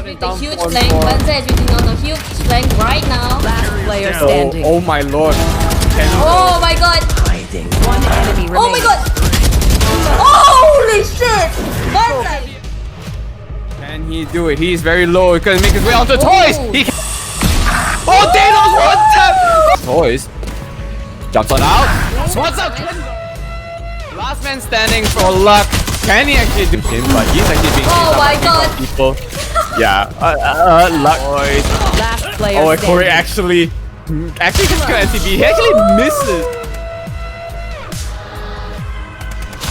with the huge flank. Banza is using on the huge flank right now. Last player standing. Oh my lord. Oh my god. One enemy remaining. Oh my god. Holy shit. Banza. Can he do it? He's very low. He can make his way onto toys. He can... Oh, Thanos wants him. Toys. Jumps on out. Swats out. Last man standing for luck. Can he actually do him? But he's actually being Oh my god. people. Yeah. Luck. Toys. Last player Oh, standing. Corey actually can kill NCB. He actually misses.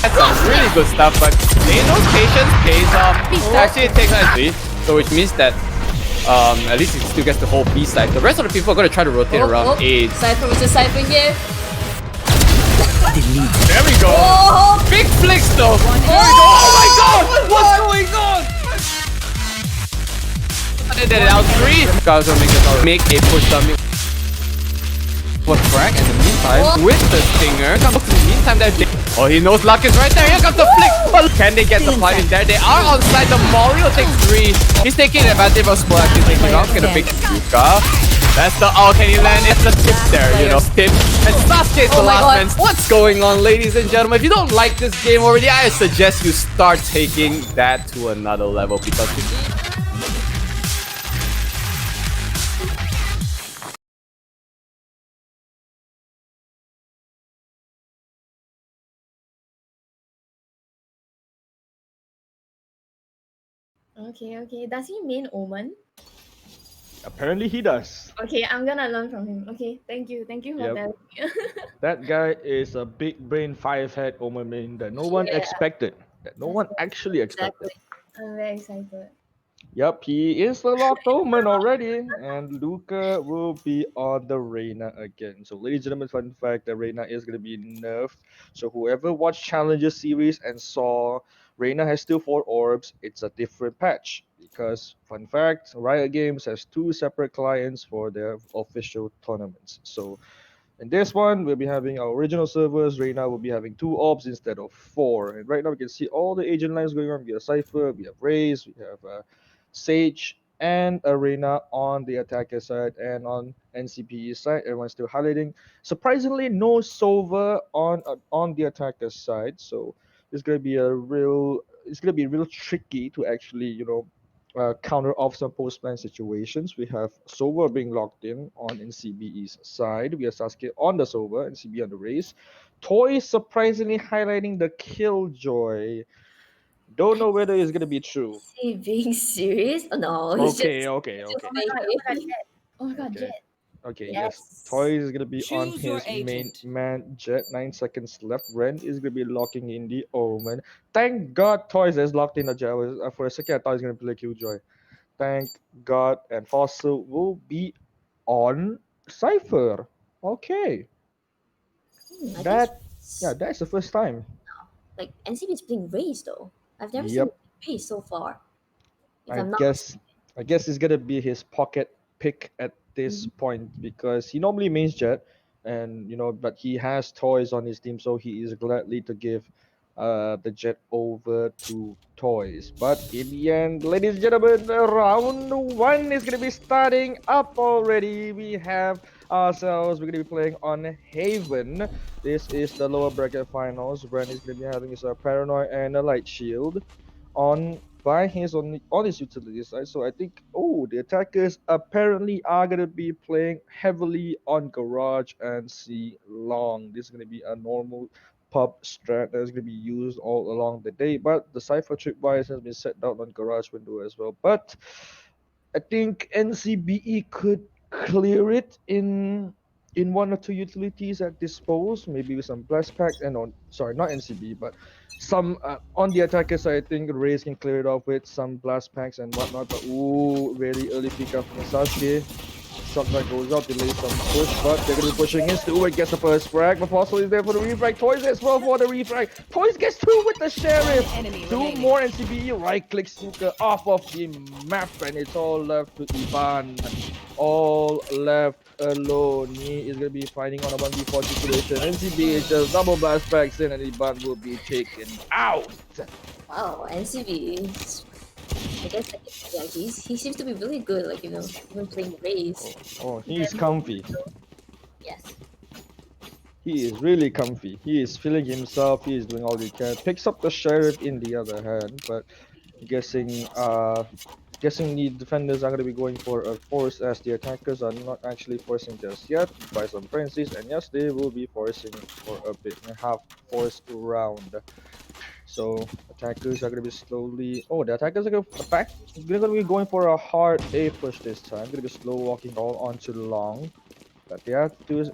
That's some really good stuff, but Dano's patience pays off. He actually takes on a so which means that at least he still gets the whole B side. The rest of the people are gonna try to rotate around A. Cypher versus Cypher here. There we go. Oh, Big flicks though. There we go. Oh my god! What's going on? They did it out 3. Guys gonna make a push dummy. For Frank in the meantime with the stinger. Comes in the meantime that oh, he knows luck is right there. Here comes the flick. Can they get the fight in there? They are on side. The Mario takes 3. He's taking advantage of Spell actually taking off. Get a big Yuka. That's the oh, can he land? It's the tip there, you know. Tip. And Sasuke is the last man. What's going on, ladies and gentlemen? If you don't like this game already, I suggest you start taking that to another level because Okay. Does he mean Omen? Apparently he does. Okay, I'm gonna learn from him. Okay, thank you for Yep. telling me. That guy is a big brain 5-head Omen main that no one expected. That no one actually expected. Exactly. I'm very excited. Yep, he is the locked Omen already. And Luca will be on the Reyna again. So ladies and gentlemen, fun fact, the Reyna is gonna be nerfed. So whoever watched Challenger series and saw Reyna has still 4 orbs, it's a different patch. Because fun fact, Riot Games has 2 separate clients for their official tournaments. So in this one, we'll be having our original servers. Reyna will be having 2 orbs instead of 4. And right now we can see all the agent lines going on. We have Cypher, we have Raze, we have Sage, and Arena on the attacker side, and on NCPE side, everyone's still highlighting. Surprisingly, no Sova on the attacker side. So it's gonna be real tricky to actually counter off some post-plan situations. We have Sova being locked in on NCBE's side. We have Sasuke on the Sova, NCB on the race. Toy surprisingly highlighting the Killjoy. Don't know whether it's gonna be true. Is he being serious? Oh no. He's Okay. just Oh my god, Okay. Jet. Okay, Yes. yes. Toy is gonna be on Choose your his main agent. man Jet. 9 seconds left. Ren is gonna be locking in the Omen. Thank God Toys has locked in the Jet. For a second I thought he was gonna play Killjoy. Thank God. And Fossil will be on Cypher. Okay. I That think that's the first time. like NCB is playing Raze though. I've never Yep. seen Raze so far. If I I'm not guess it's gonna be his pocket pick at this point because he normally mains Jet, and but he has Toys on his team, so he is gladly to give the Jet over to Toys. But in the end, ladies and gentlemen, round 1 is gonna be starting up already. We have ourselves. We're gonna be playing on Haven. This is the lower bracket finals. Brand is gonna be having his Paranoid and a Light Shield on his utility side. So I think the attackers apparently are gonna be playing heavily on Garage and C Long. This is gonna be a normal pub strat that is gonna be used all along the day. But the Cypher tripwise has been set down on Garage window as well. But I think NCBE could clear it in 1 or 2 utilities at dispose, maybe with some blast packs and not NCB, but some on the attacker side. I think Raze can clear it off with some blast packs and whatnot. But very early pick up from Sasuke. Shotgun goes out, delays some push, but they're gonna be pushing in. Stewart gets the first frag, but Fossil is there for the refrag. Toys as well for the refrag. Toys gets 2 with the Sheriff. Enemy 2 remaining. more NCB, right click Snooker off of the map, and it's all left to Ivan. All left alone. He is gonna be fighting on a 1v4 situation. NCB is just double blast packs in, and Ivan will be taken out. wow, NCB is I guess like, yeah, he seems to be really good. Like even playing race. Oh, he's comfy. Yes. He is really comfy. He is feeling himself. He is doing all he can. Picks up the sheriff in the other hand, but guessing guessing the defenders are going to be going for a force as the attackers are not actually forcing just yet by some frenzies, and yes, they will be forcing for a bit and a half force round. So attackers are going to be slowly. Oh, the attackers are going to attack. They're going to be going for a hard A push this time. Going to be slow walking all onto long, but they have to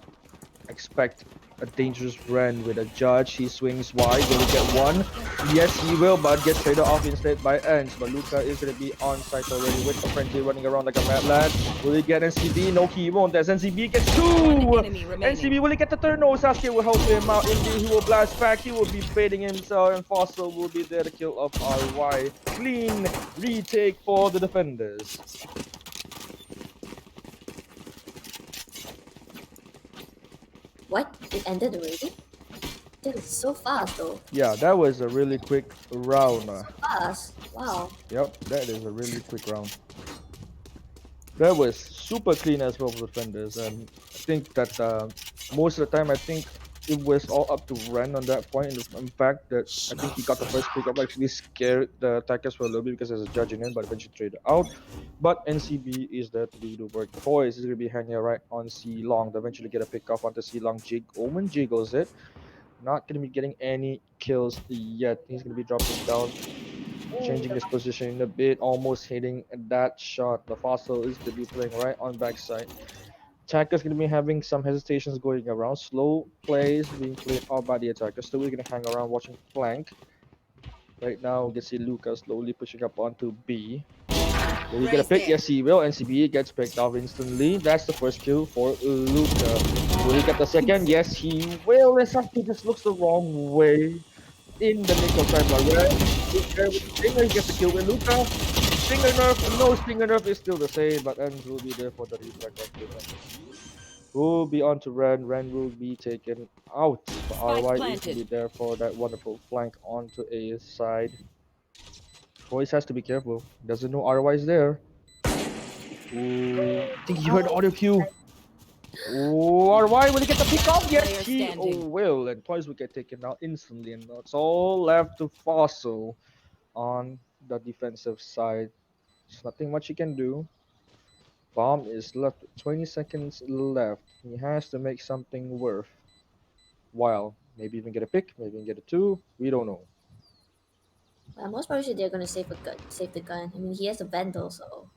expect a dangerous run with a judge. He swings wide. Will he get one? Yes, he will, but gets traded off instead by Ends. But Luca is going to be on site already with the frenzy running around like a mad lad. Will he get NCB? No, he won't. As NCB gets two. One enemy remaining. NCB, will he get the third? No, Sasuke will help him out. Indeed, he will blast back. He will be baiting himself, and Fossil will be there to kill off RY. Clean retake for the defenders. What? It ended already? That is so fast though. Yeah, that was a really quick round. Fast. Wow. Yep, that is a really quick round. That was super clean as well for the defenders, and I think that most of the time I think it was all up to Ren on that point. In fact, that I think he got the first pick up, actually scared the attackers for a little bit because there's a judge in it, but eventually traded out. But NCB is there to do the work. Toys is going to be hanging right on C Long to eventually get a pick off onto C Long. Omen jiggles it. Not going to be getting any kills yet. He's going to be dropping down, changing his position a bit, almost hitting that shot. The Fossil is going to be playing right on backside. Attacker's going to be having some hesitations going around. Slow plays being played out by the attacker. Still, we're going to hang around watching flank. Right now, we can see Luca slowly pushing up onto B. Will he get a pick? Yes, he will. NCB gets picked off instantly. That's the first kill for Luca. Will he get the second? Yes, he will. And something just looks the wrong way in the nick of time. Stinger, he gets the kill with Luca. Stinger nerf, no Stinger nerf is still the same, but Ends will be there for the reflect of the will be on to Ren. Ren will be taken out. But RY is going to be there for that wonderful flank onto A side. Voice has to be careful. Doesn't know RY is there. Ooh, I think he heard the audio cue. Oh, RY, will he get the pick off? Yes, he will. And Toys will get taken out instantly. And that's all left to Fossil on the defensive side. There's nothing much he can do. Bomb is left. 20 seconds left. He has to make something worth while. Maybe even get a pick. Maybe even get a two. We don't know. Most probably they're gonna save the gun. I mean, he has a Vandal, so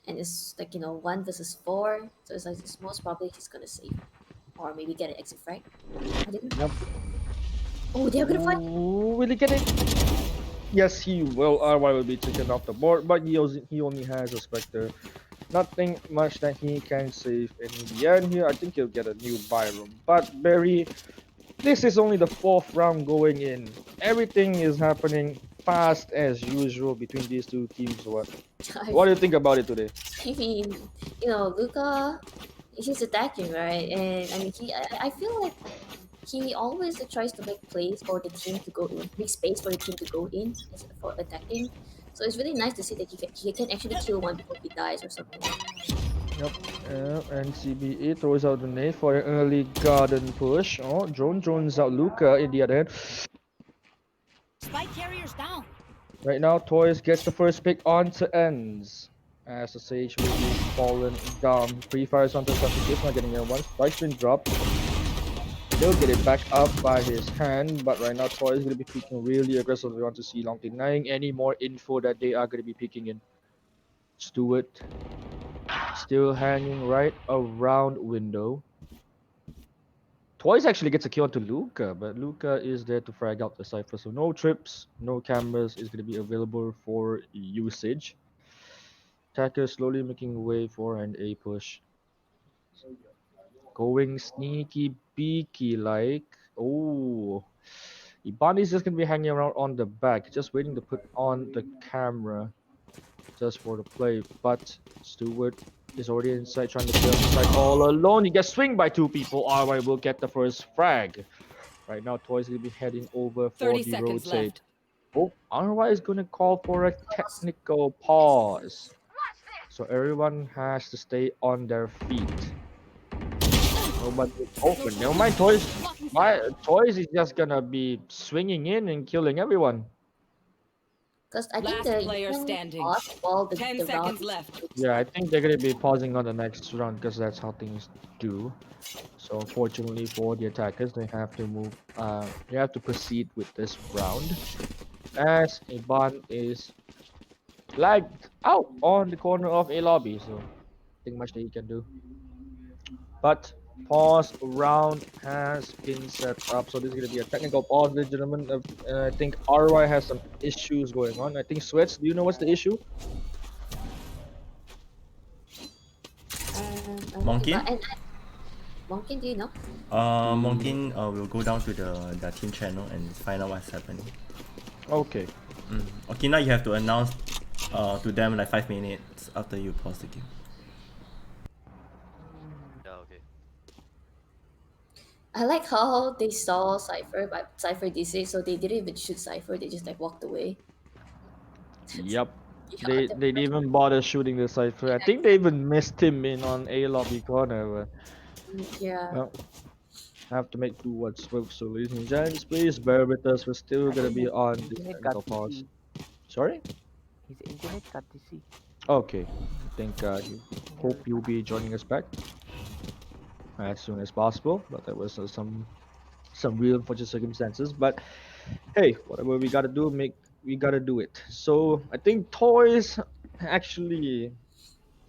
and it's like 1 versus 4, so it's like most probably he's gonna save, or maybe get an exit frag. Yep. Oh, they're gonna fight. Ooh, will he get it? Yes, he will. RY will be taken off the board, but he only has a Spectre. Nothing much that he can save in the end here. I think he'll get a new Byram. But Berry, this is only the 4th round going in. Everything is happening fast as usual between these two teams. What do you think about it today? I mean, Luca, he's attacking, right? And I mean, I feel like he always tries to make plays for the team to go in, make space for the team to go in for attacking. So it's really nice to see that he can actually kill one before he dies or something. Yep, and CBE throws out the nade for an early garden push. Oh, drone drones out Luca in the other end. Spike carriers down. Right now, Toys gets the first pick onto Ends. As the Sage will be fallen down. Pre-fires onto Sasuke, not getting a one. Spike's been dropped. He'll get it back up by his hand, but right now Toy is going to be peeking really aggressively onto C Long, denying any more info that they are going to be peeking in. Stewart still hanging right around window. Toys actually gets a kill onto Luca, but Luca is there to frag out the cipher, so no trips, no cameras is going to be available for usage. Attacker slowly making way for an A push. Going sneaky beaky like. Oh, Iban is just gonna be hanging around on the back, just waiting to put on the camera just for the play. But Stewart is already inside trying to play inside all alone. He gets swinged by 2 people. RY will get the first frag. Right now, Toys will be heading over for the rotate. Oh, RY is gonna call for a technical pause. So everyone has to stay on their feet. Nobody is open. Never mind, Toys. Blocking My sight. Toys is just gonna be swinging in and killing everyone. Because I think Last you player can standing. pause while 10 the round seconds is left. Yeah, I think they're gonna be pausing on the next round because that's how things do. So unfortunately for the attackers, they have to move. They have to proceed with this round as Iban is lagged out on the corner of a lobby. So nothing much that he can do. But pause round has been set up. So this is gonna be a technical pause, ladies and gentlemen. I think RY has some issues going on. I think Sweats. Do you know what's the issue? I'm looking Monkin? back. And Monkin, do you know? Monkin will go down to the team channel and find out what's happening. Okay. Okay, now you have to announce to them like 5 minutes after you pause the game. Yeah, okay. I like how they saw Cypher, but Cypher DC, so they didn't even shoot Cypher. They just like walked away. Yep. Yeah, They didn't even bother shooting the cipher. I think they even missed him in on A lobby corner. yeah. Well, have to make do what's work. So ladies and gents, please bear with us. We're still I gonna think be his on this internet got technical pause. DC. Sorry? His internet got DC. Okay. I think hope you'll be joining us back as soon as possible. But there was some real unfortunate circumstances. But hey, whatever we gotta do, we gotta do it. So I think Toys actually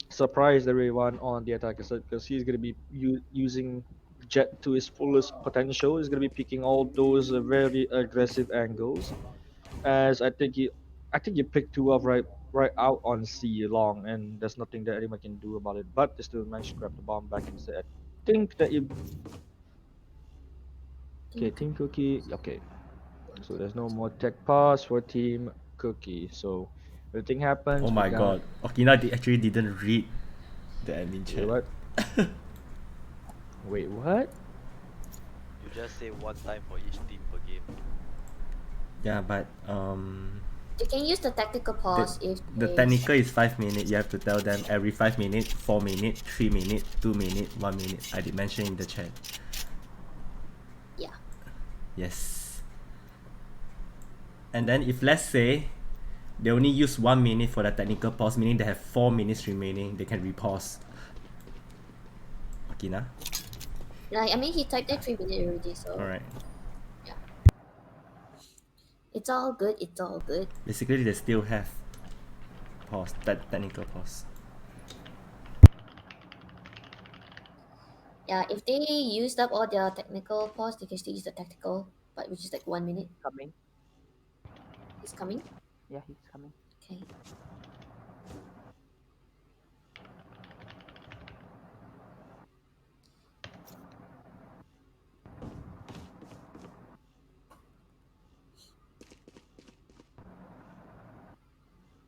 surprised everyone on the attacker side because he's going to be using Jet to his fullest potential. He's going to be picking all those very aggressive angles. As I think he picked two of right out on C long, and there's nothing that anyone can do about it. But they still managed to grab the bomb back instead. I think that it, okay, Team Cookie. Okay, so there's no more tech pass for Team Cookie. So everything Oh happens. We my got god, Okina actually didn't read the admin wait chat. what? Wait what? You just say one time for each team per game. Yeah, but You can use the tactical pause if the they technical is 5 minutes. You have to tell them every 5 minutes, 4 minutes, 3 minutes, 2 minutes, 1 minute. I did mention in the chat. yeah. Yes. And then if let's say they only use 1 minute for the technical pause, meaning they have 4 minutes remaining, they can repause. Okina? Like I mean he typed that 3 minutes already, so Alright. it's all good, it's all good. Basically they still have pause, that technical pause. Yeah, if they used up all their technical pause, they can still use the tactical, but which is like 1 minute. Coming. It's coming. Yeah, he's coming. Okay.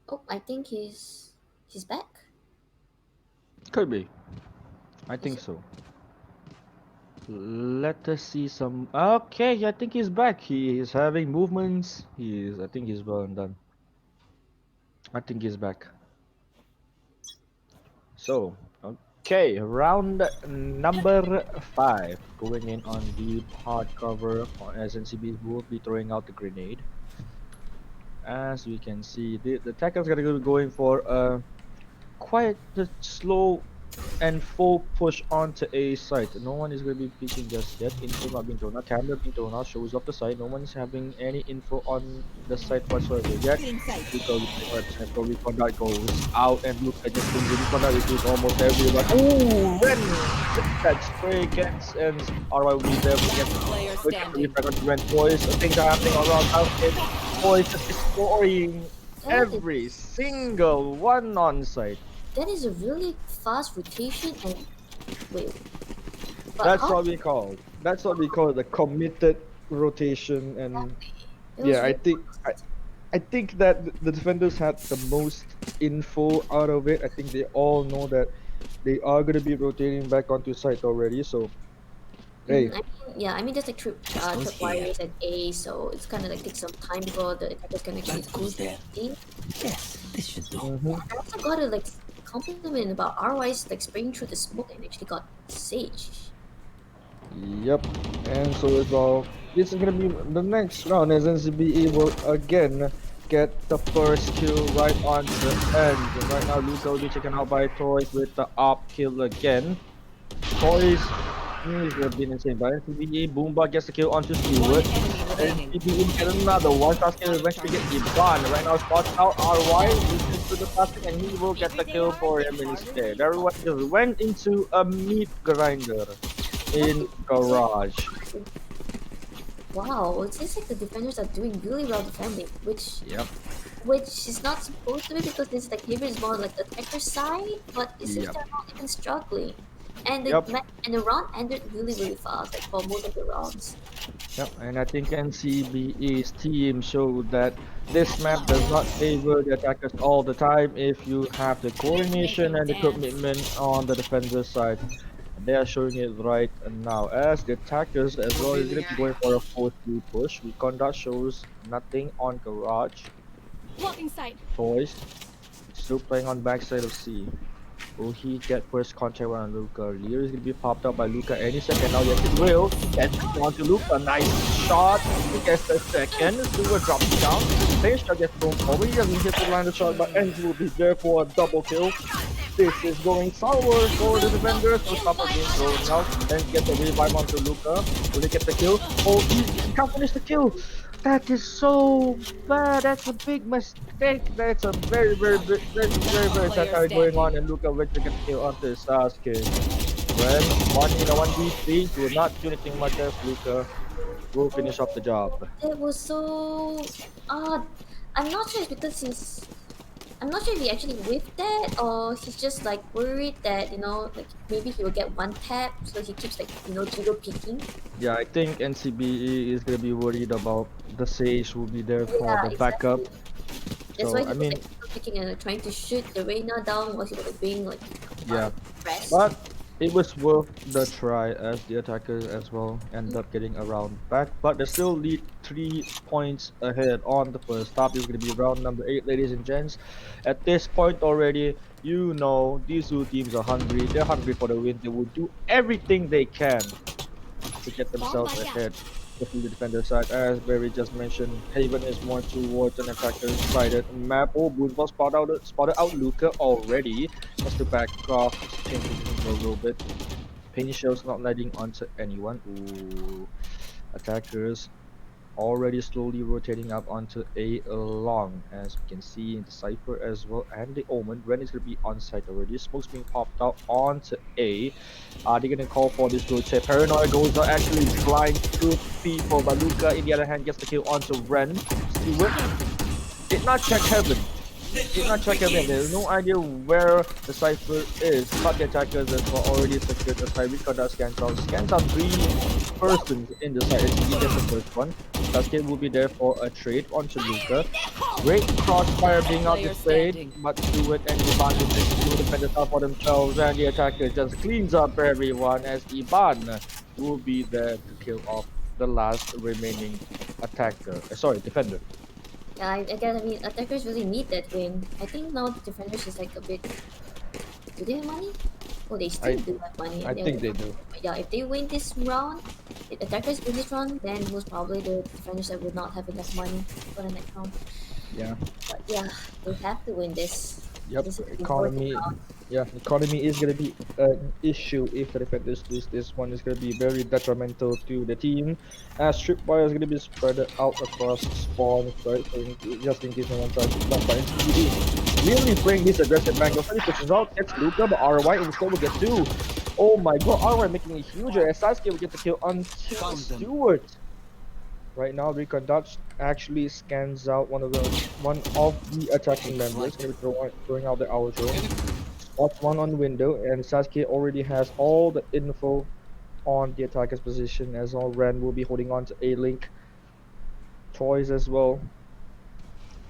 Oh, I think he's back. Could be. I think so. Let us see some. Okay, I think he's back. He is having movements. He is. I think he's well and done. I think he's back. So, okay, round number 5. Going in on deep hard cover. As NCBs will be throwing out the grenade. As we can see, the attacker's gonna be going for quite a slow and full push onto A site. No one is going to be peeking just yet. Info not being thrown out. Camera being thrown out. Shows off the site. No one's having any info on the site whatsoever yet. Feeling sight. Because Recon Dart goes out and looks like just things. Recon Dart is almost everyone. Ooh, Ren! That spray gets and RY will be there. Player standing. Ren Toys. Things are happening around house. Toys just destroying every single one on site. That is a really fast rotation and wait. But That's how- what we call. That's what we call the committed rotation, and it was yeah, really I think that the defenders had the most info out of it. I think they all know that they are gonna be rotating back onto site already. So Hey, I mean, yeah, I mean, there's like tripwires at A, so it's kind of like takes some time before the attackers can actually push the team. mhm. I also gotta like compliment about RY's like spraying through the smoke and actually got Sage. Yep. And so as well, this is gonna be the next round as NCBE will again get the first kill right on the end. And right now Luca will be taken out by Toys with the up kill again. Toys is been insane by NCBE. Boomba gets the kill onto One Stewart. enemy remaining. NCBE will get another one. Sasuke will eventually get Iban. Right now spots out RY, listens to the Sasuke, and he will get the kill for him instead. Everyone just went into a meat grinder in garage. Wow, it seems like the defenders are doing really well defending, Yep. which is not supposed to be because this like Haven is more like the attacker side, but it seems Yep. they're not even struggling. And Yep. the round ended really fast, like for most of the rounds. Yep. And I think NCBE's team showed that this map does not favor the attackers all the time if you have the coordination and the commitment on the defender side. And they are showing it right now. As the attackers as well is going to be going for a 4-3 push. Reconda shows nothing on garage. Blocking sight. Toys still playing on backside of C. Will he get first contact on Luca? Lear is gonna be popped up by Luca any second now. Yes, it will. Gets on to Luca. Nice shot. He gets the second. Stewart drops down. Face shot gets thrown over. He doesn't get to land the shot, but Enz will be there for a double kill. This is going sour for the defenders. So Stopper being thrown out. Then get the revive onto Luca. Will he get the kill? Oh, he can't finish the kill. That is so bad. That's a big mistake. That's a very sad time going on. And Luca went to get the kill onto Sasuke. When 1v3, will not do anything much as Luca will finish off the job. It was so odd. I'm not sure it's because I'm not sure if he actually whiffed that or he's just like worried that, like maybe he will get one tap, so he keeps like, jiggle peeking. Yeah, I think NCBE is gonna be worried about the Sage will be there for Yeah, the backup. That's So why he I was mean, like jiggle peeking and trying to shoot the Reina down while he was like, being like yeah. pressed. But it was worth the try as the attackers as well end up getting around back. But they still lead 3 points ahead on the first stop. This is going to be round number 8, ladies and gents. At this point already, you know these two teams are hungry. They're hungry for the win. They will do everything they can to get themselves ahead. Especially the defender side, as Berry just mentioned, Haven is more towards an attacker-sided map. Oh, Boonball spotted out Luca already. Has to back off, change position a little bit. Penny Shell's not letting onto anyone. Ooh, attackers already slowly rotating up onto A long, as we can see in the Cypher as well, and the Omen. Ren is going to be on site already. Smoke's being popped out onto A. Are they going to call for this rotate? Paranoia goes out, actually blind two people, but Luca, in the other hand, gets the kill onto Ren. Stewart did not check Heaven. Did not check Heaven. There's no idea where the Cypher is, but the attackers as well already secured the side. Ricardo scans out. Scans out 3 persons in the side. He gets the first one. Sasuke will be there for a trade onto Luca. Great crossfire being out displayed, but Stewart and Iban will defend the top for themselves, and the attacker just cleans up everyone as Iban will be there to kill off the last remaining attacker. Defender. Yeah, I guess, I mean, attackers really need that win. I think now the defenders is like a bit. Do they have money? Oh, they still do have money. I think they do. Yeah, if they win this round, if attackers win this round, then most probably the defenders that would not have enough money for the next round. Yeah. But yeah, they have to win this. Yep. This is the Economy. important round. Yeah, economy is gonna be an issue if the defenders lose this one. Is gonna be very detrimental to the team, as tripwire is gonna be spread out across spawns, right? So just in case no one tries to stop by NCBE. Really playing this aggressive angle. He pushes out, gets Luca, but RY will still get 2. Oh my god, RY making it huger as Sasuke will get the kill on Stewart. Right now, Recon Dutch actually scans out one of the attacking members. Gonna be throwing out the hour drone. Spots one on window, and Sasuke already has all the info on the attacker's position, as all Ren will be holding on to A-Link. Toys as well.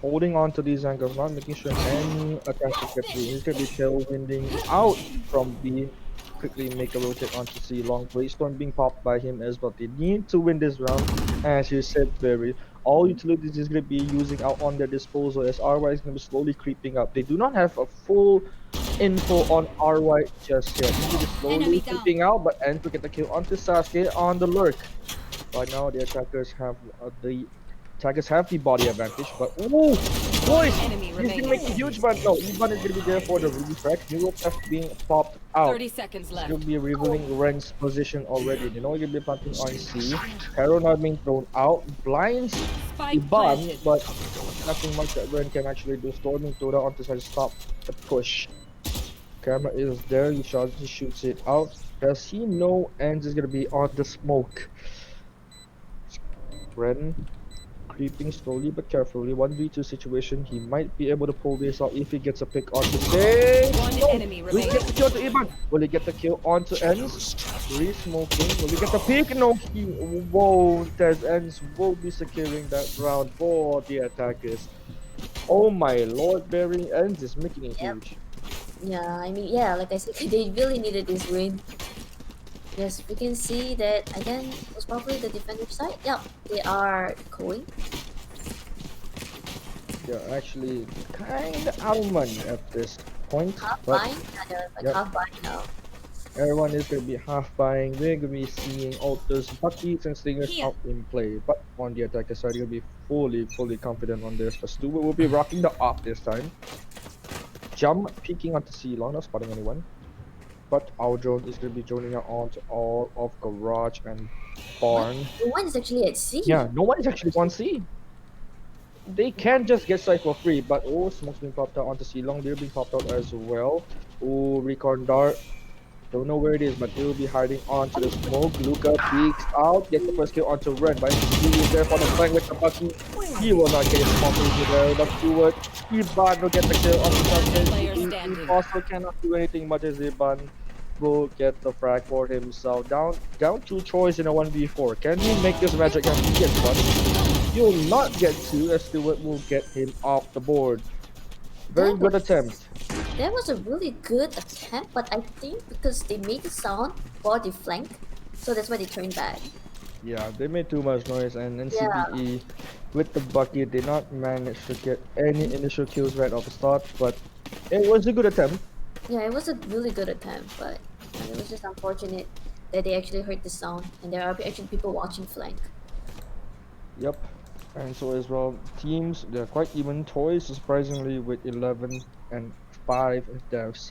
Holding on to these angles, not making sure any attacker gets through. He's gonna be tailwinding out from B. quickly make a rotate onto C long. Brainstorm being popped by him as well. They need to win this round, as you said, Berry. All utilities is going to be using out on their disposal as RY is going to be slowly creeping up. They do not have a full info on RY just yet. He's gonna be slowly Enemy down. creeping out, but ends to get the kill onto Sasuke on the lurk. Right now, the attackers have the body advantage, but ooh, boys, Enemy he's gonna remaining. make a huge one. No, Ivan is gonna be there for the refract. Neuropath being popped out. 30 seconds It's left. gonna be revealing Ren's position already. They know he's gonna be planting on C. Hero not being thrown out. Blinds Spike Ivan, planted. but nothing much that Ren can actually do. Storming thrown out onto side to stop the push. Camera is there. He shoots it out. Does he know Ends is gonna be on the smoke? Ren creeping slowly but carefully. 1v2 situation. He might be able to pull this out if he gets a pick onto Day. One No! enemy Will he remaining. get the kill to Ivan? Will he get the kill onto Ends? Re-smoking. Will he get the pick? No, he won't. As Ends will be securing that round for the attackers. Oh my lord, Berry. Ends is making it Yep. huge. Yeah, I mean, yeah, like I said, they really needed this win. Yes, we can see that again. Was probably the defensive side. Yep, they are going. They're actually kind of out of money at this point. Half But buying. Yeah, they're like Yep. half buying now. everyone is going to be half buying. We're going to be seeing Alters, Buckies, and Slingers Here. out in play. But on the attacker side, you're going to be fully confident on this. But Stewart will be rocking the up this time. Jump peeking onto C long, not spotting anyone. But our drone is going to be joining out onto all of Garage and Barn. The one is actually at C. Yeah, no one is actually on C. They can just get side for free, but oh, smoke's being popped out onto C long. They're being popped out as well. Oh, Recon Dart. Don't know where it is, but he'll be hiding onto the smoke. Luca peeks out, gets the first kill onto Ren, but he is there for the flank with the Bucky. He will not get his property there. But Stewart, Iban will get the kill onto Player Sunken. standing. He also cannot do anything much as Iban will get the frag for himself. Down two choice in a 1v4. Can he make this magic and he gets one? You'll not get two as Stewart will get him off the board. Very That good was- attempt. That was a really good attempt, but I think because they made the sound for the flank, so that's why they turned back. Yeah, they made too much noise, and NCPE with the bucket did not manage to get any initial kills right off the start, but it was a good attempt. Yeah, it was a really good attempt, but it was just unfortunate that they actually heard the sound and there are actually people watching flank. Yep. And so as well, teams, they're quite even. Toys, surprisingly, with 11 and 5 deaths.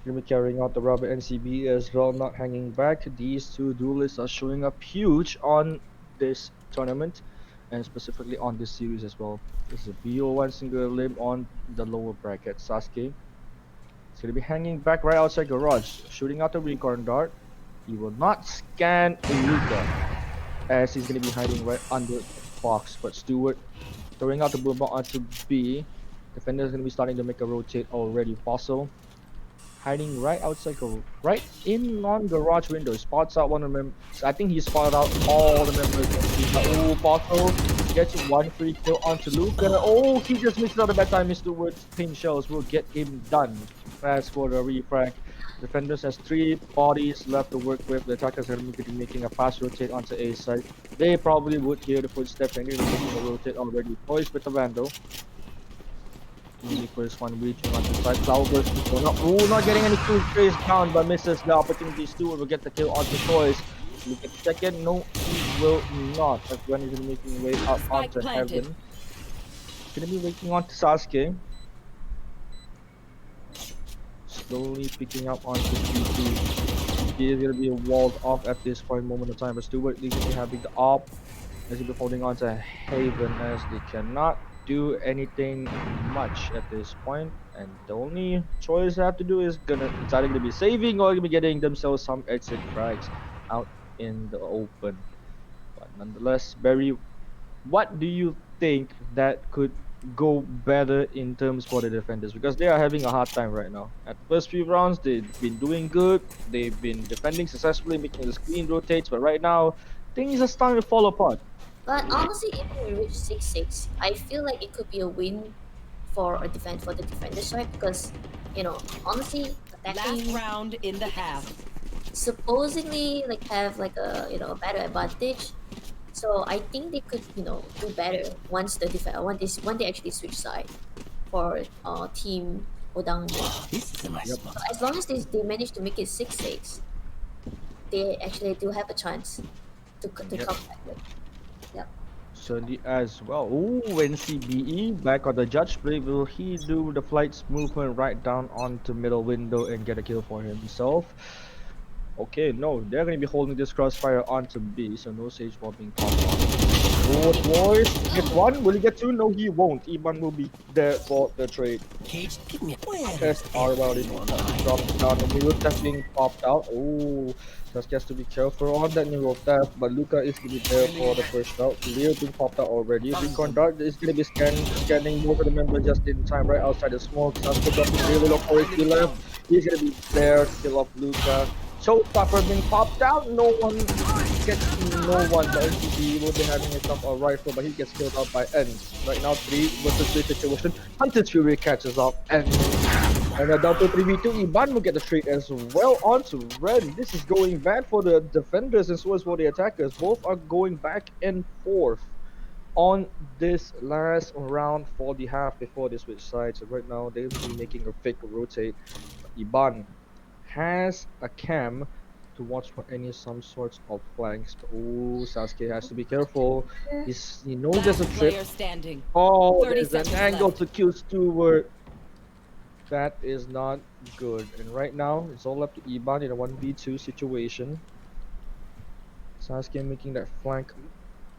Gonna be carrying out the rubber NCB as well, not hanging back. These two duelists are showing up huge on this tournament, and specifically on this series as well. This is a BO1 single limb on the lower bracket. Sasuke is gonna be hanging back right outside garage, shooting out the recon dart. He will not scan Luca, as he's gonna be hiding right under the box. But Stewart throwing out the boom onto B. Defender is gonna be starting to make a rotate already. Fossil hiding right outside, right in on garage window. Spots out one of them. I think he spotted out all the members. Oh, Fossil gets one free kill onto Luca. Oh, he just missed out a bad time. Mr. Wood's pin shells will get him done. As for the refrag, Defenders has 3 bodies left to work with. The attackers are going to be making a fast rotate onto A side. They probably would hear the footsteps and they're making a rotate already. Poised with the Vandal. The first one reaching onto the side. Flower burst. Not getting any food trace down, but misses the opportunity. Stewart will get the kill onto Toys. Look at second. No, he will not. As when he's making way up onto planted. Heaven. Gonna be waiting on to Sasuke. Slowly picking up onto P2. He is gonna be walled off at this point moment of time, but Stewart is gonna be having the op as he'll be holding on to Haven as they cannot do anything much at this point, and the only choice they have to do is it's either gonna be saving or gonna be getting themselves some exit frags out in the open. But nonetheless, Berry, what do you think that could go better in terms for the defenders, because they are having a hard time right now? At the first few rounds they've been doing good, they've been defending successfully, making the screen rotates, but right now things are starting to fall apart. But honestly, if we reach 6-6, I feel like it could be a win for the defender side because, honestly, Last attacking round in the half. supposedly like have like a a better advantage. So I think they could do better once the when they actually switch side for team Odango. So as long as they manage to make it 6-6, they actually do have a chance to Yep. come back with. Yeah. Certainly as well. Ooh, NCBE back on the judge plate. Will he do the flight's movement right down onto middle window and get a kill for himself? Okay, no, they're going to be holding this crossfire onto B, so no Sage Ball being popped on. Oh, boys, get one. Will he get two? No, he won't. Iban will be there for the trade. Test all about it. Dropping down the Nero Theft being popped out. Oh, Sasuke has to be careful on that Nero Theft, but Luca is going to be there for the first round. Leo being popped out already. Recon Dart is going to be scanning most of the members just in time, right outside the smoke. Sasuke dropping really low for his left. He's going to be there to kill off Luca. Showstopper being popped out. No one. The NCB will be having himself a rifle, but he gets killed out by N. Right now, 3 versus 3 situation. Hunter's Fury catches up N. And a double 3v2. Iban will get the trade as well onto Ren. This is going bad for the defenders as well as for the attackers. Both are going back and forth on this last round for the half before they switch sides. So right now, they'll be making a fake rotate. Iban has a cam to watch for some sorts of flanks. Oh, Sasuke has to be careful. He knows there's a Last trip. player standing. Oh, 30 there's an seconds angle left. to kill Stewart. That is not good. And right now, it's all up to Iban in a 1v2 situation. Sasuke making that flank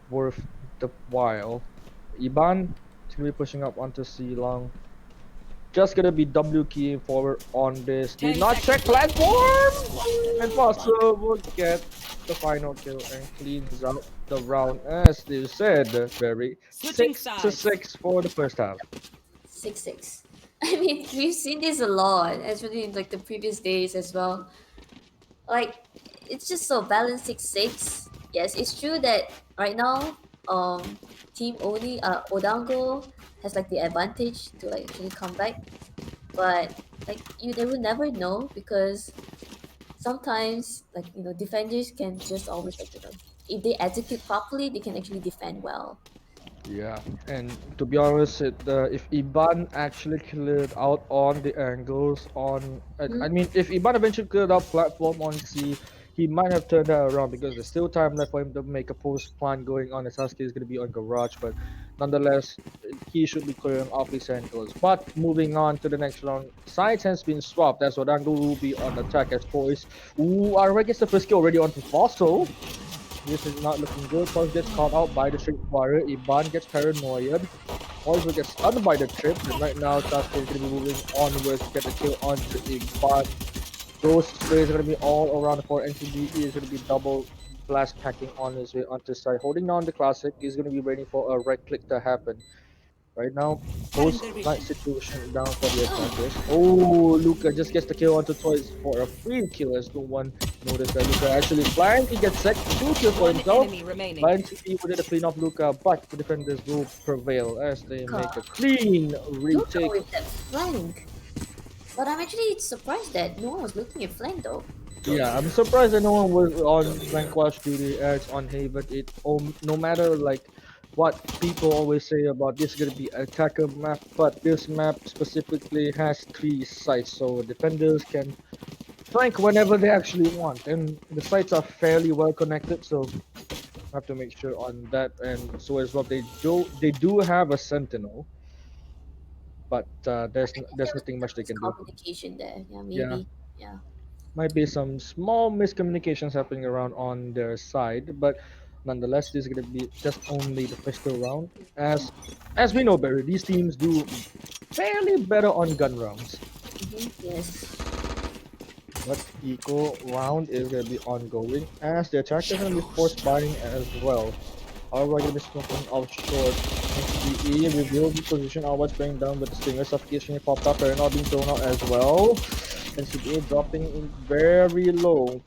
worth the while. Iban is going to be pushing up onto C long. Just gonna be W keying forward on this. Did 10 not check seconds left. platform! And Foster will get the final kill and cleans out the round. As they said, Berry. Switching 6-6 sides. for the first half. 6-6. I mean, we've seen this a lot, especially in like the previous days as well. Like, it's just so balanced 6-6. Yes, it's true that right now, Team Odango has like the advantage to like actually come back, but like they will never know because sometimes like defenders can just always like if they execute properly, they can actually defend well. Yeah, and to be honest, if Iban actually cleared out on the angles on, I mean, if Iban eventually cleared out platform on C, he might have turned that around because there's still time left for him to make a post plan going on. And Sasuke is going to be on garage, but nonetheless, he should be clearing off his angles. But moving on to the next round, sides has been swapped. That's Odango will be on attack as Poise. Ooh, Arweg gets the first kill already onto Fossil. This is not looking good. Poise gets caught out by the Street Warrior. Iban gets paranoid. Poise will get stunned by the trip. And right now, Sasuke is going to be moving onwards to get the kill onto Iban. Those sprays are going to be all around the fort. NCB is going to be double blast packing on his way onto side. Holding down the classic. He's going to be waiting for a right click to happen. Right now, post-night situation down for the attackers. Oh, Luca just gets the kill onto Toys for a free kill as no one noticed that Luca actually flanked. He gets set 2 kills for One himself. enemy remaining. Blind TP will to clean off Luca, but the defenders will prevail as they make a clean Luca retake. with that flank. But I'm actually surprised that no one was looking at flank though. Yeah, I'm surprised that no one was on flank watch duty as on Haven. No matter like what people always say about this is gonna be attacker map, but this map specifically has 3 sites, so defenders can flank whenever they actually want, and the sites are fairly well connected, so have to make sure on that. And so as well, they do have a sentinel, but there's nothing much they can do. Communication there. Yeah, Yeah. maybe. Yeah. Might be some small miscommunications happening around on their side, but nonetheless, this is gonna be just only the first round. As we know, Barry, these teams do fairly better on gun rounds. Yes. But eco round is gonna be ongoing as the attackers are gonna be force buying as well. However, gonna be smoking out short. NCBE revealed the position. Always playing down with the stinger. Suffocation popped up. They're not being thrown out as well. NCBA dropping in very low.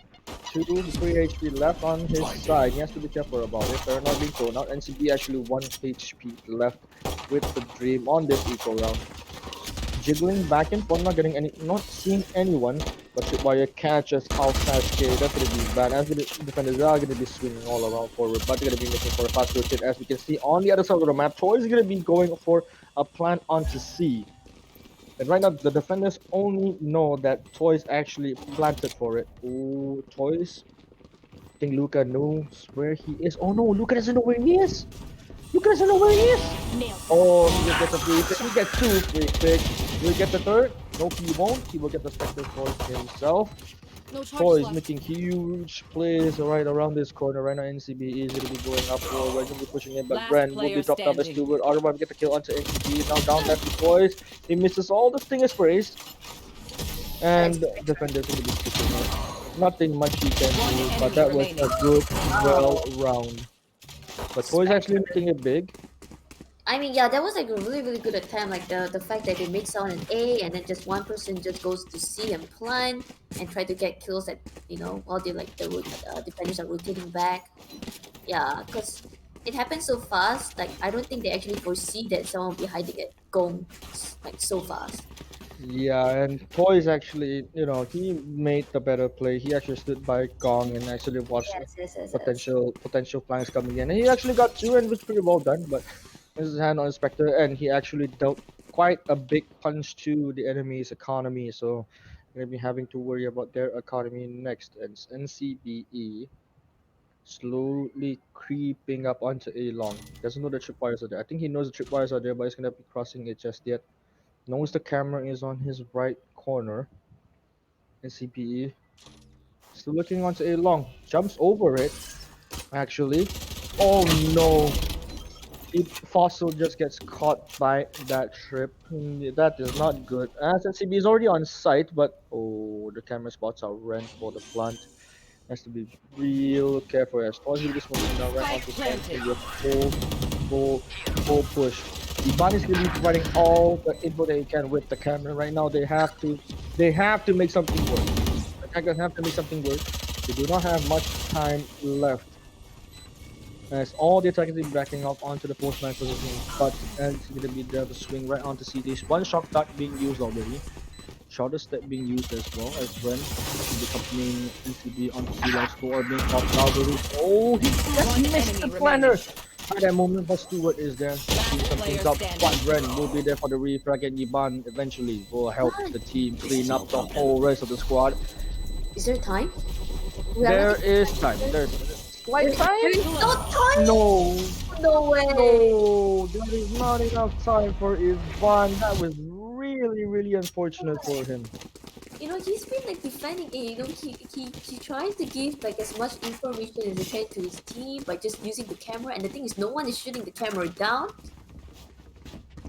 2-3 HP left on his side. He has to be careful about it. They're not being thrown out. NCB actually 1 HP left with the dream on this eco round. jiggling back and forth, not seeing anyone. But Tripwire catches illustrator. That's gonna be bad. As the defenders are gonna be swinging all around forward, but they're gonna be looking for a fast rotate. As we can see on the other side of the map, Toy is gonna be going for a plant onto C. And right now, the defenders only know that Toys actually planted for it. Oh, Toys. I think Luca knows where he is. Oh no, Luca doesn't know where he is. Luca doesn't know where he is. Nailed. Oh, he will get the free pick. He gets 2 free picks. Will he get the third? No, he won't. He will get the Spectre for himself. No charge Toys left. making huge plays right around this corner. Right now, NCB is going to be going up forward. We're going to be pushing it, but Last Ren will be player dropped up as standing. Stewart. Otherwise, we get the kill onto NCB. Now down left to Toys. He misses all the stinger sprays. And defenders going to be sticking it. Nothing much he can do, but that was a good, well round. But Toys actually making it big. I mean, yeah, that was like a really, really good attempt. Like the fact that they make someone an A and then just one person just goes to C and plant and try to get kills at, while they like the defenders are rotating back. Yeah, because it happened so fast. Like I don't think they actually foresee that someone will be hiding at Gong like so fast. Yeah, and Toys actually, he made the better play. He actually stood by Gong and actually watched Yes. potential flanks coming in. And he actually got 2 and was pretty well done, but his hand on Spectre and he actually dealt quite a big punch to the enemy's economy. So gonna be having to worry about their economy next. And it's NCBE slowly creeping up onto A long. Doesn't know the tripwires are there. I think he knows the tripwires are there, but he's gonna be crossing it just yet. Knows the camera is on his right corner. NCPE still looking onto A long. Jumps over it. Actually. Oh no. Fossil just gets caught by that trip. That is not good. As NCB is already on site, but oh, the camera spots are rent for the plant. Has to be real careful as Toys will be smoking now right onto Spike Swansea with full push. Iban is going to be providing all the info that he can with the camera right now. They have to make something work. The attackers have to make something work. They do not have much time left. As all the attackers are backing up onto the postman position, but it's going to be there to swing right onto CDs. One shock dart being used already. Shorter step being used as well as Ren will be accompanying NCB onto C-Line score being popped out. Oh, he just missed the planner! At that moment, but Stewart is there. Seeing some things up, but Ren will be there for the refrag and Iban eventually will help the team clean up the whole rest of the squad. Is there time? We are There running- is time. There's slight time? There is no time. No. No way. No, there is not enough time for Ivan. That was really unfortunate for him. He's been like defending it. He tries to give like as much information as he can to his team by just using the camera. And the thing is, no one is shooting the camera down.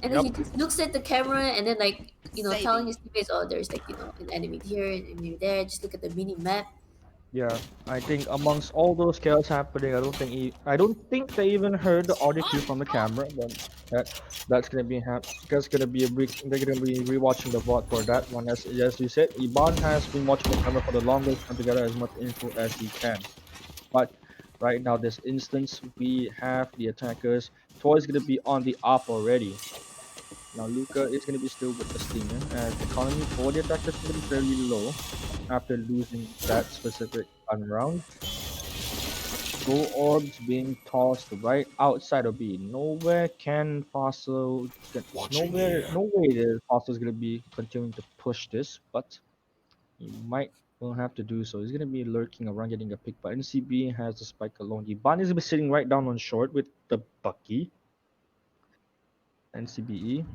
And then he just looks at the camera and then like telling his teammates, oh, there's like an enemy here and an enemy there. Just look at the mini map. Yeah, I think amongst all those chaos happening, I don't think they even heard the audio cue from the camera, but that's gonna be they're gonna be rewatching the VOD for that one. As you said, Iban has been watching the camera for the longest and to gather as much info as he can. But right now, this instance, we have the attackers. Toy's gonna be on the up already. Now Luca is going to be still with the Stinger, as the economy for the attackers is going to be fairly low after losing that specific gun round. Gold orbs being tossed right outside of B. Nowhere can Fossil no way the Fossil is going to be continuing to push this, but he will have to do so. He's going to be lurking around getting a pick, but NCB has the spike alone. Iban is going to be sitting right down on short with the Bucky. NCBE.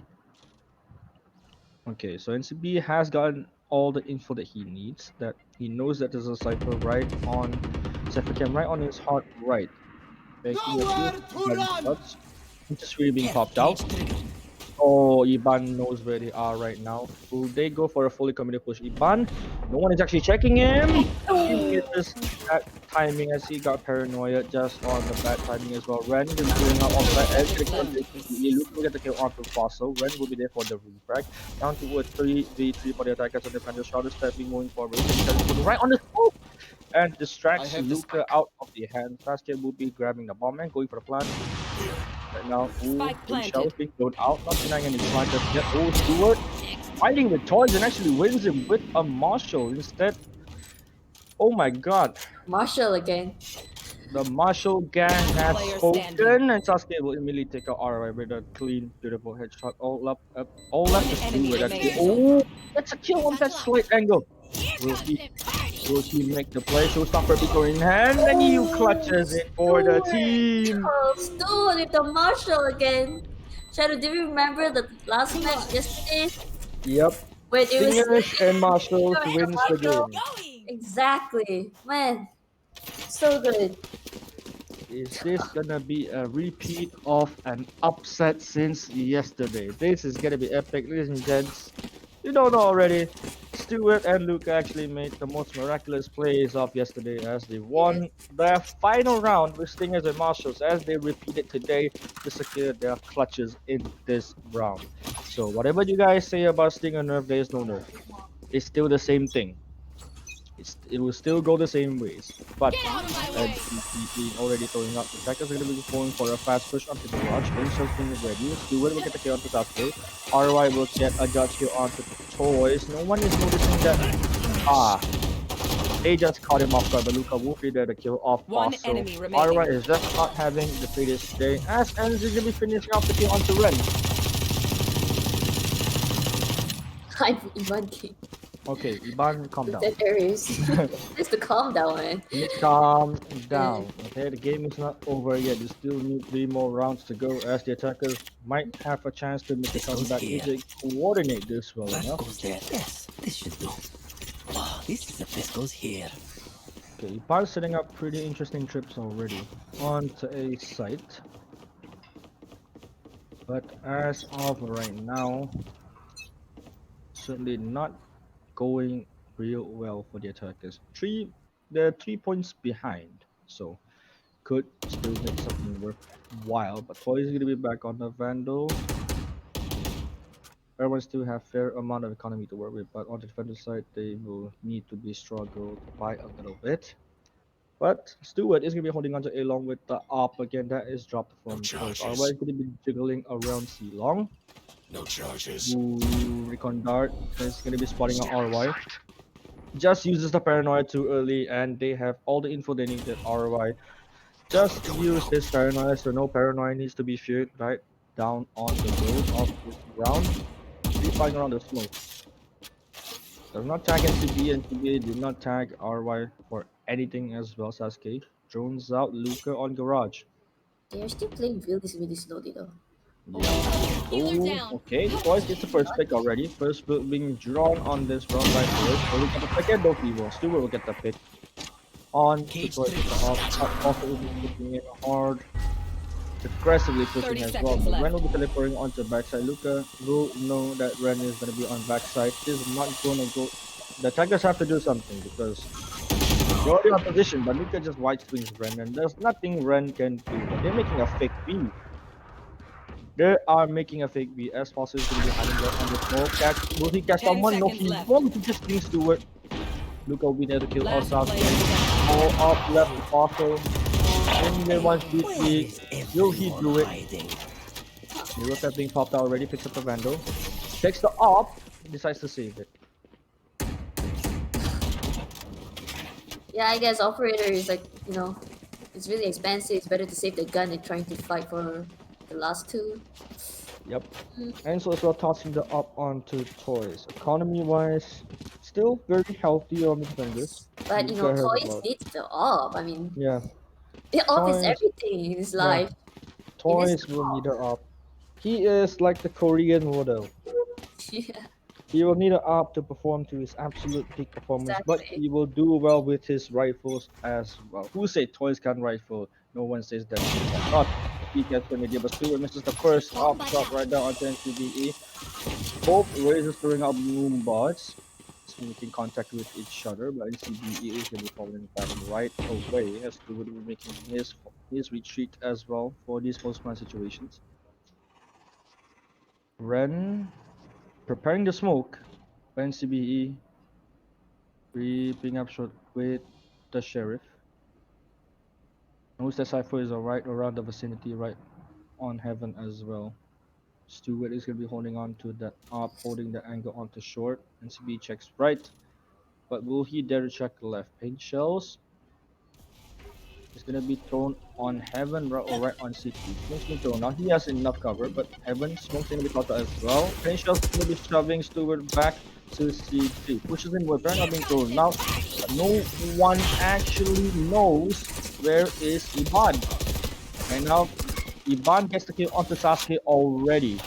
Okay, so NCB has gotten all the info that he needs. That he knows that there's a Cypher Cypher cam right on his heart right. Making a few shots. Just really being popped out. Oh, Iban knows where they are right now. Will they go for a fully committed push? Iban, no one is actually checking him. He misses that timing as he got paranoia just on the bad timing as well. Ren is doing out on the edge. Luke will get the kill onto Fossil. Ren will be there for the refrag. Down to a 3v3 for the attackers on the defender. Shorter stepping moving forward. Right on the scope. And distracts Luca out of the hand. Sasuke will be grabbing the bomb and going for the plant. Right now, Spike planted. Shell being thrown out, not denying any plant just yet. Oh, Stewart fighting with toys and actually wins it with a Marshall instead. Oh my god. Marshall again. The Marshall gang has Player spoken, standing. and Sasuke will immediately take out RY with a clean, beautiful headshot. All One left is enemy Stewart. Actually, remaining. oh, that's a kill on that slight angle. Will he make the play? Showstopper Pico in hand, and you clutches it for the team. Stewart with the Marshall again. Shadow, do you remember the last match yesterday Yep, when it was Stingers and Marshalls Stinger and wins the Marshall? game. Exactly, man, so good. Is this gonna be a repeat of an upset since yesterday? This is gonna be epic, ladies and gents. You don't know already. Stewart and Luca actually made the most miraculous plays of yesterday as they Yeah. won their final round with Stingers and Marshalls as they repeated today to secure their clutches in this round. So whatever you guys say about Stinger nerf, there is no nerf. It's still the same thing. It will still go the same ways. But NCPE already throwing up. The attackers are going to be going for a fast push onto the garage. Insur's being ready. Stewart will get the kill onto Sasuke. RY will get a judge kill onto the toys. No one is noticing that. They just caught him off guard, but Luca will be there to kill off One also. enemy RY remaining. is just not having the greatest day as NZ is going to be finishing off the kill onto Ren. I'm Ivan King. Okay, Iban, calm down. That Aries. Just to calm down, man. Calm down. Okay, the game is not over yet. You still need 3 more rounds to go as the attackers might have a chance to make a comeback if they coordinate this well enough. Goes there. Yes, this should do. Oh, this is the best goes here. Okay, Iban's setting up pretty interesting trips already onto a site. But as of right now, certainly not going real well for the attackers. They're 3 points behind, so could still make something worthwhile. But Toy is gonna be back on the Vandal. Everyone still have fair amount of economy to work with, but on the defender side, they will need to be struggled by a little bit. But Stewart is gonna be holding on to A long with the up again. That is dropped from Toys. RY is gonna be jiggling around C long. No charges. Ooh, Recon Dart is gonna be spotting out RY. Just uses the paranoia too early, and they have all the info they need. That RY just use this paranoia, so no paranoia needs to be feared right down on the road of this round. Be flying around the smoke. Does not tag NCB, NCB did not tag RY for anything as well. Sasuke drones out Luca on garage. They're still playing really slowly though. Yeah. Oh, okay. Twice gets the first pick already. First build being drawn on this round by Toys. So we get the second Doki will. Stewart will get the pick. On to Toys with the off. Also will be pushing in hard. Aggressively pushing 30 as well. seconds But left. Ren will be teleporting onto backside. Luca will know that Ren is gonna be on backside. This is not gonna go. The attackers have to do something because they're already on position, but Luca just white swings Ren, and there's nothing Ren can do. But they're making a fake B. They are making a fake B. As Fossil is going to be hiding there on the smoke. Will he catch 10 someone? No, seconds he left. won't. He just brings Stewart. Luca will be there to kill all Last South. player standing. All up left to Fossil. In there once BP. Will he do it? The rocket being popped out already. Picks up the Vandal. Takes the op. Decides to save it. Yeah, I guess operator is like, it's really expensive. It's better to save the gun than trying to fight for the last two. Yep. And so as well tossing the up onto Toys. Economy wise, still very healthy on the defenders. But Luca has toys about- needs the op. I mean, Yeah. the op is Toys. everything in his Yeah. life. Toys will need a up. He is like the Korean model. Yeah, He will need an up to perform to his absolute peak performance, but exactly. he will do well with his rifles as well. Who say Toys can rifle? No one says that he cannot. He can play media, but Stewart misses the first up shot right down onto NCBE. Both razors throwing out boom bots. Making contact with each other, but NCBE is going to be falling back right away as Stewart will be making his retreat as well for these post-man situations. Ren preparing the smoke. NCBE creeping up short with the sheriff. Knows that Cypher is alright around the vicinity, right on heaven as well. Stewart is gonna be holding on to the up, holding the angle onto short. NCB checks right, but will he dare to check left? Paint shells is gonna be thrown on Heaven or right on CT. Smoke's been thrown. Now he has enough cover, but Heaven Smoke's gonna be tossed out as well. Paint shells gonna be shoving Stewart back to CT. Pushes in with now being thrown. Now no one actually knows where is Iban. And now Iban gets the kill onto Sasuke already.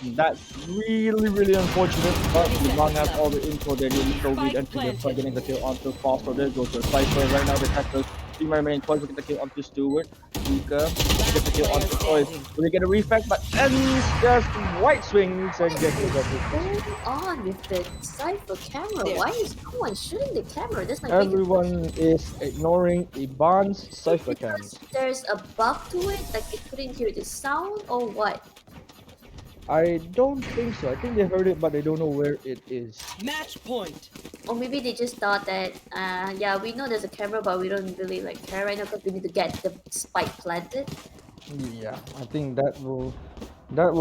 That's really, really unfortunate, but 30 Iban seconds has all left. the info there. They need to read Spike entry before planted. getting the kill onto Foster. There goes the Cypher. Right now, the attackers. 3 remaining toys will get the kill onto Stewart. Luca gets the Last kill player onto Toys. standing. Will they get a refact? But ends just white swings and What gets the is double. going on with the Cypher camera? There. Why is no one shooting the camera? That's my biggest question. Everyone is ignoring Iban's Is it Cypher because cams. there's a bug to it, like they couldn't hear the sound, or what? I don't think so. I think they heard it, but they don't know where it is. Match point. Or maybe they just thought that, yeah, we know there's a camera, but we don't really like care right now because we need to get the spike planted. Yeah, I think that will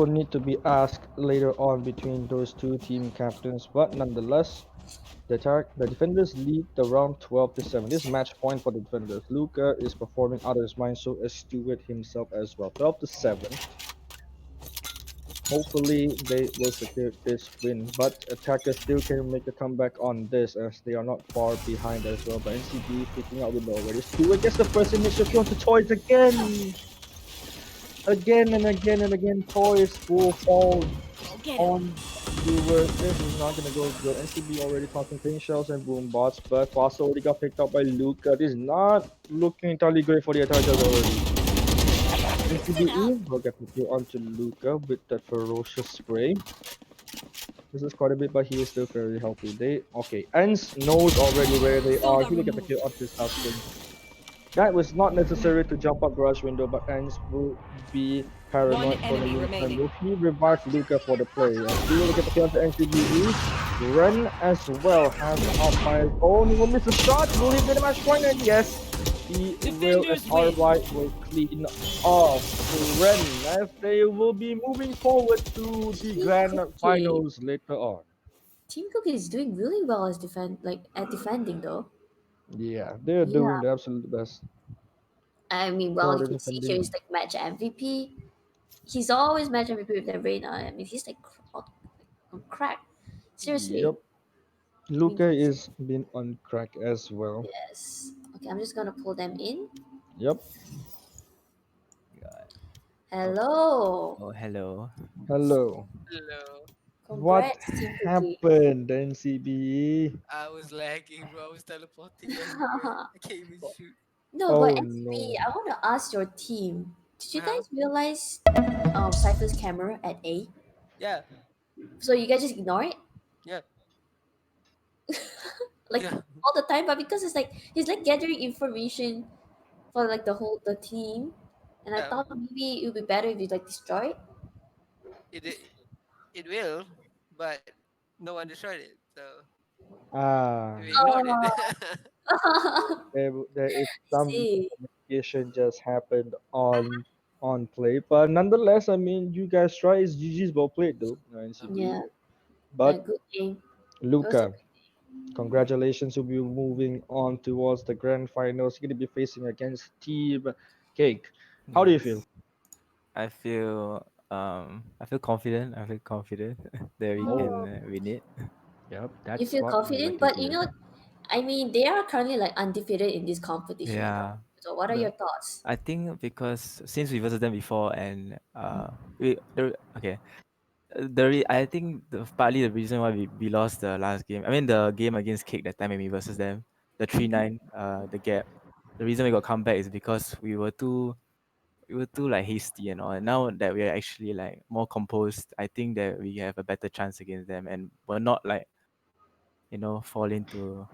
need to be asked later on between those two team captains. But nonetheless, the defenders lead the round 12-7. This is match point for the defenders. Luca is performing out of his mind, so is Stewart himself as well. 12-7. Hopefully they will secure this win, but attackers still can make a comeback on this as they are not far behind as well. But NCB picking out window already. Stewart gets the first initial kill to Toys again. Again and again and again, Toys will fall Go get him. on Stewart. This is not gonna go good. NCB already tossing paint shells and boom bots, but Foster already got picked up by Luca. This is not looking entirely great for the attackers already. Listen up. NCBE will get the kill onto Luca with that ferocious spray. This is quite a bit, but he is still very healthy. They okay. Ends knows already where they are. Soda He will get the kill removed. onto Sasuke. That was not necessary to jump up garage window, but Ends will be One paranoid for the enemy meantime. remaining. Will he revive Luca for the play? And he will get the kill onto NCBE. Ren as well has the outfire. Oh, he will miss a shot. Will he get a match point? And yes, he will, as Defenders win. RY will clean off Ren as they will be moving forward to the Team grand Cookie. finals later on. Team Cookie is doing really well as at defending though. Yeah, they're Yeah, doing the absolute best I mean, well, for you the can see here defending. he's like match MVP. He's always match MVP with Arena. I mean, he's like on crack. Yep. Seriously. I mean, Luca is been on crack as well. yes. Okay, I'm just gonna pull them in. Yep. God. Oh, Hello. oh, hello. Hello. Hello. What Congrats, Team Cookie. happened, NCBE? I was lagging, bro. I was teleporting everywhere. I can't even shoot. No, but Oh NCB, no. I want to ask your team. Did you Uh-huh. guys realize Cypher's camera at A? Yeah, So you guys just ignore it? yeah, Like yeah, all the time, but because it's like he's like gathering information for like the team. And I yeah. thought maybe it would be better if you like destroy it. It it will, but no one destroyed it, so Ah, we ignored it. Oh, there is I some see. communication just happened on play, but nonetheless, I mean, you guys try. It's GG's well played though, NCBE. Yeah, a But good game. It was a Luca, congratulations, you'll be moving on towards the grand finals. You're gonna be facing against Team Cake. How do you feel? Yes. I feel confident. I feel confident that we Oh, can oh, win it. yep, you that's feel what we like confident, to but you hear. know, I mean, they are currently like undefeated in this competition, you know. Yeah. So, what are The your thoughts? I think because since we versus them before and okay. I think partly the reason why we lost the last game. I mean the game against Cake that time when we versus them, the 3-9, the gap. The reason we got come back is because we were too like hasty and all. And now that we are actually like more composed, I think that we have a better chance against them and we're not like, fall into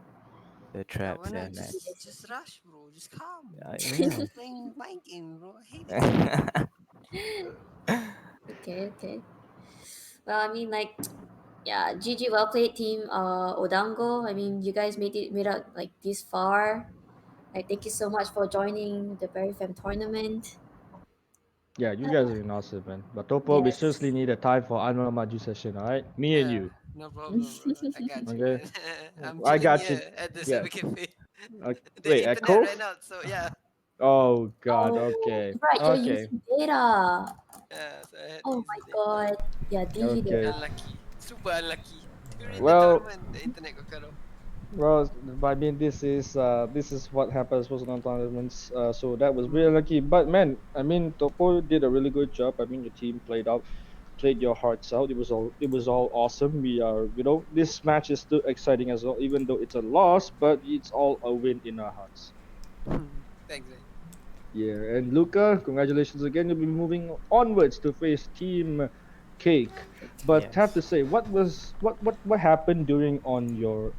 the Yeah, why traps not and I like see, I just see. just rush, bro? Just come. yeah. Stop playing mind game, bro. I hate it. Yeah. Okay, okay. Well, I mean, like, yeah, GG, well played, team. Odango. I mean, you guys made out like this far. Like, thank you so much for joining the BerryFam tournament. Yeah, you guys are doing awesome, man. But Topo, we Yes. seriously need a time for Anwar Maju session, alright? Me and you. No problem, bro. I got you, Okay? man. I'm I chilling got you. here at the Yeah. Cyber Cafe. The Wait, internet Echo? ran out, so yeah. Oh god, Oh, okay. right, you're Okay. using data. Yeah, so I had to Oh use my the data. god. Yeah, DG Okay. data. Unlucky. Super unlucky. During the Well, tournament, the internet got cut off. well, I mean, this is what happens for some tournaments. So that was really lucky. But man, I mean, Topo did a really good job. I mean, your team played your hearts out. It was all awesome. We are, this match is still exciting as well, even though it's a loss, but it's all a win in our hearts. Thanks, man. Yeah, and Luca, congratulations again. You'll be moving onwards to face Team Cake. But have to Yes. say, what happened during on your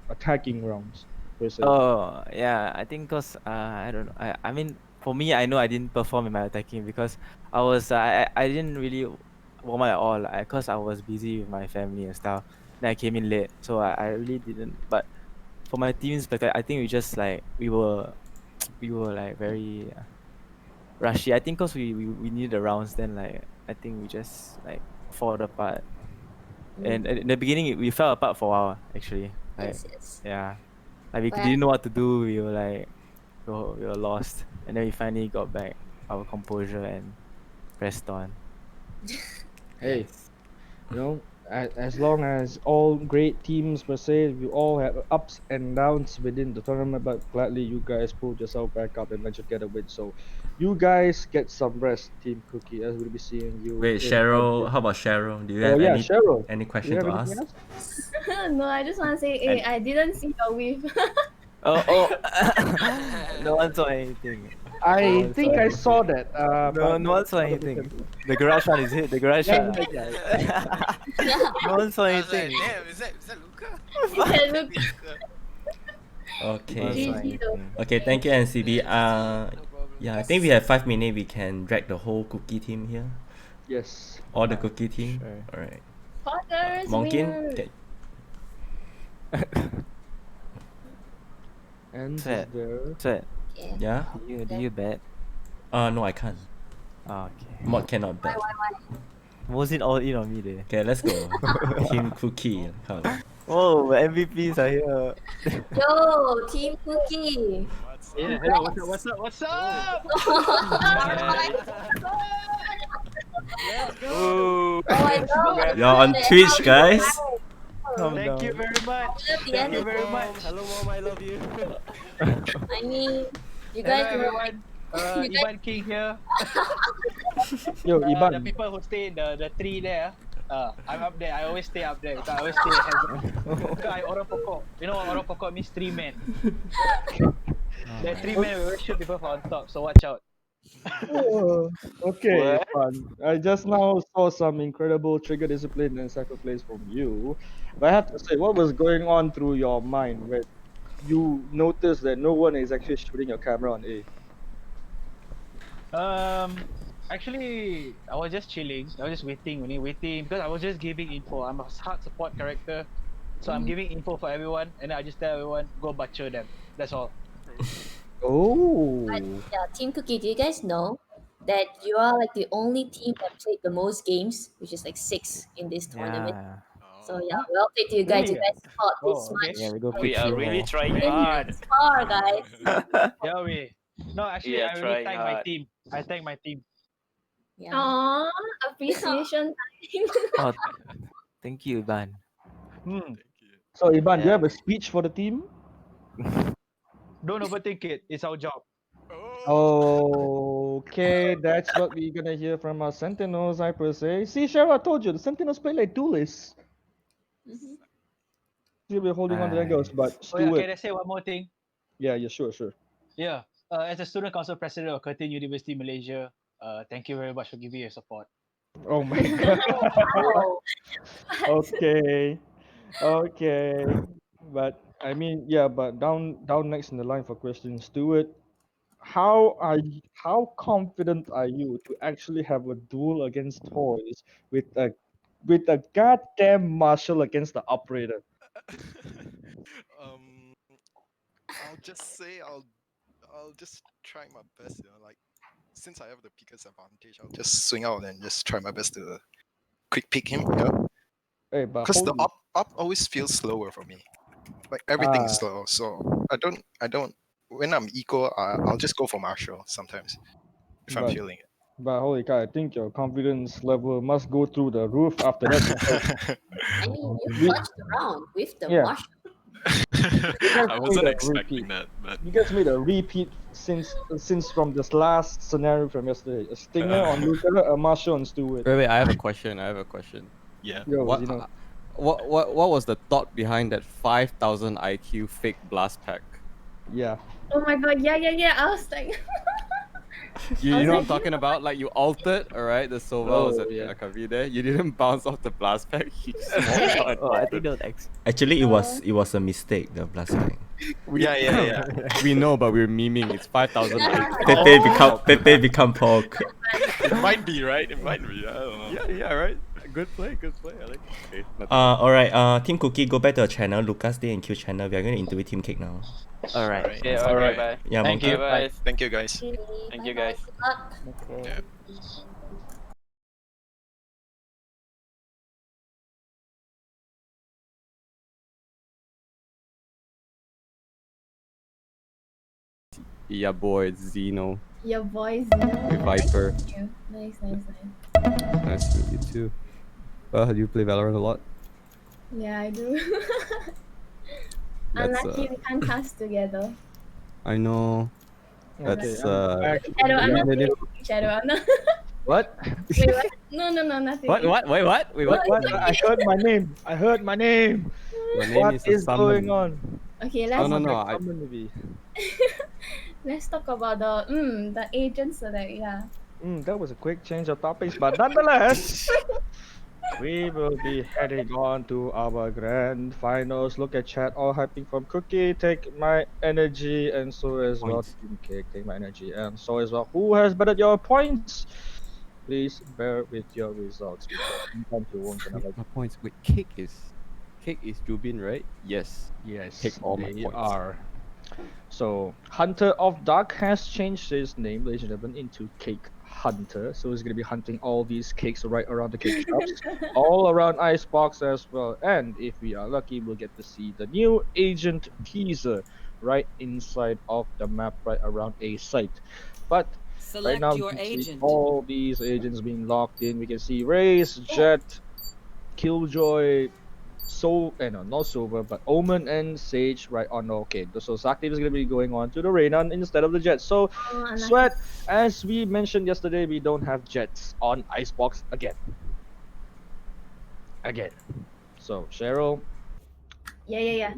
attacking rounds per se? Oh yeah, I think cause I don't know. I mean for me I know I didn't perform in my attacking because I didn't really warm up at all. Cause I was busy with my family and stuff. Then I came in late, so I really didn't. But for my team's perspective, I think we just like we were like very rushy. I think cause we needed the rounds. Then like I think we just like fall apart. And in the beginning we fell apart for a while actually. Like Yes, yes. yeah. Like we But didn't know what to do. We were like we were lost, and then we finally got back our composure and pressed on. Hey, Yes. as long as all great teams per se, we all have ups and downs within the tournament, but gladly you guys pulled yourself back up and managed to get a win. So you guys get some rest, Team Cookie, as we'll be seeing you Wait, in round Cheryl. two. How about Cheryl? Do you Oh have yeah, Cheryl. any Do you question have to anything ask? else? No, I just want to say, And I didn't see your wave. Oh. No one saw anything. No I one saw think I anything. saw that, No, but no one saw other people. anything. The garage one is it? The garage Yeah, one. yeah, yeah. No one saw I was like, anything. damn, is that Luca? You said, look, Luca. No one saw okay. GG though. anything. Okay, thank you, NCB. Yeah, GG, no problem. Yeah, I think we have 5 minutes. We can drag the whole cookie team here. Yes. All the cookie team. Sure. Alright. Poggers, Monkin, winner. get And is Sweat. there? Sweat. yeah. yeah. Do you bet? No, I can't. Okay. Mod cannot bet. Mosin all in on me there. Okay, let's go. Team Cookie. Come. Oh, MVPs are here. Yo, Team Cookie. Yeah, hello, what's up, what's up? Let's go! Oh, I love You're on the Twitch, energy. guys. Calm Thank you down. very much. I love the Thank you energy. very much. Hello, mom, I love you. I mean, you Hello guys know, everyone. you guys, Ivan King here. Yo, The Iban. people who stay in the tree there. I'm up there. I always stay up there. So I always stay because I orang pokok. You know what orang pokok means? 3 men. That 3 men will always shoot people from on top. So watch out. Oh, okay, fun. I just now saw some incredible trigger discipline and sacrifice from you. But I have to say, what was going on through your mind when you noticed that no one is actually shooting your camera on A? Actually, I was just chilling. I was just waiting, only waiting because I was just giving info. I'm a hard support character, so I'm giving info for everyone, and then I just tell everyone go butcher them. That's all. Oh. yeah, Team Cookie, do you guys know that you are like the only team that played the most games, which is like 6 in this tournament? Yeah. So yeah, well played to you guys. You Really? guys fought this Oh, okay. much. Yeah, we go and pick We are few really more. trying came hard. this far, guys. Yeah, we. No, actually, We are I really trying thank my hard. team. I thank my team. Yeah. Aww, appreciation time. Oh, thank you, Iban. Hmm. So, Iban, do you Yeah. have a speech for the team? Don't overthink it. It's our job. Okay, that's what we're gonna hear from our Sentinels, I per se. See, Cheryl, I told you, the Sentinels play like duelists. Mhm. See, we're holding on to their Aye. ghost, but Oh yeah, Stuart. can I say one more thing? Yeah, sure. Yeah. As a student council president of Curtin University Malaysia, thank you very much for giving your support. Oh my god. Wow. Okay. Okay. But I mean, yeah, but down next in the line for question, Stuart, how confident are you to actually have a duel against toys with a goddamn marshal against the operator? I'll just say I'll just try my best, like since I have the picker's advantage, I'll just swing out and just try my best to quick pick him. Yeah. Hey, but Because the holy, up always feels slower for me. Like everything is ah, slow, so I don't. When I'm equal, I'll just go for Marshall sometimes if I'm but feeling it. but holy cow, I think your confidence level must go through the roof after that. Because I mean, you we, clutched around with the yeah, marshal. you guys I made wasn't a expecting repeat. that, but You guys made a repeat since from this last scenario from yesterday. A stinger on Luca, a Marshall on Stewart. Wait, I have a question. yeah. Yo, What, you know, what was the thought behind that 5,000 IQ fake blast pack? yeah. Oh my god, yeah. I was like, I You was know what I'm like, talking about? Like you altered, alright? The Sova was Oh at yeah. Kavide. You didn't bounce off the blast pack. You just walked out and Oh, I think altered. that was X. Actually, it was a mistake. The blast pack. Yeah. We know, but we're memeing. It's 5,000 IQ. Pepe become pork. It might be right. It might be. I don't know. Yeah, right. Good play. I like it. Okay, nothing. Alright. Team Cookie, go back to the channel. Lucas Day and Q channel. We are going to interview Team Cake now. All right. Alright. Yeah, All okay, right. bye. Yeah, Thank Monkey. you, bye. Thank you, guys. Thank you, Bye-bye. guys. Good luck. Okay. Yeah. Yeah, boy, it's Zeno. your voice, Hey, Viper. Thank you. Nice. Nice to meet you too. Do you play Valorant a lot? Yeah, I do. That's Unlucky we can't cast together. I know. Okay, That's I'm actually Shadow, I'm not Relative. kidding, Shadow. I'm not. what? Wait, what? No, nothing. What? Wait, what? Wait, what? What? I heard my name. I heard my name. Your name What is a is going summon. on? Okay, No, let's no. I, Summon movie. let's talk about the agent select. Yeah. That was a quick change of topics, but nonetheless, we will be heading on to our grand finals. Look at chat, all hyping from Cookie. Take my energy, and so as well. Points. Team Cake, take my energy, and so as well. Who has bettered your points? Please bear with your results because sometimes you won't gonna like. My points. Wait, Cake is Jubin, right? Yes. Yes, Take all my they points. are. So Hunter of Dark has changed his name, ladies and gentlemen, into Cake Hunter. So he's gonna be hunting all these cakes right around the cake shops, all around Icebox as well. And if we are lucky, we'll get to see the new agent teaser right inside of the map, right around a site. But right now, we can see all these agents being locked in. We can see Raze, Jet, Killjoy, no, not Silver, but Omen and Sage right on. Okay, so Sakti is going to be going on to the Reynan instead of the Jets. So, unlucky. Sweat, as we mentioned yesterday, we don't have Jets on Icebox again. So, Cheryl, Yeah.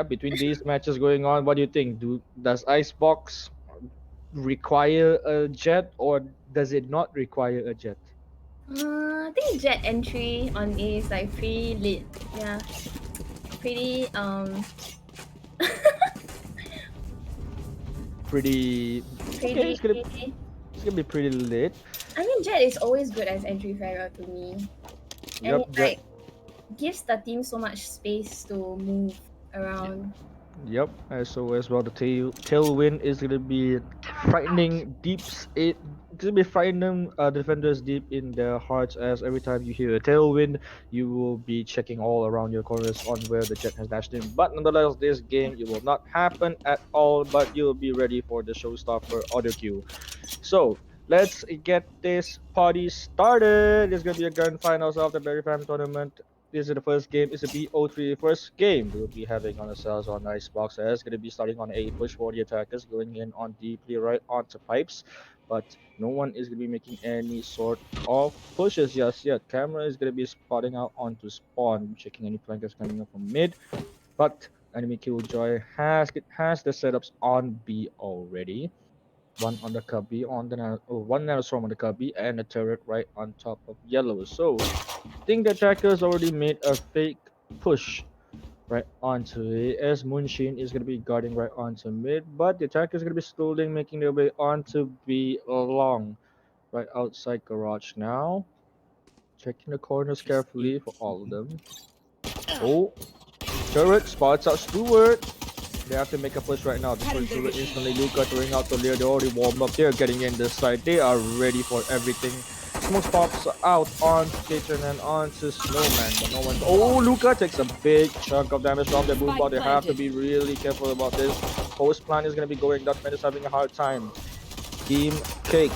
between these matches going on, what do you think? Does Icebox require a Jet or does it not require a Jet? I think jet entry on A is like pretty lit. Yeah. Pretty Pretty. Okay, it's gonna be pretty lit. I mean jet is always good as entry fragger to me. And Yep, it Jet. like gives the team so much space to move around. Yep, so as well, the tailwind is gonna be frightening it's gonna be frightening defenders deep in their hearts. As every time you hear a tailwind, you will be checking all around your corners on where the jet has dashed in. But nonetheless, this game it will not happen at all. But you'll be ready for the showstopper audio cue. So let's get this party started. It's gonna be a grand finals of the BerryFam Tournament. This is the first game. It's a BO3 first game. We'll be having on ourselves on Icebox. It's gonna be starting on a push for the attackers, going in on deeply right onto pipes, but no one is gonna be making any sort of pushes just yet. Camera is gonna be spotting out onto spawn, checking any flankers coming up from mid, but enemy Killjoy has the setups on B already. One on the cubby on the one Nanostorm on the cubby and a turret right on top of yellow. So I think the attackers already made a fake push right onto it as Moonsheen is gonna be guarding right onto mid, but the attackers gonna be slowly making their way onto B along right outside garage now. Checking the corners carefully for all of them. Oh, turret spots out Stewart. They have to make a push right now. The first two instantly Luca throwing out to Leo. They already warmed up. They're getting in this side. They are ready for everything. Smoke pops out onto Kitchen and onto Snowman, but no one's. Oh, Luca takes a big chunk of damage from the boom bot. They have to be really careful about this. Post plan is going to be going. Dutchman is having a hard time. Team Cake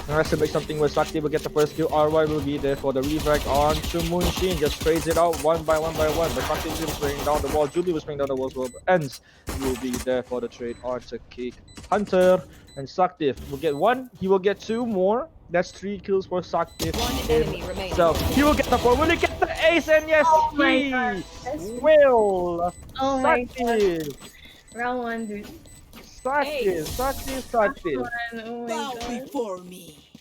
has to make something where Sakti will get the first kill. RY will be there for the refrag on to Moonshin. Just trades it out one by one. But Sakti will bring down the wall. Julie will bring down the wall as well. But Ends will be there for the trade on to Cake. Hunter and Sakti will get one. He will get two more. That's 3 kills for Sakti himself. He will get the 4. Will he get the ace? And yes, Oh my he god. will. Oh my god. Sakti. Round 1, dude. Sakti. Oh my god. Before me.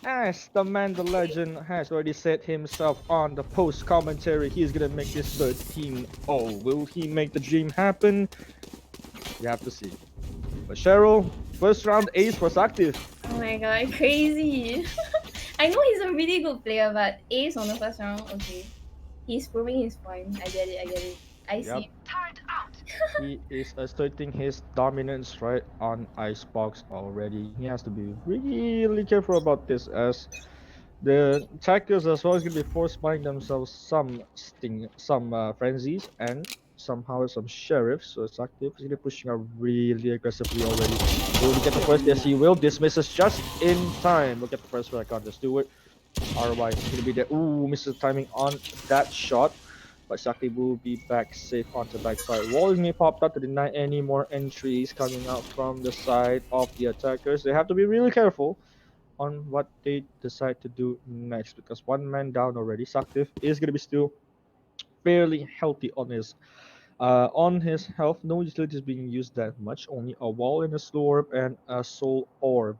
As the man, the legend, has already set himself on the post commentary, he's gonna make this 13-0. Will he make the dream happen? You have to see. But Cheryl, first round ace for Sakti. Oh my god, crazy. I know he's a really good player, but ace on the first round, okay. He's proving his point. I get it. I see. He is asserting his dominance right on Icebox already. He has to be really careful about this, as the attackers as well is going to be force buying themselves some frenzies and somehow some sheriffs. So it's active. He's going to be pushing out really aggressively already. Will he get the first? Yes, he will. Dismisses just in time. We'll get the first back on the Stewart. RY is going to be there. Ooh, misses timing on that shot. But Sakti will be back safe onto the backside. Wall is going to be popped up to deny any more entries coming out from the side of the attackers. They have to be really careful on what they decide to do next, because one man down already. Sakti is going to be still fairly healthy on his health. No utilities being used that much. Only a wall and a slow orb and a soul orb.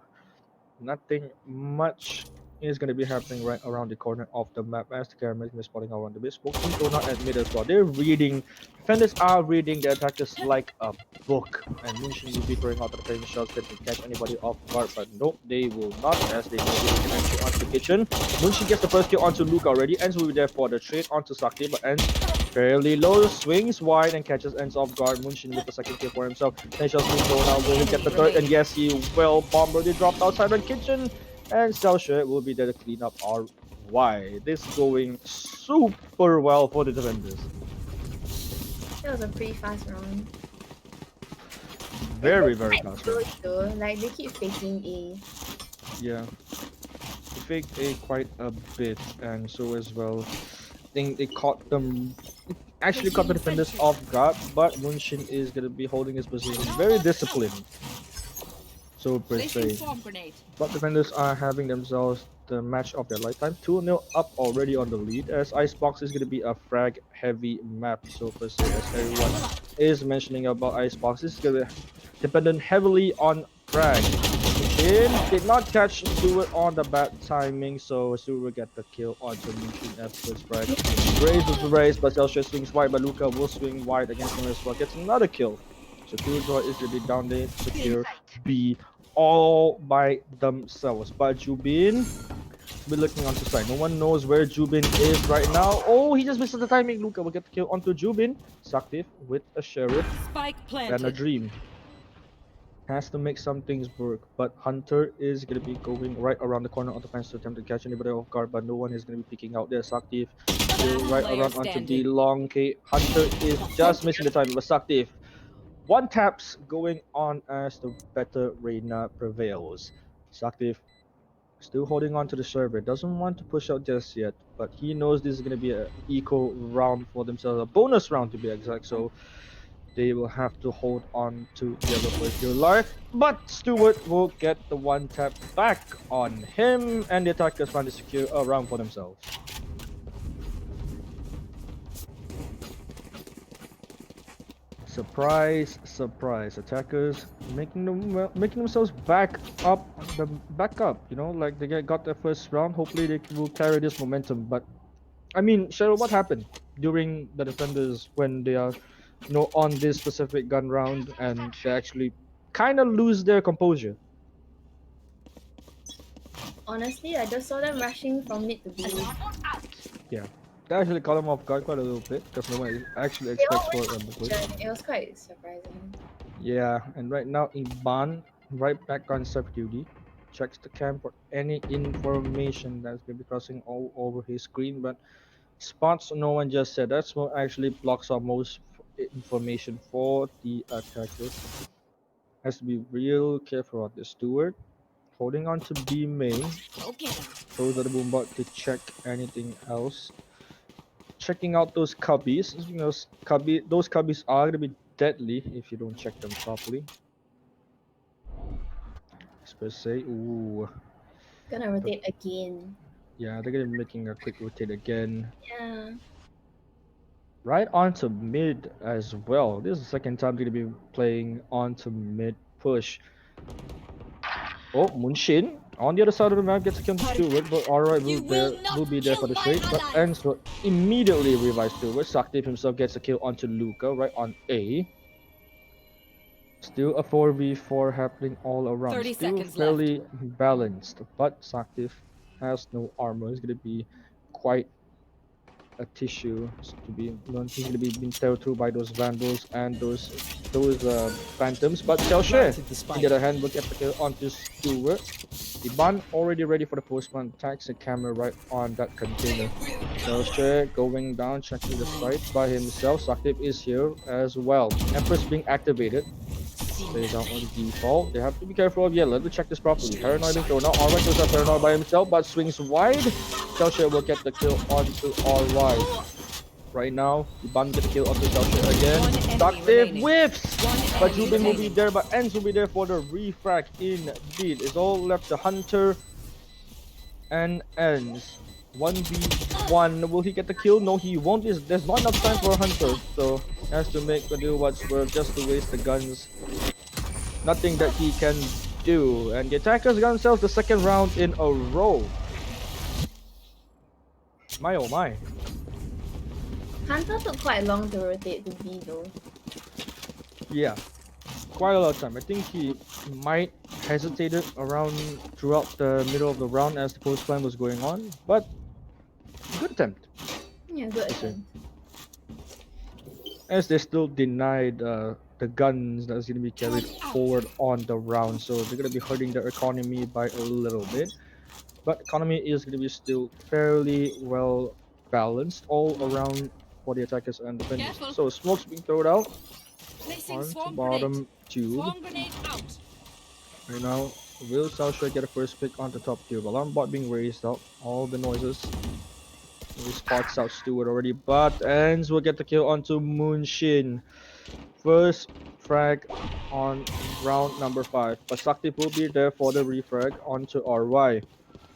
Nothing much is going to be happening right around the corner of the map, as the camera is spotting around the base. Smoking do not admit as well. They're reading. Defenders are reading the attackers like a book. And Moonshin will be throwing out the flaming shots that can catch anybody off guard. But nope, they will not, as they know they can entry onto Kitchen. Moonshin gets the first kill onto Luke already. Ends will be there for the trade onto Sakti, but Ends fairly low, swings wide and catches Ends off guard. Moonshin with the second kill for himself. Then shots being thrown out. Will he get the third? And yes, he will. Bomb already dropped outside on Kitchen. And Cellshare will be there to clean up RY. This is going super well for the defenders. That was a pretty fast round. Very fast Good round. though. Like they keep faking A. Yeah. They faked A quite a bit, and so as well. I think they caught them. Actually caught the defenders off guard, but Moonshin is gonna be holding his position very disciplined. So per se. But defenders are having themselves the match of their lifetime. 2-0 up already on the lead, as Icebox is going to be a frag heavy map. So per se, as everyone is mentioning about Icebox, this is going to be dependent heavily on frag. Did not catch Stewart on the bad timing, so Stewart will get the kill onto Moonshin at first frag. Raise was raised, but Cellshare swings wide, but Luca will swing wide against him as well. Gets another kill. So Killjoy is going to be down there, secure B all by themselves. But Jubin will be looking onto side. No one knows where Jubin is right now. Oh, he just misses the timing. Luca will get the kill onto Jubin. Saktif with a sheriff and a dream. Has to make some things work, but Hunter is going to be going right around the corner of the fence to attempt to catch anybody off guard, but no one is going to be picking out there. Saktif still right around onto the long K. Hunter is just missing the timing, but Saktif one taps going on as the better Reina prevails. Saktif still holding on to the server. Doesn't want to push out just yet, but he knows this is going to be an eco round for themselves, a bonus round to be exact. So they will have to hold on to the other first your life. But Stewart will get the one tap back on him, and the attackers find to secure a round for themselves. Surprise, surprise! Attackers making themselves back up. You know, like they got their first round. Hopefully they will carry this momentum. But I mean, Cheryl, what happened during the defenders when they are, on this specific gun round and they actually kind of lose their composure? Honestly, I just saw them rushing from mid to B. Yeah. That actually caught him off guard quite a little bit because no one actually They all expects for went a on push. mission. It was quite surprising. Yeah, and right now Iban right back on sub duty. Checks the cam for any information that's gonna be crossing all over his screen, but spots no one just said. That's what actually blocks out most information for the attackers. Has to be real careful on the steward. Holding on to B main. Throws at the boombot to check anything else. Checking out those cubbies. You know, those cubbies are gonna be deadly if you don't check them properly. Per se. Ooh. Gonna rotate again. Yeah, they're gonna be making a quick rotate again. Yeah. Right onto mid as well. This is the second time they're gonna be playing onto mid push. Oh, Munshin on the other side of the map gets a kill to Stewart, but alright will be there for the trade, but ends will immediately revive Stewart. Saktiv himself gets a kill onto Luca right on A. Still a 4v4 happening all around. 30 Still seconds fairly balanced, but Saktiv has no armor. It's gonna be quite a tissue to be he's gonna be being teared through by those vandals and those phantoms. But Xiaoxue on the other hand will get the kill onto Stewart. Iban already ready for the postman, attacks the camera right on that container. Xiaoxue going down, checking the site by himself. Saktiv is here as well. Empress being activated. Stays down on default. They have to be careful of yellow. Let me check this properly. Paranoid being thrown out. Alright goes up Paranoid by himself, but swings wide. Xiaoxue will get the kill onto Alright. Right now, Iban get the kill onto Xiaoxue again. Saktiv whiffs! But Jubin will be there, but Ends will be there for the refrag indeed. It's all left to Hunter and Ends. 1v1. Will he get the kill? No, he won't. There's not enough time for Hunter, so he has to make a do what's worth just to waste the guns. Nothing that he can do. And the attackers got themselves the second round in a row. My oh my. Hunter took quite long to rotate to B though. Yeah. Quite a lot of time. I think he might hesitated around throughout the middle of the round as the post plan was going on, but good attempt. Yeah, good attempt. As they still denied the guns that's going to be carried forward on the round, so they're going to be hurting their economy by a little bit. But economy is going to be still fairly well balanced all around for the attackers and defenders. So smoke's being thrown out on to bottom tube. Right now, will Xiaoxue get a first pick on the top tube? Alarm bot being raised out. All the noises. He spots out Stewart already, but Ends will get the kill onto Moonshin. First frag on round number 5. But Saktiv will be there for the refrag onto RY.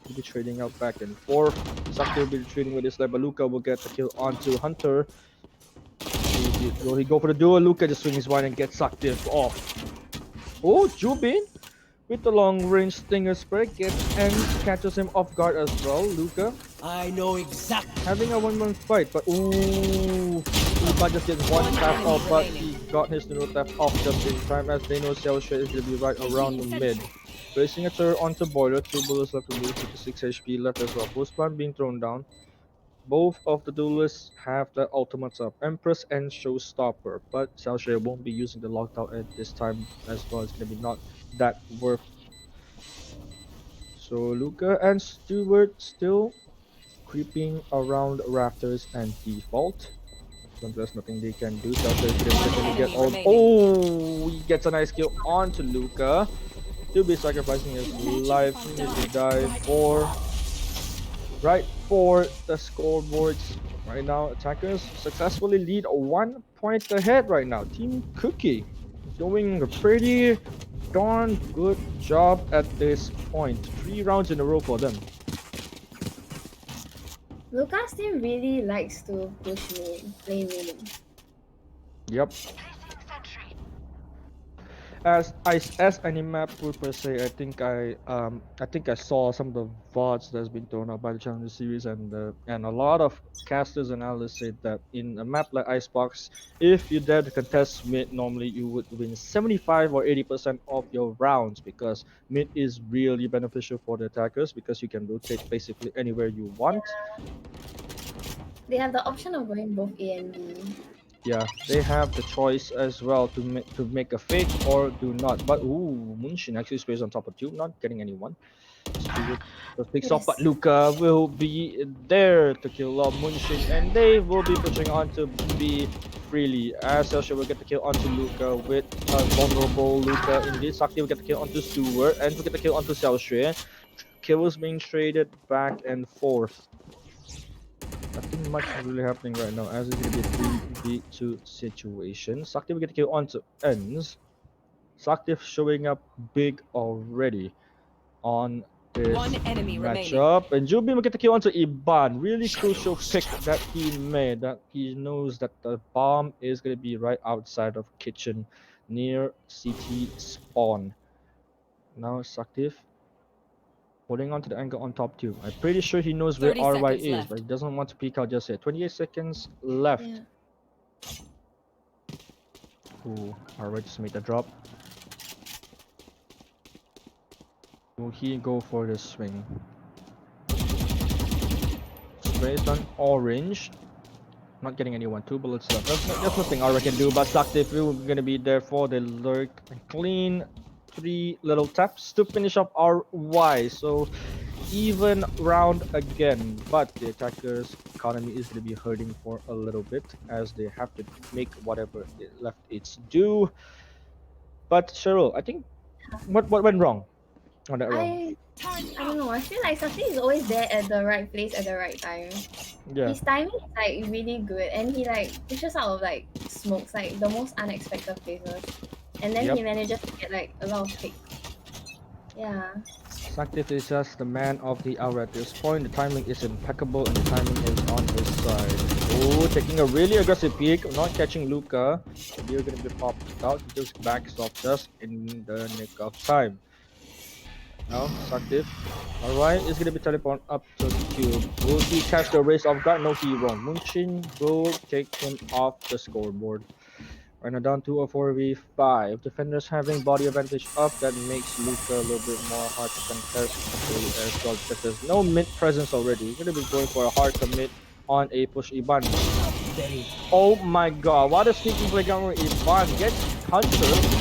He'll be trading out back and forth. Saktiv will be trading with his left, but Luca will get the kill onto Hunter. Will he go for the duel? Luca just swings wide and gets Saktiv off. Oh, Jubin with the long range stinger spray gets and catches him off guard as well. Luca. I know exactly. Having a 1-1 fight, but ooh, Iban just gets one tap off, but he got his neutral tap off just in time as they know Xiaoxue is gonna be right around the mid. Placing a turret onto Boiler, 2 bullets left to lose, 56 HP left as well. Post plan being thrown down. Both of the duelists have the ultimates up, Empress and Showstopper, but Xiaoxue won't be using the lockdown at this time as well. It's gonna be not that worth. So Luca and Stewart still creeping around rafters and default. There's nothing they can do. Xiaoxue is gonna get all. Oh, he gets a nice kill onto Luca. He'll be sacrificing his life if he die for right for the scoreboards. Right now, attackers successfully lead 1 point ahead right now. Team Cookie doing a pretty darn good job at this point. 3 rounds in a row for them. Lucas team really likes to push mid, play mid. Yep. As Animap would per se, I think I saw some of the VODs that's been thrown out by the Challenger series, and a lot of casters and analysts said that in a map like Icebox, if you dare to contest mid, normally you would win 75 or 80% of your rounds, because mid is really beneficial for the attackers because you can rotate basically anywhere you want. They have the option of going both A and B. Yeah, they have the choice as well to make a fake or do not. But ooh, Munshin actually sprays on top of two, not getting anyone. Stewart just picks off, but Yes. Luca will be there to kill off Munshin, and they will be pushing on to B freely. As Selsha will get the kill onto Luca with a vulnerable Luca. Indeed, Sakti will get the kill onto Stewart, and will get the kill onto Selsha. Kills being traded back and forth. Nothing much is really happening right now, as it's gonna be a 3v2 situation. Sakti will get the kill onto ends. Sakti showing up big already on this One enemy remaining. matchup. And Jubin will get the kill onto Iban. Really crucial pick that he made. That he knows that the bomb is gonna be right outside of kitchen near CT spawn. Now Sakti holding on to the angle on top too. I'm pretty sure he knows where 30 RY seconds is, left. but he doesn't want to peek out just yet. 28 seconds left. Yeah. Ooh, RY just made the drop. Will he go for the swing? Sprays on orange. Not getting anyone. 2 bullets left. There's nothing RY can do, but Saktif will gonna be there for the lurk. Clean 3 little taps to finish off RY. So even round again, but the attackers' economy is going to be hurting for a little bit as they have to make whatever left it's due. But Cheryl, I think what went wrong on that round? I don't know. I feel like Sakti is always there at the right place at the right time. Yeah, His timing is like really good, and he like pushes out of like smokes, like the most unexpected places, and then he Yep. manages to get like a lot of picks. Yeah. Saktif is just the man of the hour at this point. The timing is impeccable and the timing is on his side. Oh, taking a really aggressive peek, not catching Luca. You're gonna be popped out. He just backs off just in the nick of time. Now, Saktif. Alright, is gonna be teleported up to the cube. Will he catch the race of guard? No, he won't. Munchin will take him off the scoreboard. Right now down to a 4v5. Defenders having body advantage up. That makes Luca a little bit more hard to contest as well because there's no mid presence already. You're gonna be going for a hard commit on a push Iban. Oh my god, what a sneaky playground where Iban gets Hunter.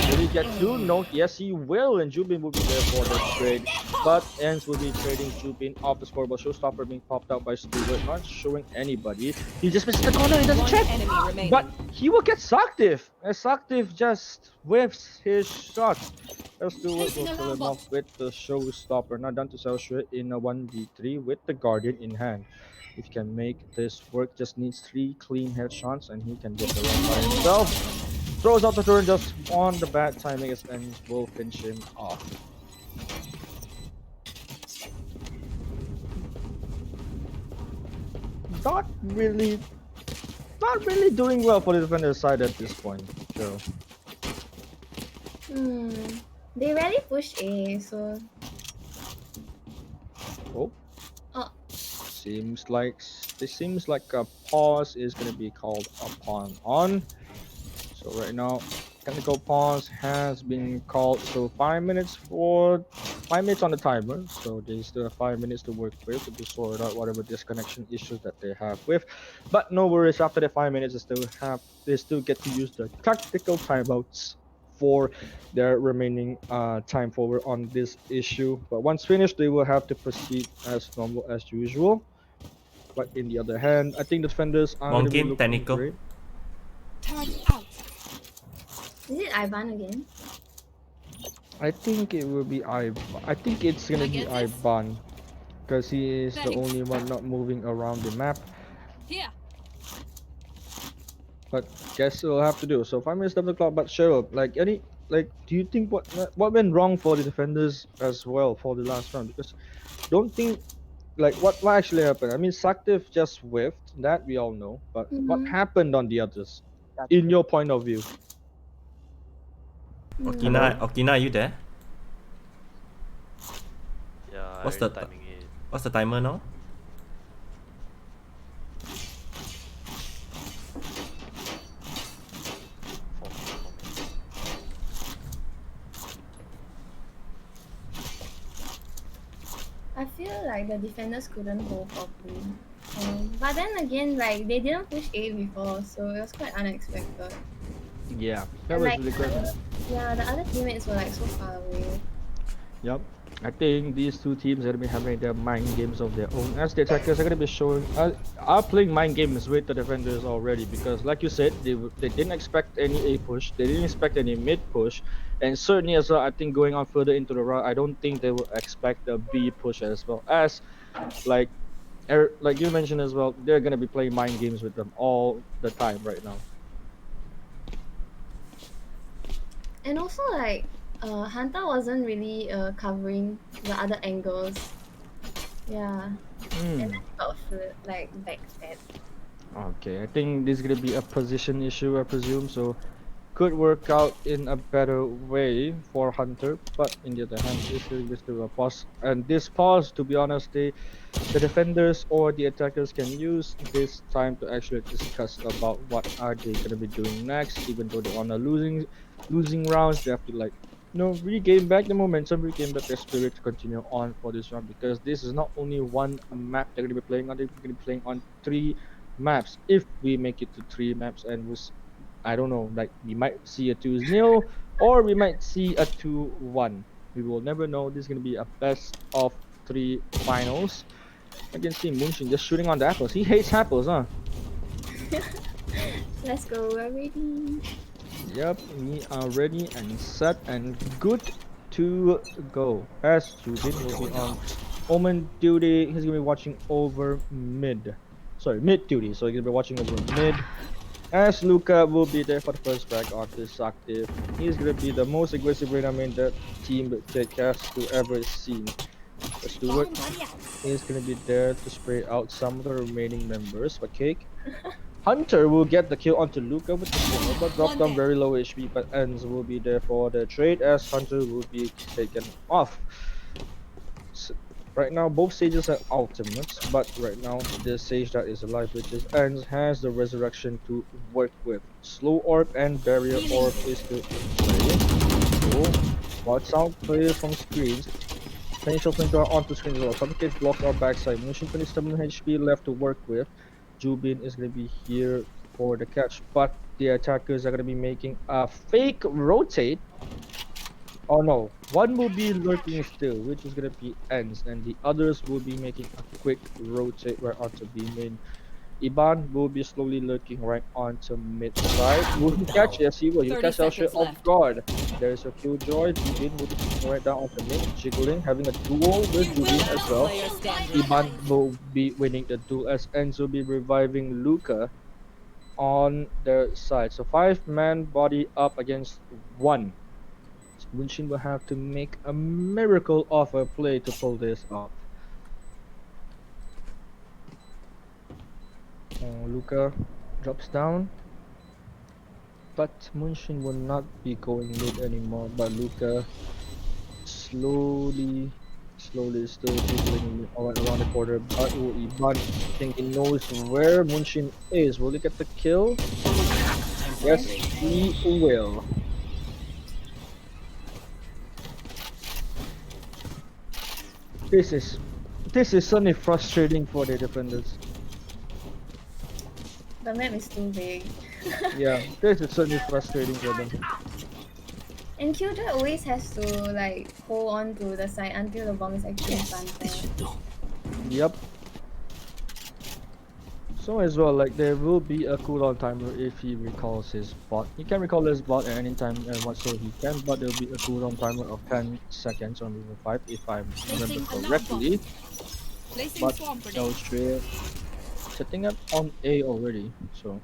Will he get two? No, yes he will, and Jubin will be there for the trade. But ends will be trading Jubin off the scoreboard. Showstopper being popped out by Stewart, not showing anybody. He just misses the corner, he doesn't check. But he will get Saktif, as Saktif just whiffs his shot. As Stewart will kill him off with the Showstopper. Now down to Selsha in a 1v3 with the Guardian in hand. If he can make this work, just needs 3 clean headshots and he can get the run by himself. Throws out the turn just on the bad timing as ends will finish him off. Not really doing well for the defender side at this point, Joe. They rarely push A, so Oh. Oh. Seems like a pause is gonna be called upon on. So right now, technical pause has been called. So 5 minutes on the timer. So they still have 5 minutes to work with to sort out whatever disconnection issues that they have with. But no worries. After the 5 minutes, they still get to use the tactical timeouts for their remaining time forward on this issue. But once finished, they will have to proceed as normal as usual. But in the other hand, I think the defenders are going to be game looking technical. great. Is it Ivan again? I think it will be Ivan. I think it's gonna be Ivan, because he is the only one not moving around the map. Here. But guess we'll have to do. So 5 minutes left the clock. But Cheryl, do you think what went wrong for the defenders as well for the last round? Because don't think what actually happened. I mean, Saktif just whiffed. That we all know. But what happened on the others, in your point of view? Okina, are you there? Yeah, What's I the already timing it. What's the timer now? I feel like the defenders couldn't hold properly. But then again, like they didn't push A before, so it was quite unexpected. Yeah, that And was like really good. yeah, the other teammates were like so far away. Yep. I think these two teams are gonna be having their mind games of their own. As the attackers are gonna be showing, are playing mind games with the defenders already because, like you said, they didn't expect any A push, they didn't expect any mid push, and certainly as well, I think going on further into the round, I don't think they will expect a B push as well. As like like you mentioned as well, they're gonna be playing mind games with them all the time right now. And also like Hunter wasn't really covering the other angles. Yeah. And then he got like backstab. Okay, I think this is gonna be a position issue, I presume. So could work out in a better way for Hunter, but in the other hand, it's still a pause. And this pause, to be honest, the defenders or the attackers can use this time to actually discuss about what are they gonna be doing next. Even though they're on a losing rounds, they have to like regain back the momentum, regain back their spirit to continue on for this round because this is not only one map they're gonna be playing on. They're gonna be playing on 3 maps. If we make it to 3 maps, and I don't know, like we might see a 2-0 or we might see a 2-1. We will never know. This is gonna be a best-of-3 finals. I can see Moonshin just shooting on the apples. He hates apples, huh? Let's go, we're ready. Yep, we are ready and set and good to go. As Jubin will be on Omen duty. He's gonna be watching over mid. Sorry, mid duty. So he's gonna be watching over mid. As Luca will be there for the first frag on this active. He's gonna be the most aggressive random main that Team Jake has to ever seen. The Steward is gonna be there to spray out some of the remaining members. But Cake Hunter will get the kill onto Luca with the stinger, but drop down very low HP. But Ends will be there for the trade as Hunter will be taken off. Right now, both sages have ultimates, but right now the sage that is alive, which is Ends, has the resurrection to work with. Slow orb and barrier orb is still in play. So, watch out clear from screens. Potential flamethrower onto screen as well. Fabricate blocks our backside. Motion 27 HP left to work with. Jubin is going to be here for the catch, but the attackers are going to be making a fake rotate. Oh no, one will be lurking still, which is going to be Ends, and the others will be making a quick rotate right onto B main. Iban will be slowly lurking right onto mid side. Will he catch? Yes, he will. He'll catch Elsha off guard. There's a killjoy. Jubin will be sitting right down onto mid, jiggling, having a duel with Jubin as well. Iban will be winning the duel as Ends will be reviving Luca on their side. So 5-man body up against 1. So Munshin will have to make a miracle of a play to pull this off. Luca drops down, but Munshin will not be going mid anymore. But Luca slowly still jiggling around the corner. But Iban, I think he knows where Munshin is. Will he get the kill? Yes, he will. This is certainly frustrating for the defenders. The map is too big. Yeah, this is certainly frustrating for them. And Killjoy always has to like hold on to the side until the bomb is actually planted. Yep. So as well, like there will be a cooldown timer if he recalls his bot. He can recall his bot at any time and whatsoever he can, but there will be a cooldown timer of 10 seconds on level 5 if I remember correctly. But Elstria setting up on A already, so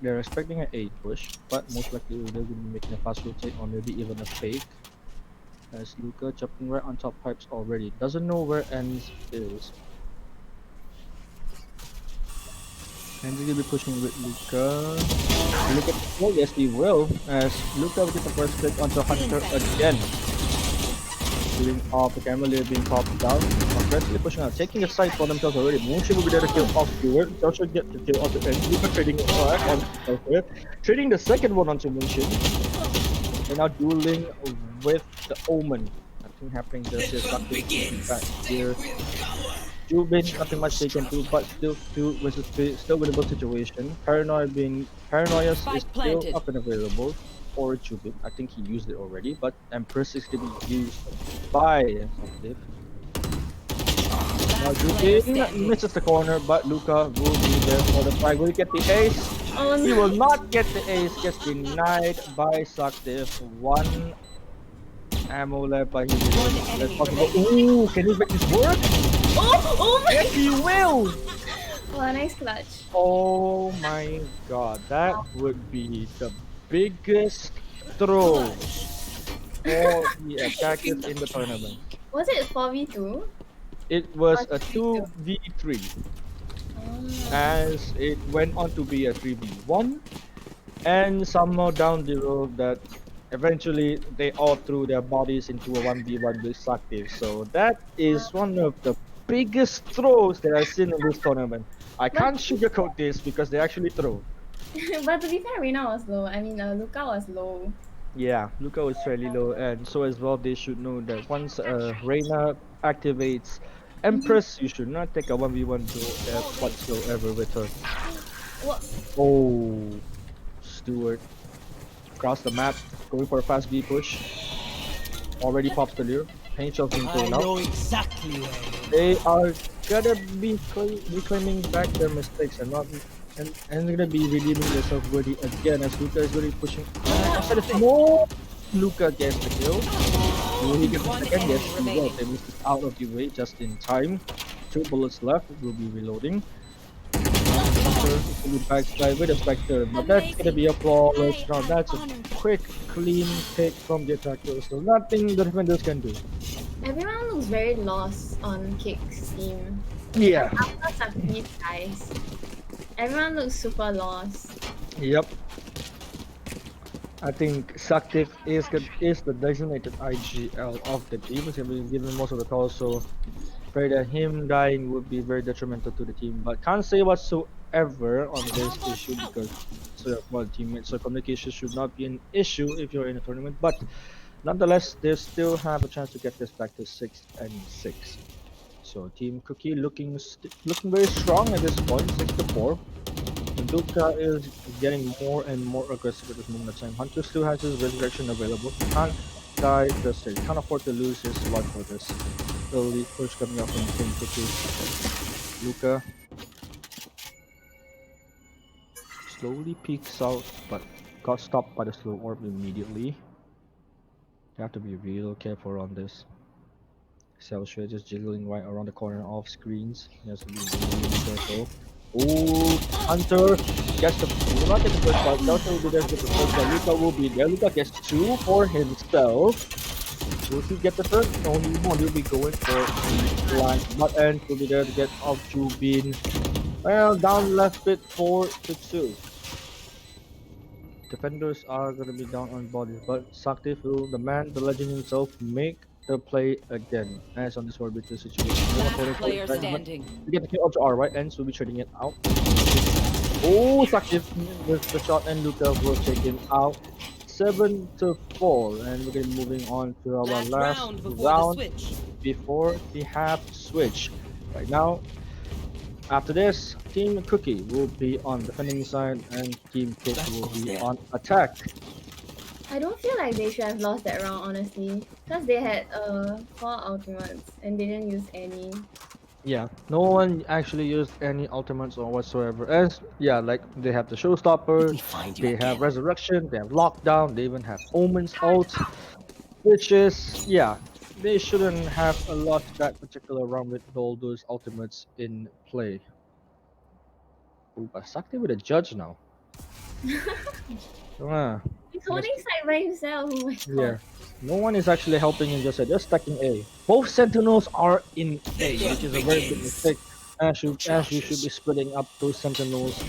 they're expecting an A push, but most likely they're going to be making a fast rotate or maybe even a fake. As Luca jumping right on top pipes already, doesn't know where Ends is. And we're gonna be pushing with Luca. Look at oh yes we will, as Luca will get the first click onto Hunter again. Doing off the camera layer being popped down. Aggressively pushing out, taking a side for themselves already. Moonshot will be there to kill off Stewart. Joshua get to kill onto Ends. Luca trading on Elfred. Trading the second one onto Moonshot. They're now dueling with the Omen. Nothing happening just here. Back here. Jubin, nothing much they can do, but still 2 versus 3, still winnable situation. Paranoia is Spike still planted. up and available for Jubin. I think he used it already, but Empress is to be used by Active. Now Player Jubin standing. misses the corner, but Luca will be there for the try. Will he get the ace? Oh He no. will not get the ace, gets denied by Active. One ammo left by his One That's enemy possible. remaining. Ooh, can he make this work? Oh my. Yes, he will! Wow, nice clutch. Oh my god, that would be the biggest throw for the attackers in the tournament. Was it 4v2? It Or was a 3v2? 2v3 Oh. as it went on to be a 3v1, and somehow down the road that eventually they all threw their bodies into a 1v1 with Saktiv. So that is one of the biggest throws that I've seen in this tournament. I But, can't sugarcoat this because they actually throw. but to be fair, Reina was low. I mean, Luca was low. Yeah, Luca was fairly low, and so as well, they should know that once Reina activates Mhm. Empress, you should not take a 1v1 duel whatsoever with her. What? Oh, Stewart across the map, going for a fast B push. Already pops the lure. Paint shot's being I thrown out. know exactly where you They are gonna be reclaiming back their mistakes and not and they're gonna be redeeming themselves worthy again as Luca is really pushing. No, Luca gets the kill. Will he get the One second? Yes, enemy he will. remaining. They missed it out of the way just in time. 2 bullets left. We'll be reloading. Hunter will be backside with a Spectre, but that's gonna be a flawless round. That's a quick, clean pick from the attacker. So nothing the defenders can do. Everyone looks very lost on Kick's team. Yeah. After some these guys, everyone looks super lost. Yep. I think Saktif is the designated IGL of the team. He's gonna be given most of the calls, so afraid that him dying would be very detrimental to the team. But can't say whatsoever on this issue because so one teammate. So communication should not be an issue if you're in a tournament. But nonetheless, they still have a chance to get this back to 6-6. So Team Cookie looking very strong at this point, 6-4. Duka is getting more and more aggressive at this moment of time. Hunter still has his resurrection available. He can't die just yet. He can't afford to lose his life for this. Early push coming up from Team Cookie. Luca slowly peeks out, but got stopped by the slow orb immediately. You have to be real careful on this. Cellshare just jiggling right around the corner off screens. He has to be really careful. Oh, Hunter gets the will not get the first shot. Cellshare will be there to get the first shot. Luca will be there. Luca gets 2 for himself. Will he get the first? No, he won't. He'll be going for the blind. But end will be there to get off Jubin. Well, down left bit 4-2. Defenders are gonna be down on bodies, but Saktif will, the man, the legend himself, make the play again. As on this orbital situation. Last player standing. We get the kill up to our right ends, we'll be trading it out. Oh, Saktif with the shot, and Luca will take him out. 7-4, and we're gonna be moving on to our last round round before the half switch. Right now, after this, Team Cookie will be on defending side and Team Kick will be on attack. I don't feel like they should have lost that round, honestly. Because they had 4 ultimates and they didn't use any. Yeah, no one actually used any ultimates or whatsoever. As yeah, like they have the showstopper, they have resurrection, they have lockdown, they even have omens ult, which is yeah, they shouldn't have lost that particular round with all those ultimates in play. Ooh, but Sakti with a judge now. He's holding side by himself. Oh my god. Yeah, no one is actually helping him just yet. They're stacking A. Both sentinels are in A, which is a very big mistake. As you should be splitting up those sentinels.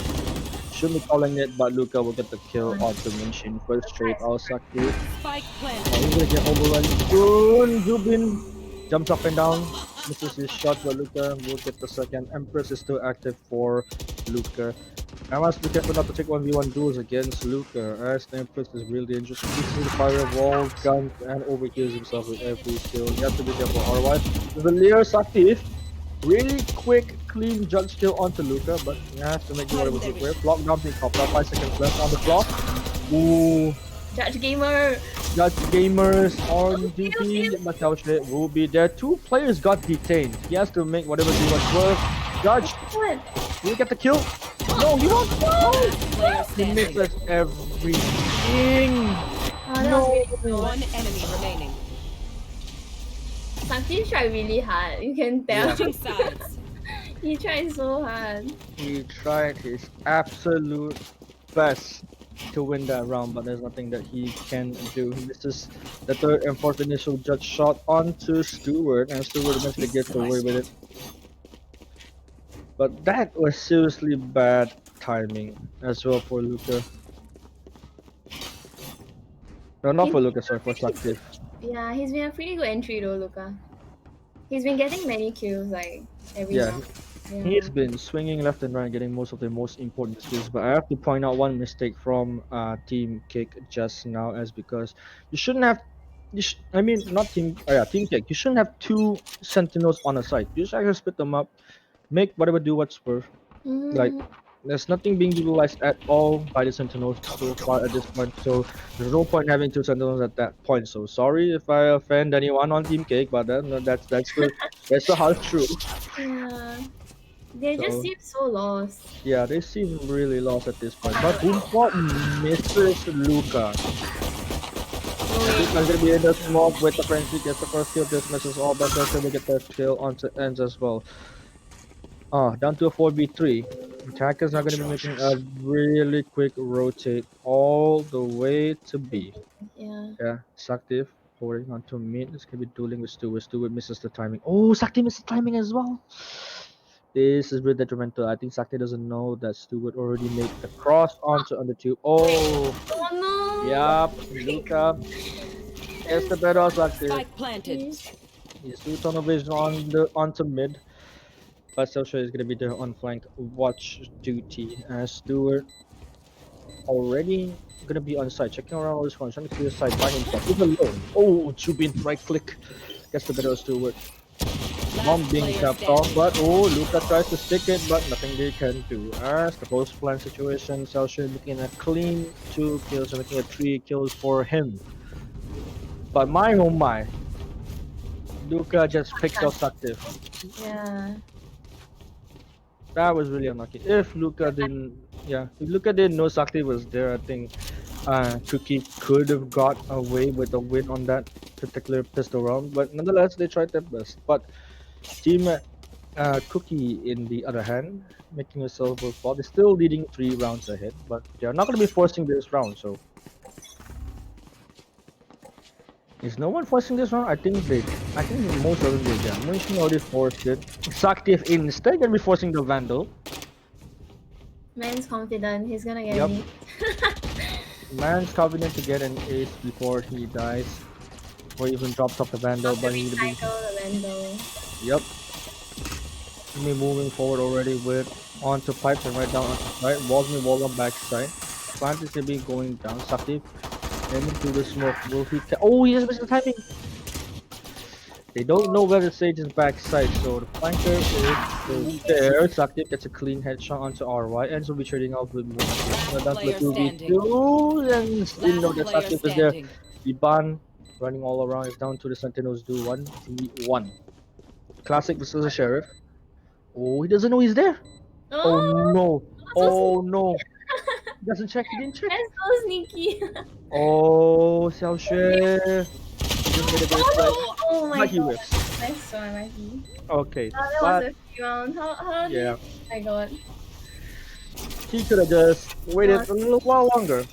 Should be calling it, but Luca will get the kill on the Minshin first straight out Sakti. Spike planted. He's gonna get overrun soon. Zubin jumps up and down, misses his shot, but Luca will get the second. Empress is still active for Luca. I must be careful not to take 1v1 duels against Luca, as the Empress is really dangerous. He sees the firewall, guns, and overheals himself with every kill. You have to be careful, otherwise the Lear Saktif Really quick, clean judge kill onto Luca, but he has to make do whatever he quick. Block down being popped out. 5 seconds left on the clock. Ooh. Judge Gamer. Judge Gamers on Heal, duty, heal. but Taushe will be there. 2 players got detained. He has to make whatever he was worth. Judge, What? will he get the kill? No, he won't. No. Player He standing. misses everything. Oh, that was really close. One enemy remaining. Sakti tried really hard. You can tell. Switching sides. He tried so hard. He tried his absolute best to win that round, but there's nothing that he can do. This is the 3rd and 4th initial judge shot onto Stewart, and Stewart eventually gets away with it. But that was seriously bad timing as well for Luca. No, not for Luca, sorry, for Sakti. Yeah, he's been a pretty good entry though, Luca. He's been getting many kills like every Yeah, round. Yeah. he's been swinging left and right, getting most of the most important skills. But I have to point out one mistake from Team Kick just now, as because you shouldn't have. I mean, not Team. Oh yeah, Team Kick. You shouldn't have 2 sentinels on a site. You should actually split them up, make whatever do what's worth. Like, there's nothing being utilized at all by the sentinels so far at this point. So there's no point having 2 sentinels at that point. So sorry if I offend anyone on Team Cake, but that's the harsh truth. Yeah. They just So- seem so lost. Yeah, they seem really lost at this point. But Boomspot misses Luca. Luca's gonna be in the smoke with the frenzy, gets the first kill, just misses all, but they're gonna get the kill onto ends as well. Down to a 4v3. Attackers are gonna be making a really quick rotate all the way to B. Yeah. Yeah, Saktiv holding on to mid. It's gonna be dueling with Stewart. Stewart misses the timing. Oh, Sakti misses the timing as well. This is really detrimental. I think Sakti doesn't know that Stewart already made the cross onto undertube. Oh, Oh no! yup. Luca gets the better of Sakti. Spike planted. He's 2 tunnel vision onto mid. But Selsha is gonna be there on flank watch duty. Stewart already gonna be on site, checking around all his corners, trying to clear the side by himself. He's alone. Oh, Chubin right click gets the better of Stewart. Bomb being capped off, but oh, Luca tries to stick it, but nothing they can do. As the post plan situation, Selsha making a clean 2 kills and making it 3 kills for him. But my oh my, Luca just picks off Saktiv. Yeah. That was really unlucky. If Luca didn't know Sakti was there, I think Cookie could have got away with a win on that particular pistol round. But nonetheless, they tried their best. But Team Cookie, in the other hand, making a silver spot, is still leading 3 rounds ahead. But they are not going to be forcing this round. So, is no one forcing this round? I think most of them did. Yeah, Moishin already forced it. Sakti instead going to be forcing the Vandal. Man's confident. He's gonna get Yep. me. Man's confident to get an ace before he dies, or even drops off the Vandal, but he's gonna be. Recycle the Vandal. Yep. Me moving forward already with onto pipes and right down onto right. Walls me wall on backside. Plant is gonna be going down. Sakti aiming through the smoke. Will he? Oh, he has missed the timing. They don't know where the Sage is backside, so the flanker is there. Sakti gets a clean headshot onto RY, and so we're trading out with more. Down to the 2v2, and still know that Sakti is there. Iban running all around is down to the Sentinels do 1v1. Classic versus the Sheriff. Oh, he doesn't know he's there. Oh no. Oh no. He doesn't check, he didn't check. That's so sneaky. Oh, Xiao Xue. Oh my But he god. whips. That's so unlucky. Okay. That But was a free round. How did yeah, oh my god. he could have just waited a little while longer.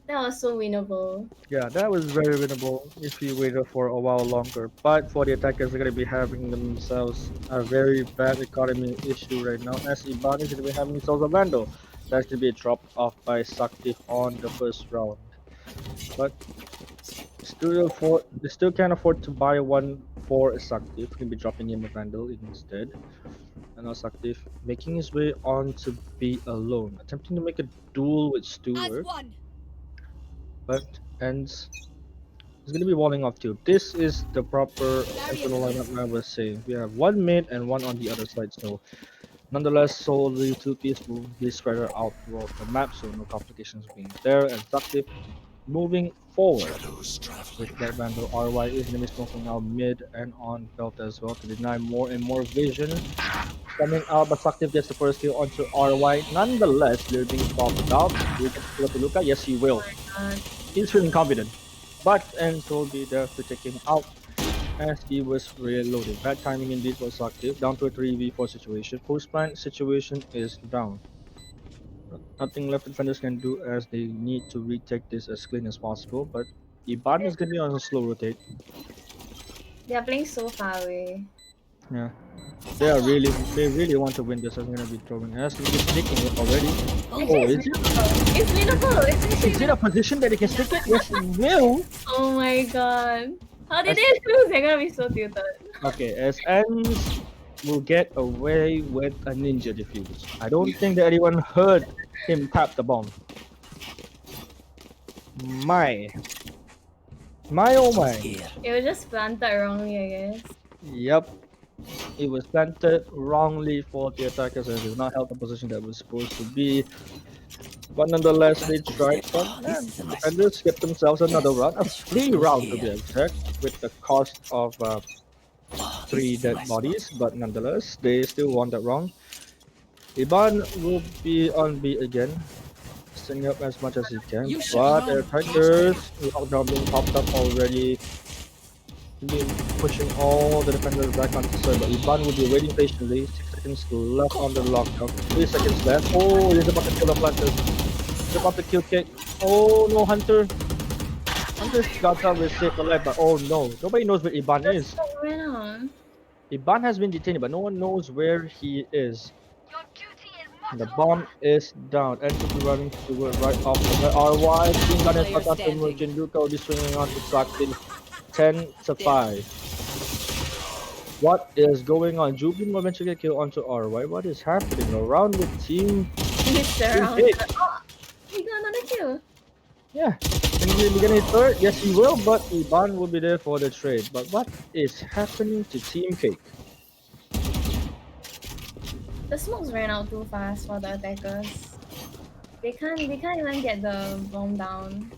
That was so winnable. Yeah, that was very winnable if he waited for a while longer. But for the attackers, they're going to be having themselves a very bad economy issue right now. As Iban is going to be having themselves a Vandal. That's going to be dropped off by Sakti on the first round. But they still can't afford to buy one for Sakti. It's going to be dropping him a Vandal instead. And now Sakti making his way on to be alone. Attempting to make a duel with Stewart. But ends It's gonna be walling off too. This is the proper internal lineup I was saying. We have one mid and one on the other side. So nonetheless, so the two piece will be spread out throughout the map, so no complications being there. And Saktif moving forward with that Vandal. RY is gonna be smoking out mid and on belt as well to deny more and more vision. Coming out, but Saktif gets the first kill onto RY. Nonetheless, they're being popped out. Will he get the kill to Luca? Yes, he will. He's feeling confident. But Enz will be there to take him out as he was reloading. Bad timing indeed for Saktif. Down to a 3v4 situation. Post plant situation is down. Nothing left defenders can do as they need to retake this as clean as possible. But Iban is going to be on a slow rotate. They are playing so far away. Yeah. They really want to win this. I'm gonna be throwing as he's sticking it already. Actually, Oh, it's is it? winnable. It's winnable. It's actually Is it a position that he can stick it? Yes, it will. Oh my god. How did they lose? They're gonna be so tilted. Okay, as Ends will get away with a ninja defuse. I don't think that anyone heard him tap the bomb. My oh my. It was just planted wrongly, I guess. Yep. It was planted wrongly for the attackers and did not help the position that was supposed to be. But nonetheless, they tried. But defenders get themselves another round, a free round to be exact, with the cost of 3 dead bodies. But nonetheless, they still won that round. Iban will be on B again, staying up as much as he can. But the attackers, lockdown being popped up already. Been pushing all the defenders back onto the side, but Iban will be waiting patiently. 6 seconds left on the lockdown. 3 seconds left. Oh, he's about to kill the planters. He's about to kill Kick. Oh no, Hunter. Hunter's got out with safe alive, but oh no. Nobody knows where Iban is. Iban has been detained, but no one knows where he is. The bomb is down. And to be running toward right off the RY. Team gun is back onto Merchant. Luca will be swinging on to Sakti. 10 to 5. What is going on? Jubin will eventually get killed onto RY. What is happening around the team? It's around. Oh, he got another kill. Yeah. And he's gonna hit third? Yes, he will, but Iban will be there for the trade. But what is happening to Team Cake? The smokes ran out too fast for the attackers. They can't even get the bomb down.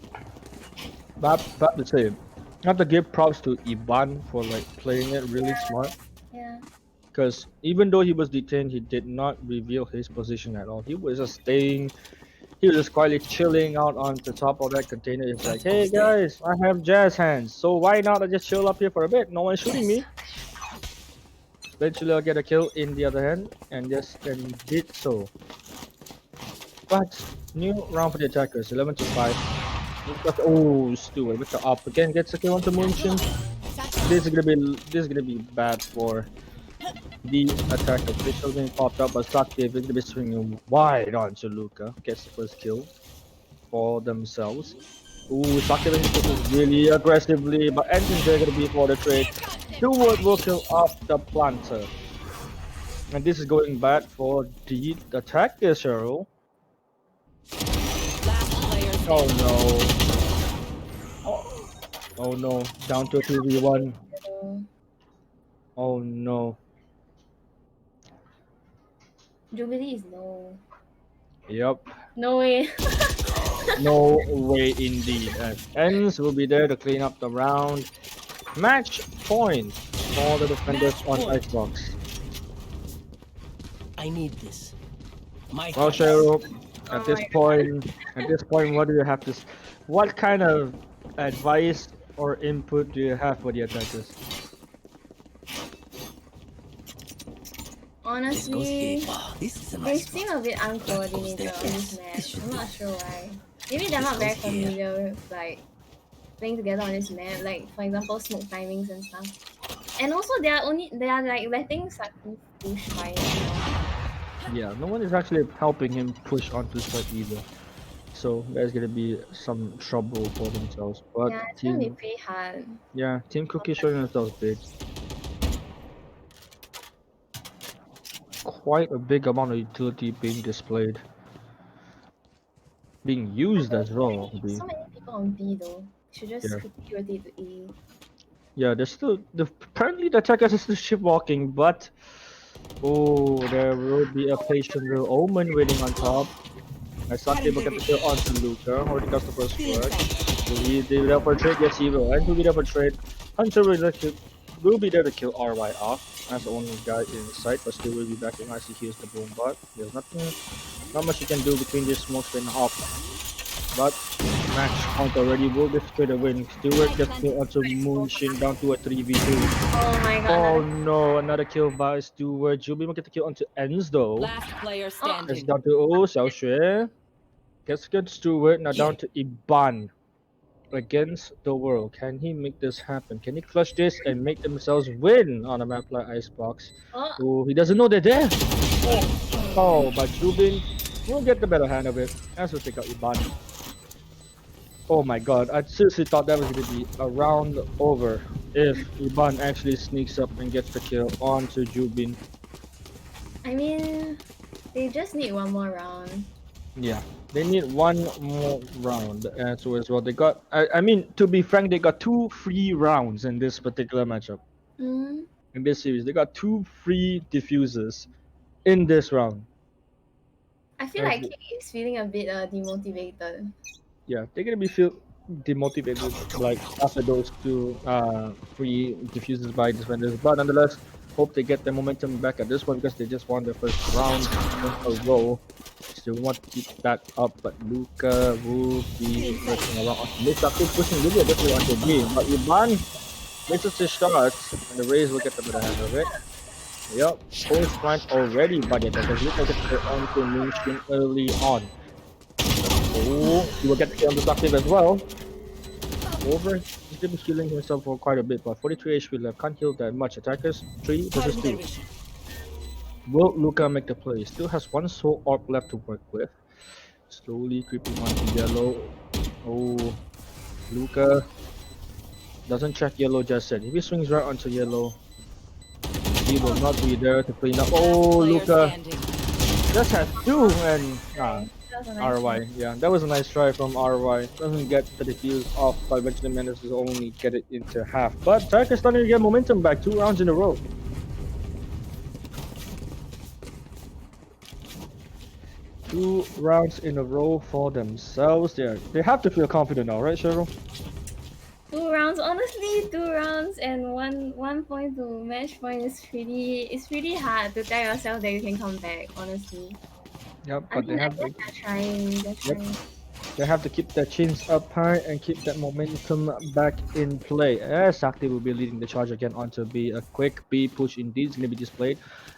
But to say, I have to give props to Iban for like playing it really smart. Yeah. Because even though he was detained, he did not reveal his position at all. He was just staying. He was just quietly chilling out on the top of that container. It's like, hey guys, I have jazz hands, so why not I just chill up here for a bit? No one's shooting me. Eventually, I'll get a kill in the other hand, and yes, and did so. But new round for the attackers, 11 to 5. Oh, Stewart with the up again gets a kill onto Moonshine. This is gonna be bad for the attacker. Official being popped up, but Sakti is gonna be swinging wide onto Luca. Gets the first kill for themselves. Ooh, Sakti is really aggressively, but Ensign's there gonna be for the trade. Stewart will kill off the planter. And this is going bad for the attacker, Cheryl. Oh no. Oh no. Down to a 2v1. Oh no. Jubilee is no. Yep. No way. No way indeed. Ends will be there to clean up the round. Match point for the defenders on Icebox. I need this. Well, Cheryl, at this point, what do you have to? What kind of advice or input do you have for the attackers? Honestly, they seem a bit uncoordinated on this map. I'm not sure why. Maybe they're not very familiar with like playing together on this map. Like for example, smoke timings and stuff. And also, they are like letting Sakti push fire. Yeah, no one is actually helping him push onto side either. So there's gonna be some trouble for themselves. But Yeah, it's gonna be pretty hard. yeah, Team Cookie showing themselves big. Quite a big amount of utility being displayed. Being used as well. So many people on B though. Should just Yeah. quickly rotate to A. Yeah, there's still apparently the attackers is still ship walking, but there will be a patient little omen waiting on top. As Sakti will get the kill onto Luca, already got the first word. Will he be there for trade? Yes, he will. And to be there for trade, Hunter will be there to kill RY off as the only guy in sight, but still will be backing as he heals the boom bot. There's not much he can do between this smoke screen and off. But match point already will be straight away. Stewart gets kill onto Moonshin down to a 3v2. Oh my god. Oh no, another kill by Stewart. Jubi will get the kill onto Ends though. Last player It's standing. down to Xiaoxue. Gets good Stewart, now down to Iban. Against the world. Can he make this happen? Can he clutch this and make themselves win on a map like Icebox? Oh, he doesn't know they're there. Oh, but Jubin will get the better hand of it. As we take out Iban. Oh my god, I seriously thought that was going to be a round over if Iban actually sneaks up and gets the kill onto Jubin. I mean, they just need one more round. Yeah, they need one more round as well. They got, I mean, to be frank, they got 2 free rounds in this particular matchup. Mm. In this series, they got 2 free diffusers in this round. I feel like Kate is feeling a bit demotivated. Yeah, they're gonna be feel demotivated like after those 2 free diffusers by defenders, but nonetheless, hope they get their momentum back at this one because they just won their first round in a row. Still want to keep that up, but Luca will be working around. Luca keep pushing really aggressively on the game, but Iban misses his shots, and the Rays will get the better hand of it. Yep, post plant already by the attackers. Luca gets the onto Moonstream early on. Oh, he will get the kill on the Active as well. Over, he's going to be healing himself for quite a bit, but 43 HP left, can't heal that much. Attackers 3 versus 2. Will Luca make the play? Still has 1 soul orb left to work with. Slowly creeping onto yellow. Oh, Luca doesn't check yellow just yet. If he swings right onto yellow, he will not be there to clean up. Oh, Luca just has 2 and RY. Yeah, that was a nice try from RY. Doesn't get the defuse off, but eventually manages to only get it into half. But Attackers starting to get momentum back 2 rounds in a row. Two rounds in a row for themselves. They have to feel confident now, right, Cheryl? 2 rounds, honestly, 2 rounds and one point to match point is pretty hard to tell yourself that you can come back, honestly. Yep, but They're trying. They have to keep their chins up high and keep that momentum back in play. Sakti will be leading the charge again onto B. A quick B push indeed is going to be displayed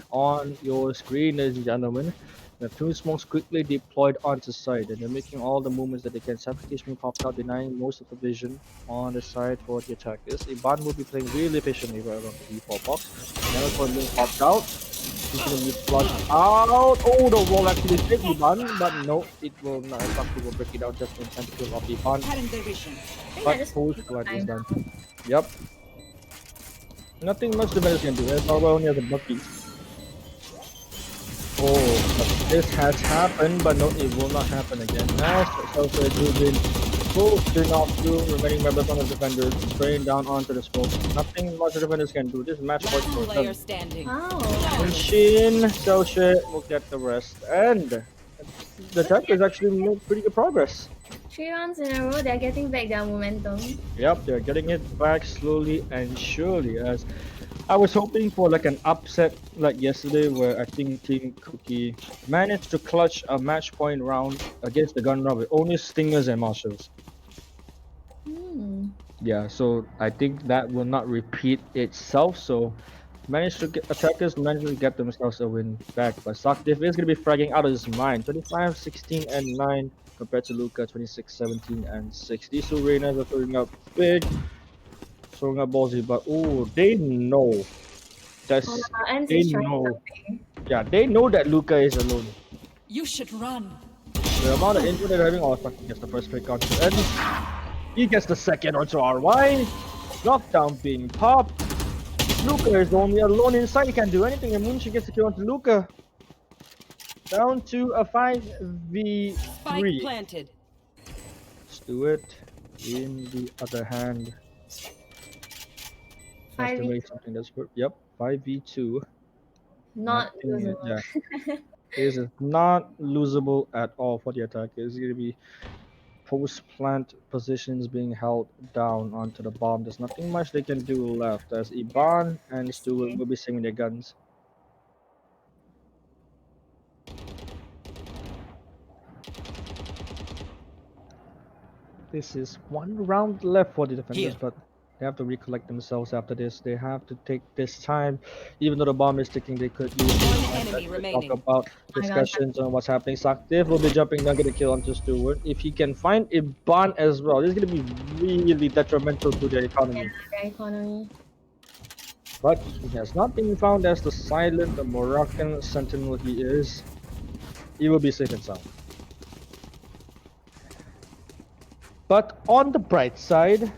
on your screen, ladies and gentlemen. The 2 smokes quickly deployed onto side, and they're making all the movements that they can. Suffocation popped out, denying most of the vision on the side for the attackers. Iban will be playing really patiently right around the D4 box. Never for being popped out. He's gonna be flushed out. Oh, the wall actually hit Iban, but no, it will not. Sakti will break it out just in time to kill off Iban. But post flood is done. Yep. Nothing much the Bears can do. Power only has a bucky. Oh, but this has happened, but no, it will not happen again. Nice, so Jubin will turn off 2 remaining members on the defenders, spraying down onto the smoke. Nothing much the defenders can do. This match point for them. Shin, Xiaoxue will get the rest, and the attackers actually made pretty good progress. 3 rounds in a row, they're getting back their momentum. Yep, they're getting it back slowly and surely. As I was hoping for like an upset like yesterday, where I think Team Cookie managed to clutch a match point round against the gun round with only stingers and marshals. Yeah, so I think that will not repeat itself. So managed to get attackers managed to get themselves a win back, but Saktif is gonna be fragging out of his mind. 25, 16, and 9 compared to Luca, 26, 17, and 6. These 2 Reynas are throwing up big, throwing up ballsy, but oh, they know. They know. Yeah, they know that Luca is alone. You should run. The amount of input they're having, Saktif gets the first pick onto Ed. He gets the second onto RY. Knockdown being popped. Luca is only alone inside, he can't do anything, and Moonshi gets the kill onto Luca. Down to a 5v3. Spike planted. Let's do it. In the other hand, has to 5v2, make something that's yep, 5v2. not Nothing, losable. yeah. This is not losable at all for the attack. It's gonna be post plant positions being held down onto the bomb. There's nothing much they can do left as Iban and Stewart will be swinging their guns. This is one round left for the defenders, Here. but they have to recollect themselves after this. They have to take this time. Even though the bomb is ticking, they could use this One time enemy to talk remaining. about Oh my god, discussions on what's happening. Saktif will be jumping down, get a kill onto Stewart. If he can find Iban as well, this is going to be really detrimental to their economy. their economy. But he has not been found as the silent, the Moroccan sentinel he is. He will be safe and sound. But on the bright side,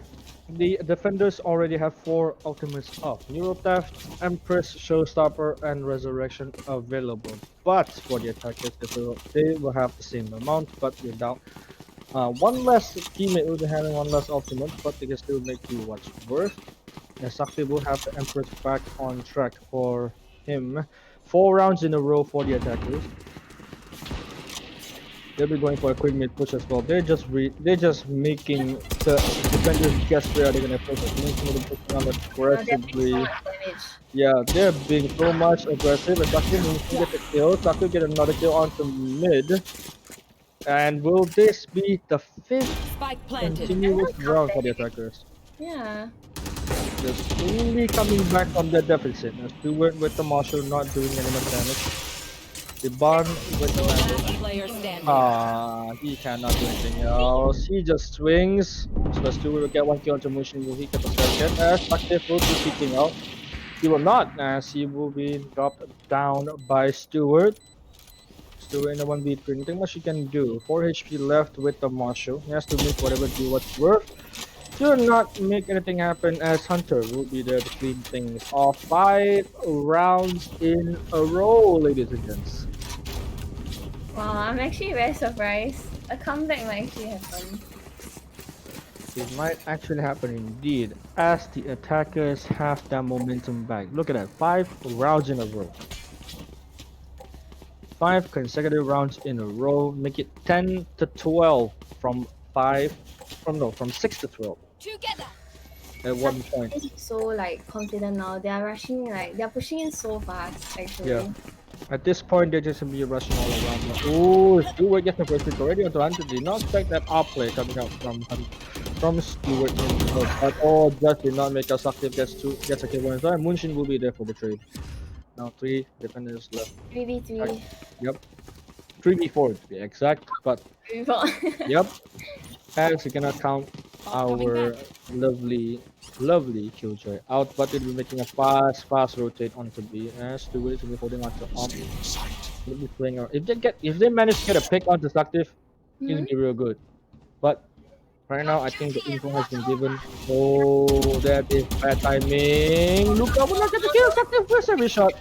the defenders already have 4 ultimates up. Neuro Theft, Empress, Showstopper, and Resurrection available. But for the attackers, they will have the same amount, but without one less teammate will be having one less ultimate, but they can still make do what's worth. And Sakti will have the Empress back on track for him. 4 rounds in a row for the attackers. They'll be going for a quick mid push as well. They're just making the defenders guess where they're gonna push it. Making them pushing on aggressively. Yeah, they're being so much aggressive. And Sakti needs to get the kill. Sakti get another kill onto mid. And will this be the 5th Spike planted. continuous round for the attackers? Yeah. Just only coming back from their deficit. Now Stewart with the Marshall not doing any much damage. The Barn with the Vandal. Player standing. He cannot do anything else. He just swings. So Stewart will get 1 kill onto Mushin. Will he get the second? As Saktif will be peeking out. He will not, as he will be dropped down by Stewart. Stewart in the 1v3. Nothing much he can do. 4 HP left with the Marshall. He has to make whatever do what's worth. Do not make anything happen as Hunter will be there to clean things off. 5 rounds in a row, ladies and gents. Wow, I'm actually very surprised. A comeback might actually happen. It might actually happen indeed, as the attackers have that momentum back. Look at that, 5 rounds in a row. 5 consecutive rounds in a row, make it 10 to 12 from 6 to 12. Together. At one point. So like confident now. They are rushing, like they're pushing in so fast actually. Yeah. At this point, they're just gonna be rushing all around. Oh, Stewart gets the first pick already onto Hunter. Did not expect that up play coming out from Stewart at all. Just did not make a Saktif gets a kill one time. Munshin will be there for the trade. Now 3 defenders left. 3v3. Yep. 3v4 to be exact, but 3v4. yep. As you cannot count our lovely Killjoy out, but it'll be making a fast rotate onto B. As Stewart will be holding onto Op. Will be playing around. If they manage to get a pick onto Saktif, it'll be real good. But right now, I think the info has been given. Oh, that is bad timing. Luka will not get the kill. Saktif first every shot.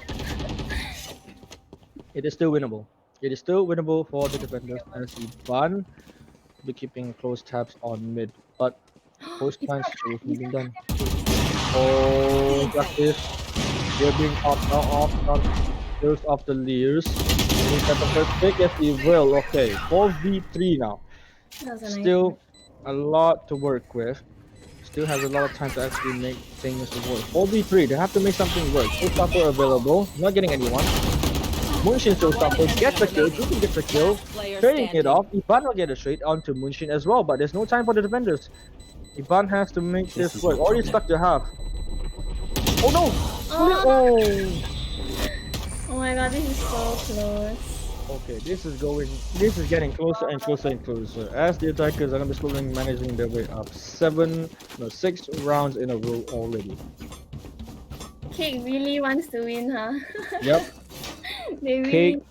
It is still winnable. It is still winnable for the defenders as Iban be keeping close tabs on mid, but post plans is moving done. Oh, Saktif. They're being off the leers. He's at the first pick. Yes, he will. Okay, 4v3 now. Still a lot to work with. Still has a lot of time to actually make things work. 4v3, they have to make something work. Showstopper available, not getting anyone. Munshin Showstopper gets the kill, Juki gets the kill, trading it off. Iban will get a trade onto Munshin as well, but there's no time for the defenders. Iban has to make this work. Already stuck to half. Oh no! Oh! Oh my god, this is so close. Okay, this is getting closer and closer and closer as the attackers are gonna be slowly managing their way up. 6 rounds in a row already. Cake really wants to win, huh? Yep. They really. Cake.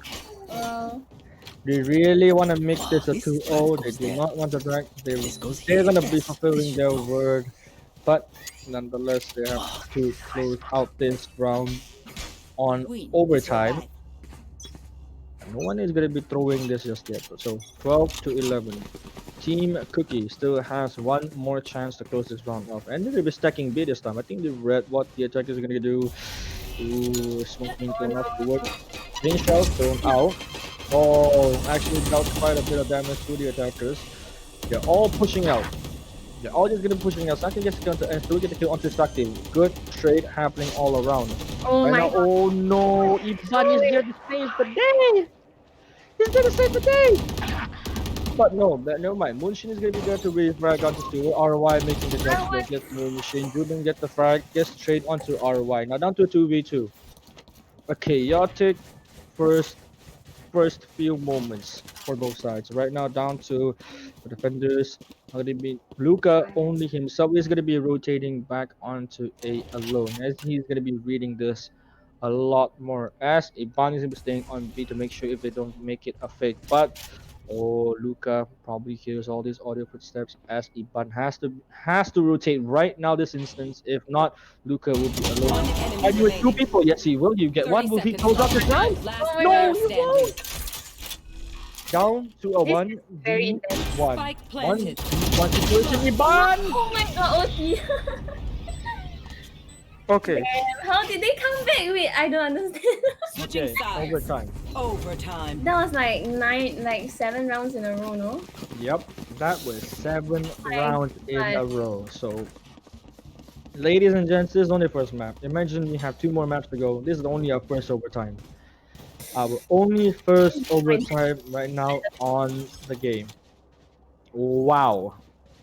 They really want to make this a 2-0. They do not want to drag. They're gonna be fulfilling their word, but nonetheless, they have to close out this round on overtime. No one is gonna be throwing this just yet. So 12 to 11. Team Cookie still has one more chance to close this round off, and they're gonna be stacking B this time. I think they read what the attackers are gonna do. Ooh, smoke being thrown off the wood. Green shells thrown out. Oh, actually dealt quite a bit of damage to the attackers. They're all pushing out. They're all just gonna be pushing out. Saki gets the counter and still get the kill onto Sakti. Good trade happening all around. Oh Right my now, god. oh no, Iban is there to save the day. He's there to save the day. But no, never mind. Moonshin is gonna be there to refrag onto Stewart. RY making the jump split. Gets Moonshin. Jubin get the frag. Gets trade onto RY. Now down to 2v2. A chaotic first few moments for both sides. Right now, down to the defenders. How they be Luca only himself is gonna be rotating back onto A alone, as he's gonna be reading this a lot more. As Iban is gonna be staying on B to make sure if they don't make it a fake. But oh, Luca probably hears all these audio footsteps as Iban has to rotate right now this instance. If not, Luca will be alone. One enemy Fighting with two remaining. people. Yes, he will. You get 30 one. Will he seconds close out left. this round? Last No, player you standing. won't. Down to a This is very intense. 1v1. Spike planted. 1v1 situation. Iban! Oh my god, OT. Okay. How did they come back? Wait, I don't understand. Switching Okay. sides. Overtime. Overtime. That was like 7 rounds in a row, no? Yep. That was 7 My rounds in a God. row. So, ladies and gents, this is only the first map. Imagine we have 2 more maps to go. This is only our first overtime. Our only first overtime right now on the game. Wow.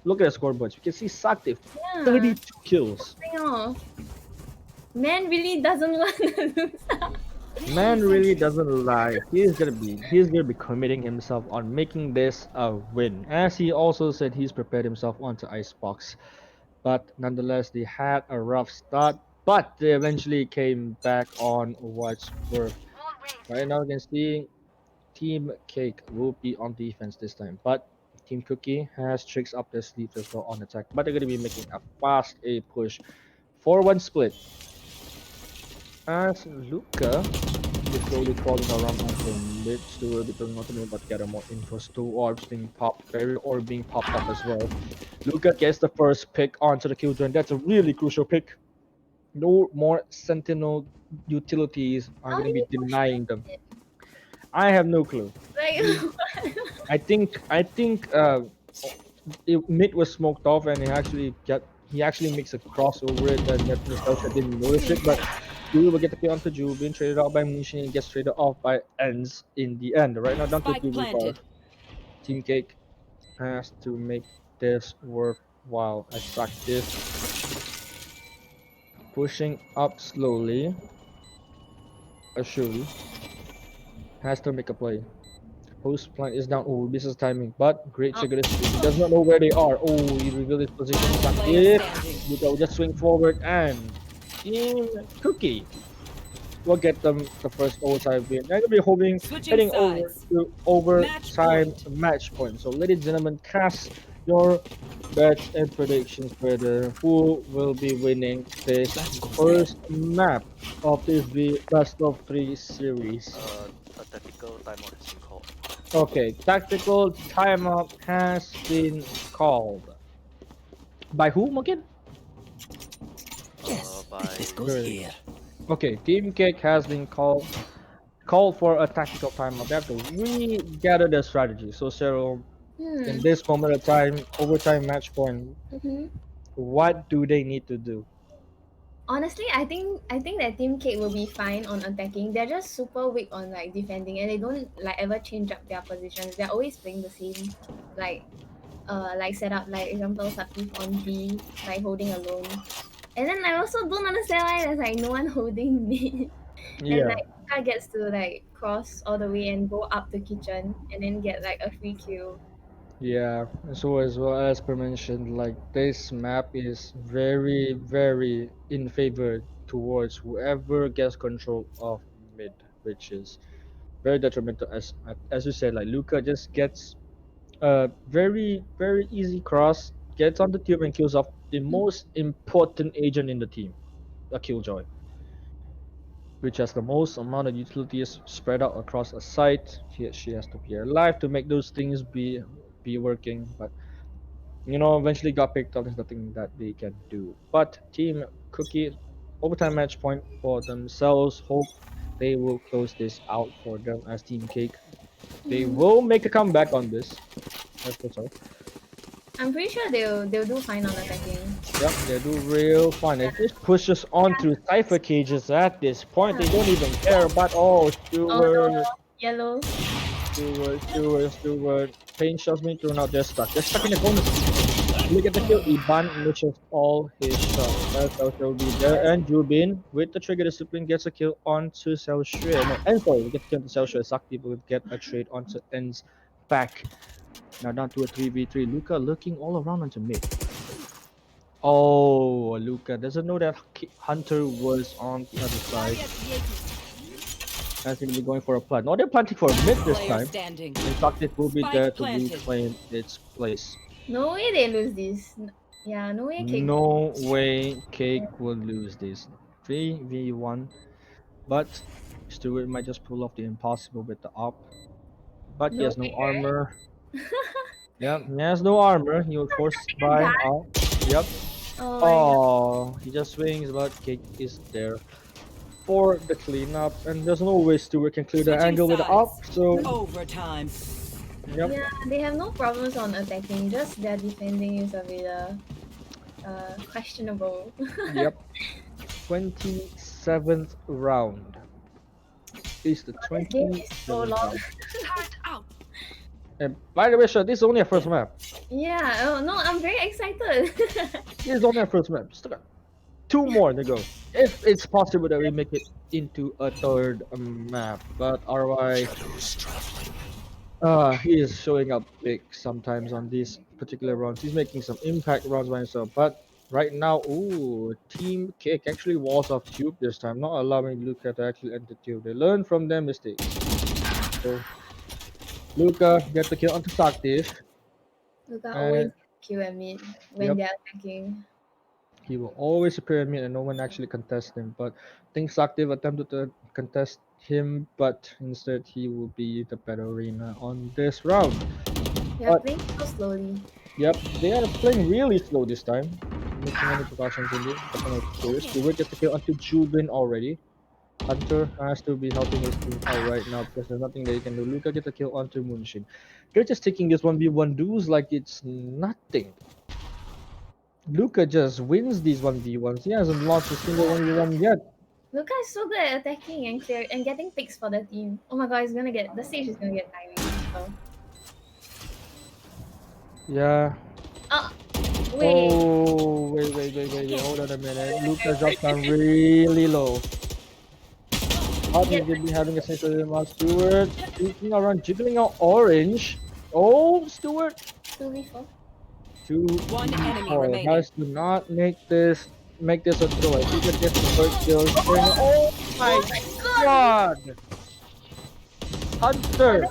Look at the scoreboards. You can see Sakti, Yeah. 32 kills. Hang on. Man really doesn't want to lose. Man really doesn't lie. He's gonna be committing himself on making this a win. As he also said he's prepared himself onto Icebox. But nonetheless they had a rough start. But they eventually came back on what's worth. Right now you can see Team Cake will be on defense this time. But Team Cookie has tricks up their sleeves as well on attack. But they're gonna be making a fast A push. 4-1 split. As Luca is slowly crawling around until mid, still a bit of nothing but gather more info. 2 orbs being popped, very orb being popped up as well. Luca gets the first pick onto the kill joint. That's a really crucial pick. No more sentinel utilities are How gonna did be he push denying them. I have no clue. Like, I think mid was smoked off and he actually makes a cross over it and that Nostalgia didn't notice it, but Julie will get the kill onto Julie, being traded out by Mushin and gets traded off by Ends in the end. Right now down to Spike 2v5. planted. Team Cake has to make this worthwhile. I suck this. Pushing up slowly. Ashuri has to make a play. Post plant is down. Oh, this is timing, but great trigger this. He does not know where they are. Oh, he revealed his position. Last But player if standing. Luca will just swing forward and Team Cookie will get them the first overtime win. They're gonna be heading over sides. to overtime match point. So, ladies and gentlemen, cast your bets and predictions for who will be winning this first map of this best of 3 series. A tactical timeout has been called. Okay, tactical timeout has been called. By whom again? By This goes here. Okay, Team Cake has been called for a tactical timeout. They have to regather their strategy. So Cheryl, in this moment of time, overtime match point, what do they need to do? Honestly, I think that Team Cake will be fine on attacking. They're just super weak on like defending, and they don't like ever change up their positions. They're always playing the same, like setup. Like example, Sakif on B, like holding alone. And then I also don't understand why there's like no one holding me. And Yeah. like Luka gets to like cross all the way and go up the kitchen and then get like a free kill. Yeah, so as well as per mentioned, like this map is very, very in favor towards whoever gets control of mid, which is very detrimental. As you said, like Luca just gets a very, very easy cross, gets on the tube and kills off the most important agent in the team, a Killjoy, which has the most amount of utilities spread out across a site. She has to be alive to make those things be be working, but you know, eventually got picked up. There's nothing that they can do. But Team Cookie, overtime match point for themselves. Hope they will close this out for them as Team Cake. They will make a comeback on this. That's for sure. I'm pretty sure they'll do fine on attacking. Yep, they do real fine. It just pushes on through Cypher cages at this point. They don't even care about Oh Stewart. no, yellow. Stewart. Pain shots being thrown out. They're stuck. They're stuck in the corner. Look at the kill. Iban misses all his shots. That's also be there. And Jubin with the trigger discipline gets a kill onto Xiaoshui. No, Enzo will get the kill onto Xiaoshui. Sakti will get a trade onto En's back. Now down to a 3v3. Luca looking all around onto mid. Oh, Luca doesn't know that Hunter was on the other side. That's going to be going for a plant. No, they're planting for a mid this time. In fact, it will be there to reclaim its place. No way they lose this. Yeah, no way Cake. No way Cake will lose this. 3v1. But Stewart might just pull off the impossible with the up. But he has no armor. Yeah, he has no armor. He will force by. Yep. Oh, he just swings, but Cake is there for the cleanup, and there's no way Stewart can clear the angle with the up. So overtime. Yep. Yeah, they have no problems on attacking. Just their defending is a bit questionable. Yep. 27th round. Is the 27th so long. And by the way, sure, this is only a first map. Yeah. Oh no, I'm very excited. This is only a first map. Still got 2 more to go. If it's possible that we make it into a third map, but RY, he is showing up big sometimes on these particular rounds. He's making some impact rounds by himself, but right now, ooh, Team Cake actually walls off Tube this time, not allowing Luca to actually enter Tube. They learn from their mistakes. So Luca gets the kill onto Saktif. Luca always kill at mid when they're attacking. He will always appear at mid and no one actually contests him. But I think Saktiv attempted to contest him, but instead he will be the better arena on this round. They're playing so slowly. Yep, they are playing really slow this time. Making any precautions in it. Stewart gets the kill onto Jubin already. Hunter has to be helping his team out right now because there's nothing that he can do. Luca gets a kill onto Moonshin. They're just taking this 1v1 duels like it's nothing. Luca just wins these 1v1s. He hasn't lost a single 1v1 yet. Luca is so good at attacking and getting picks for the team. Oh my god, the stage is gonna get tiring. So. Yeah. Wait. Oh, wait. Hold on a minute. Luca dropped down really low. How do they be having a sense of him? Stewart speaking around, jiggling out orange. Oh, Stewart. 2v4. 2v4. Has to not make this a throw. I think it gets the first kill. Oh my god! Hunter.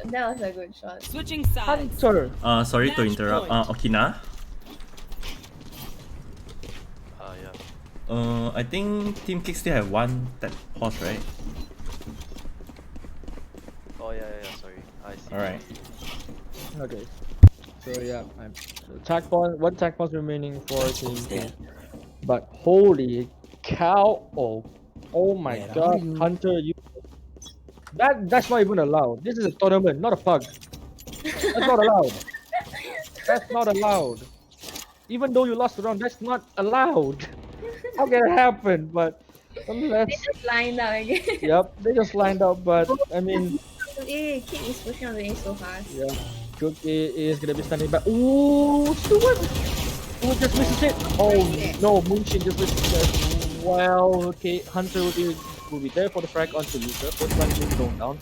That was a good shot. Switching sides. Hunter. Sorry to interrupt. Okina. I think Team Kick still have 1 that pause, right? Oh yeah, sorry. I see. Alright. Okay. So yeah, one tag pause remaining for Team Kick. But holy cow! Oh my god, Hunter, that's not even allowed. This is a tournament, not a pug. That's not allowed. That's not allowed. Even though you lost the round, that's not allowed. How can it happen? But nonetheless, they just lined up again. Yep, they just lined up. But I mean, Kid is pushing on the A so fast. Yeah, Cookie is gonna be standing back. Ooh, Stewart! Ooh, just misses it. Oh no, Moonshin just misses it. Well, okay, Hunter will be there for the frag onto Luca. First one is going down.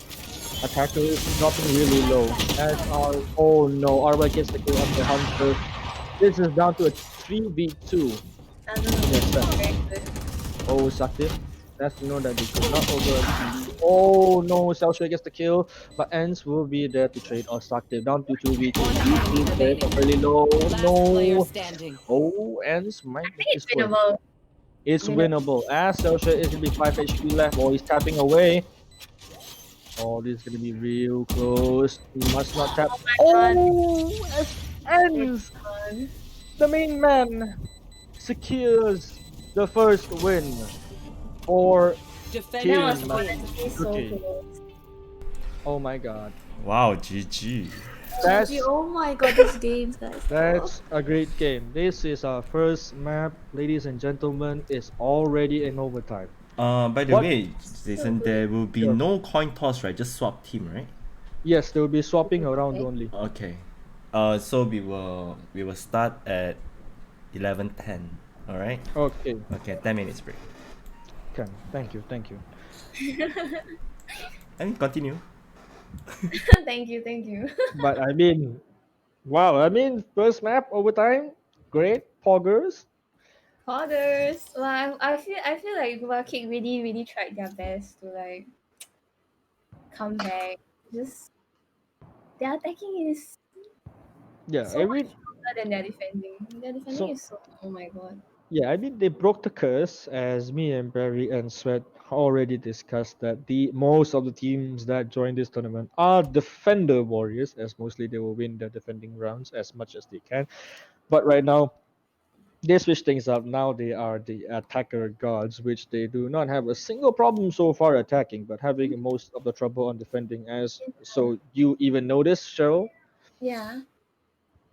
Attacker is dropping really low. Oh no, RY gets the kill on the Hunter. This is down to a 3v2. Oh, Sakti. That's to know that they could not over. Oh no, Xiaoshui gets the kill, but Ends will be there to trade or Sakti. Down to 2v2. Really low. No. Oh, Ends might make this work. It's winnable. As Xiaoshui is going to be 5 HP left. Oh, he's tapping away. Oh, this is gonna be real close. He must not tap. Oh my god. Oh, as It's ends. gone. The main man secures the first win for That was Defenders Team win. honestly so Cookie. close. Oh my god. Wow, GG. GG, That's oh my god, these games, guys. Oh. that's a great game. This is our first map, ladies and gentlemen. It's already in overtime. By the What? way, So Jason, good. there will be Sure. no coin toss, right? Just swap team, right? Yes, they will be swapping around Okay. only. Okay. So we will start at 11:10. All right. Okay. Okay. 10 minutes break. Can. Thank you. Thank you. I mean, continue. Thank you, thank you. But I mean, wow. I mean, first map overtime. Great. Poggers. Poggers. Well, I feel like Kick really tried their best to like come back. Just their attacking is Yeah. so I much mean, stronger than their defending. Their defending so is so, oh my god. yeah. I mean, they broke the curse, as me and Barry and Sweat already discussed, that the most of the teams that join this tournament are defender warriors, as mostly they will win the defending rounds as much as they can. But right now, they switch things up. Now they are the attacker gods, which they do not have a single problem so far attacking, but having most of the trouble on defending. As so, you even notice, Cheryl? Yeah.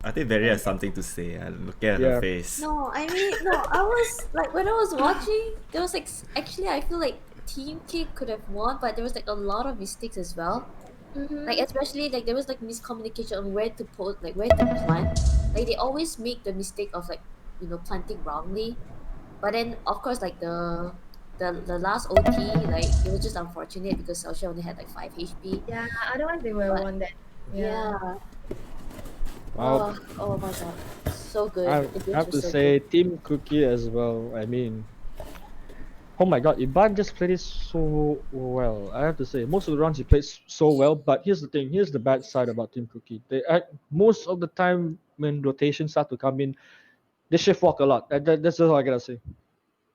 I think Very has something to say. I'm looking at her Yeah. face. No, I mean, no, I was like, when I was watching, there was like, actually, I feel like Team Kick could have won, but there was like a lot of mistakes as well. Like, Mm-hmm. especially, like, there was like miscommunication on where to put, like, where to plant. Like, they always make the mistake of, like, planting wrongly. But then, of course, like, the last OT, like, it was just unfortunate because Xiaoxia only had like 5 HP. Yeah, otherwise they would have But won that. yeah. Yeah. Wow. Oh my god. So good. I The games have were to so say, good. Team Cookie as well. I mean, oh my god, Iban just played it so well. I have to say, most of the rounds he played so well. But here's the thing. Here's the bad side about Team Cookie. They most of the time when rotations start to come in, they shift walk a lot. That's just all I gotta say.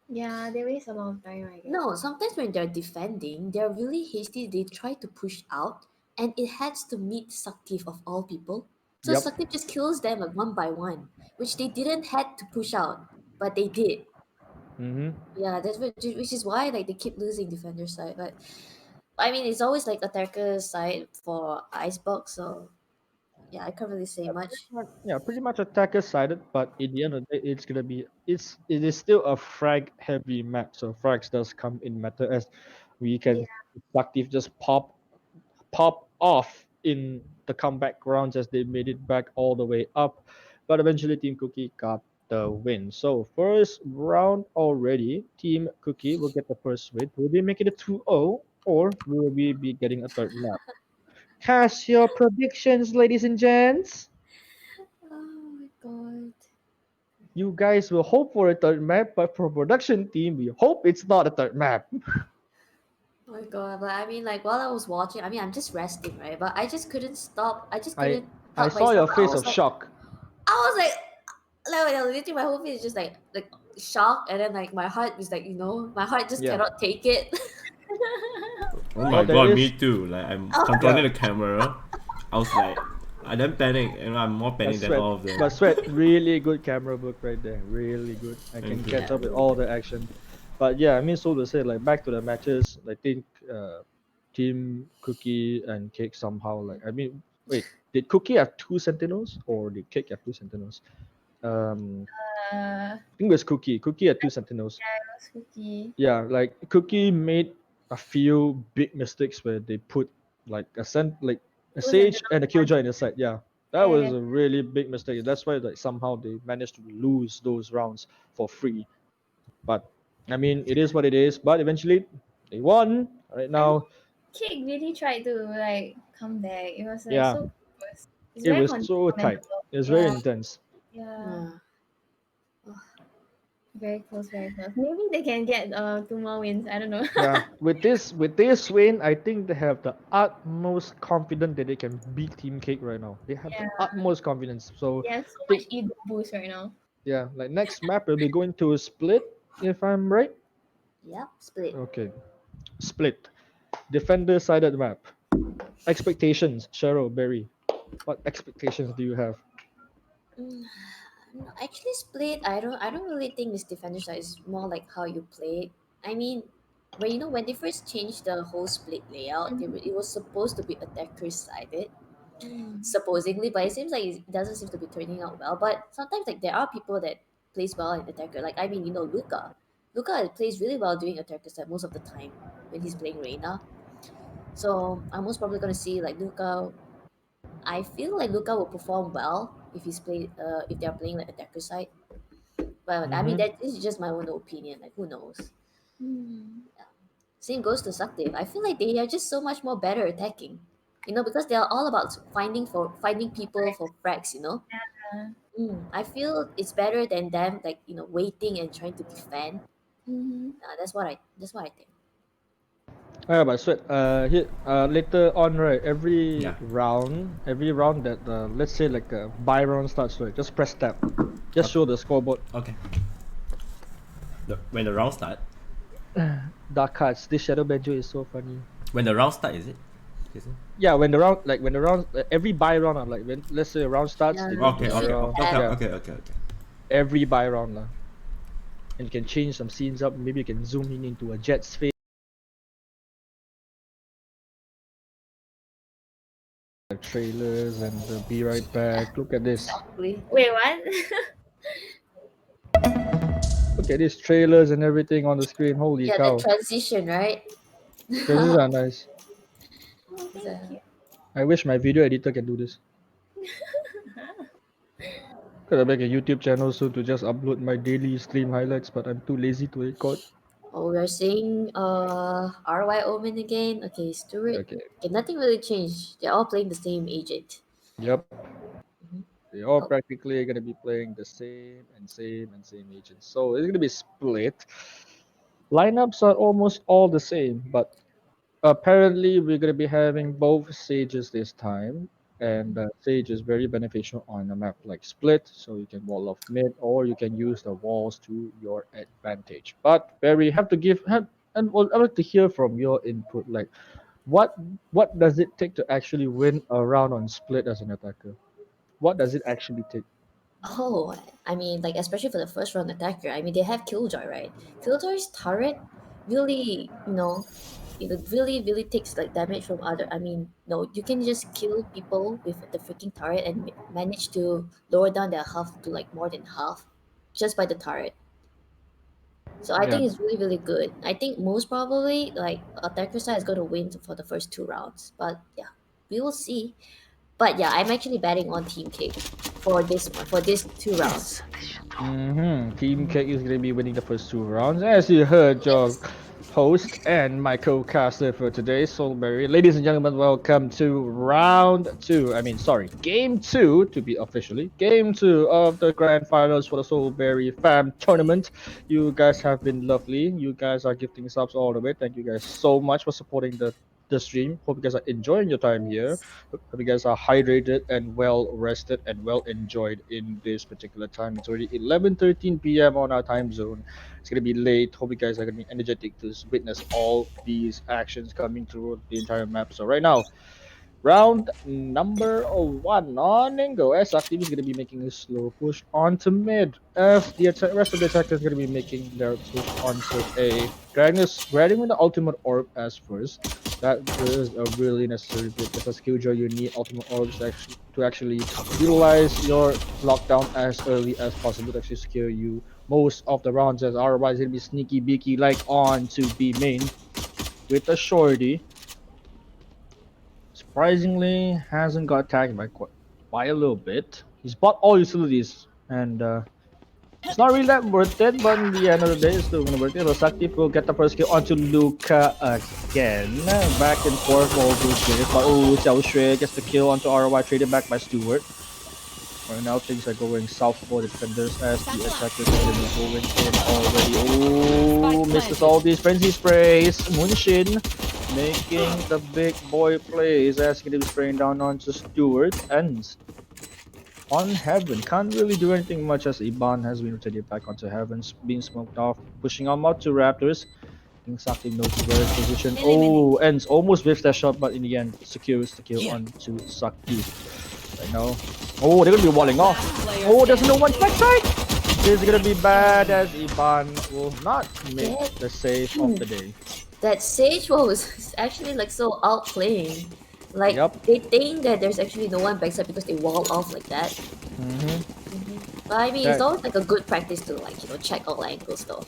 Yeah, they waste a lot of time, I guess. No, sometimes when they're defending, they're really hasty. They try to push out, and it has to meet Saktif of all people. So Yep. Saktif just kills them like one by one, which they didn't had to push out, but they did. Mm-hmm. Yeah, which is why like they keep losing defender side. But I mean, it's always like attacker side for Icebox. So yeah, I can't really say much. Yeah, pretty much attacker sided, but in the end of the day, it's gonna be it is still a frag heavy map, so frags does come in matter, as we Yeah. can active just pop off in the comeback rounds as they made it back all the way up, but eventually Team Cookie got the win. So first round already, Team Cookie will get the first win. Will they make it a 2-0, or will we be getting a third map? Cast your predictions, ladies and gents. Oh my god. You guys will hope for a third map, but for production team, we hope it's not a third map. Oh my god, but I mean, like while I was watching, I mean, I'm just resting, right? But I just couldn't stop. I just I couldn't I help saw myself. your face of shock. I was like, literally, my whole face is just like shocked, and then like my heart is like, my heart just Yeah. cannot take it. Oh Well, my there god, is. me too. Like I'm Oh, controlling Yeah. the camera. I was like, I didn't panic, and I'm more But panicked than sweat, all of them. but sweat, really good camera work right there. Really good. I can Thank you. catch yeah, up with really all good. the action. But yeah, I mean, so to say, like back to the matches, I think Team Cookie and Cake somehow like. I mean, wait, did Cookie have two Sentinels or did Cake have two Sentinels? Uh, I think it was Cookie. Cookie had two Sentinels. yeah, it was Cookie. Yeah, like Cookie made a few big mistakes where they put like like a It was at Sage the and a Killjoy in the side. Yeah, that yeah, was a really big mistake. That's why like somehow they managed to lose those rounds for free. But I mean, it is what it is. But eventually, they won. Right I mean, now, Kick really tried to like come back. It was like yeah, so close. It's it very was so tight. commendable. It was very Yeah, intense. yeah. Yeah. Very close, very close. Maybe they can get 2 more wins. I don't know. Yeah, with this win, I think they have the utmost confidence that they can beat Team Cake right now. They have the Yeah, utmost confidence. So, yeah, so think much ego boost right now. yeah, like next map will be going to Split, if I'm right. Yep, split. Okay, Split, defender sided map. Expectations, Cheryl, Berry. What expectations do you have? Mm, no, actually, split. I don't really think this defender side is more like how you play it. I mean, when they first changed the whole split layout, it was supposed to be attacker sided, supposedly, but it seems like it doesn't seem to be turning out well. But sometimes like there are people that plays well in attacker. Like I mean, Luca. Luca plays really well doing attacker side most of the time when he's playing Reina. So I'm most probably gonna see like Luca. I feel like Luca will perform well if they're playing like attacker side. But I mean Mm-hmm. that this is just my own opinion. Like who knows? Mm. Same goes to Saktiv. I feel like they are just so much more better attacking. Because they are all about finding people for frags. I feel it's better than them like waiting and trying to defend. Mm-hmm. That's what I think. Yeah, but Sweat, here, later on, right, Yeah. every round that, let's say like a buy round starts, right, just press tab. Just show the scoreboard. Okay. When the round start. Dark cards. This Shadow Banjo is so funny. When the round start, is it? Yeah, when the round, every buy round, like when let's say a round starts, they go Okay, to okay, zero. okay, Yeah, okay, okay, okay. every buy round, lah. And you can change some scenes up. Maybe you can zoom in into a jet's face. The trailers and the be right back. Look at this. Exactly. Wait, what? Look at these trailers and everything on the screen. Holy Yeah, the cow. transition, right? Trailers are nice. Oh, thank you. I wish my video editor can do this. Could make a YouTube channel soon to just upload my daily stream highlights, but I'm too lazy to record. Oh, we're seeing RY Omen again. Okay, Stuart. Okay. Okay, nothing really changed. They're all playing the same agent. Yep. They all Oh. practically gonna be playing the same agents. So it's gonna be split. Lineups are almost all the same, but apparently we're gonna be having both sages this time. And Sage is very beneficial on a map like Split, so you can wall off mid, or you can use the walls to your advantage. But Barry, have to and well, I'd like to hear from your input. Like, what what does it take to actually win a round on Split as an attacker? What does it actually take? Oh, I mean, like especially for the first round attacker. I mean, they have Killjoy, right? Killjoy's turret really, it really, really takes like damage from other. I mean, no, you can just kill people with the freaking turret and manage to lower down their health to like more than half, just by the turret. So I Yeah. think it's really, really good. I think most probably like attacker side is going to win for the first two rounds, but yeah, we will see. But yeah, I'm actually betting on Team Cake for this one, for these two rounds. Team Cake is gonna be winning the first two rounds, as you heard your host and my co-caster for today, Soulberry. Ladies and gentlemen, welcome to round two. I mean, sorry, game two to be officially game two of the grand finals for the Soulberry Fam Tournament. You guys have been lovely. You guys are gifting subs all the way. Thank you guys so much for supporting the stream. Hope you guys are enjoying your time here. Hope you guys are hydrated and well rested and well enjoyed in this particular time. It's already 11:13 p.m. on our time zone. It's gonna be late. Hope you guys are gonna be energetic to witness all these actions coming through the entire map. So right now, round number one on Ningo. As Active is going to be making a slow push onto mid. As the rest of the attackers are going to be making their push onto A. Gragnus grabbing with the ultimate orb as first. That is a really necessary bit because as Killjoy you need ultimate orbs to actually utilize your lockdown as early as possible to actually secure you most of the rounds, as otherwise it'll be sneaky beaky like on to B main with a shorty. Surprisingly, hasn't got attacked by a little bit. He's bought all utilities, and it's not really that worth it, but in the end of the day, it's still gonna work it. Rosaktif will get the first kill onto Luca again. Back and forth all good players, but oh, Xiao Shui gets the kill onto RY, traded back by Stewart. Right now, things are going south for the defenders as the attackers are gonna be going in already. Oh, misses all these frenzy sprays. Munshin making the big boy plays as he's gonna be spraying down onto Stewart and on Heaven. Can't really do anything much as Iban has been rotated back onto Heaven, being smoked off, pushing on out to Raptors. I think Saki knows where his position. Oh, ends almost whiffs that shot, but in the end secures the kill onto Saki. Right now. Oh, they're gonna be walling off. Oh, there's no one backside. This is gonna be bad as Iban will not make the save of the day. That Sage was actually like so outplaying. Like Yup. they think that there's actually no one backside because they wall off like that. But I mean, it's That- always like a good practice to like check all angles though.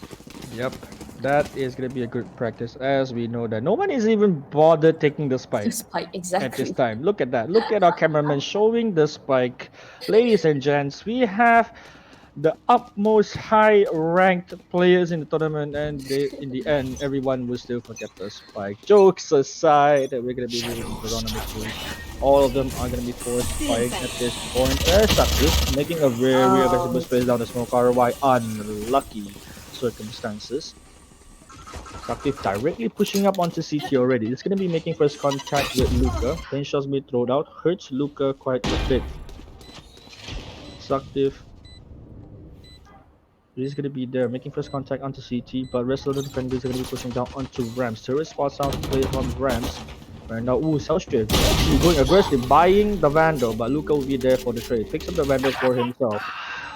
Yep. That is gonna be a good practice, as we know that no one is even bothered taking the spike Spike at this exactly. time. Look at that. Look at our cameraman showing the spike. Ladies and gents, we have the utmost high ranked players in the tournament, and in the end everyone will still forget the spike. Jokes aside, that we're gonna be moving into round number 2. All of them are gonna be forced spike at this point. Success, making a very aggressive space down the smoke RY. Unlucky circumstances. Saktif directly pushing up onto CT already. It's gonna be making first contact with Luca. Then shots be thrown out. Hurts Luca quite a bit. Saktif is gonna be there, making first contact onto CT, but rest of the defenders are gonna be pushing down onto Rams. Turret spots out play from Rams. Right now, Selstrip actually going aggressive, buying the Vandal, but Luca will be there for the trade. Picks up the Vandal for himself.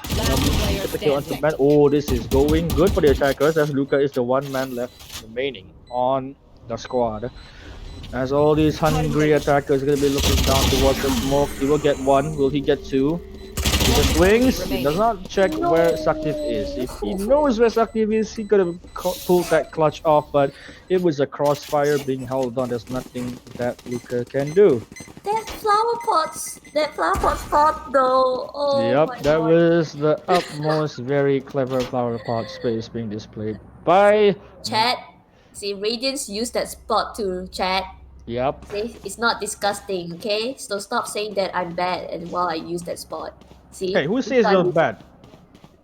Get the kill onto Man. Oh, this is going good for the attackers, as Luca is the one man left remaining on the squad. As all these hungry attackers are gonna be looking down towards the smoke. He will get one. Will he get two? He just swings. He does not check where Saktif is. If he knows where Saktif is, he could have pulled that clutch off, but it was a crossfire being held on. There's nothing that Luca can do. That flower pot spot though. Oh Yep, my that god. was the utmost very clever flower pot space being displayed by Chat. See, Radiance used that spot to chat. Yep. See, it's not disgusting, okay? So stop saying that I'm bad and while I use that spot. See? Hey, who says you're bad?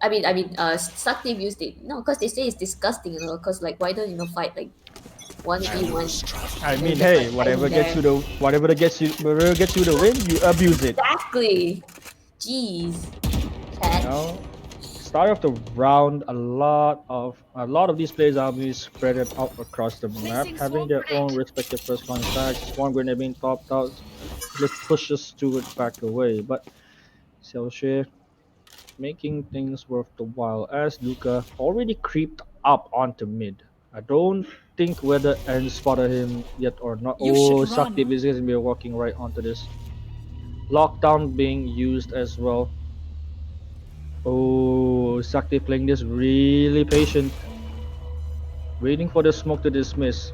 Saktiv used it. No, because they say it's disgusting, because like why don't fight like 1v1? I mean, hey, whatever gets you the win, you abuse it. Exactly. Jeez. Chat. You know, start of the round, a lot of these players are being spread out across the map, having their own respective first contacts. Swarm grenade being topped out, just pushes Stewart back away, but Selshire making things worth the while as Luca already creeped up onto mid. I don't think whether N spotted him yet or not. Oh, Sakti is going to be walking right onto this. Lockdown being used as well. Oh, Sakti playing this really patient. Waiting for the smoke to dismiss.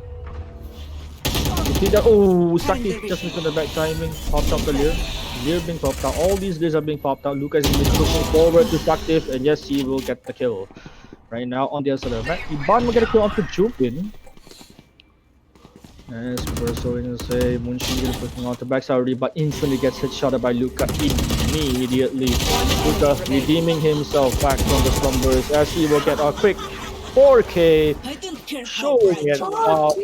You see that? Oh, Sakti just missed on the back timing. Popped up the Lear. Lear being popped out. All these Lears are being popped out. Lucas is pushing forward to Sakti, and yes, he will get the kill. Right now on the other side of the map, Iban will get a kill onto Jupin. As first so going to say, Munshin is pushing on the backside already, but instantly gets headshotted by Luca immediately. Luca redeeming himself back from the slumbers as he will get a quick 4K, showing it off.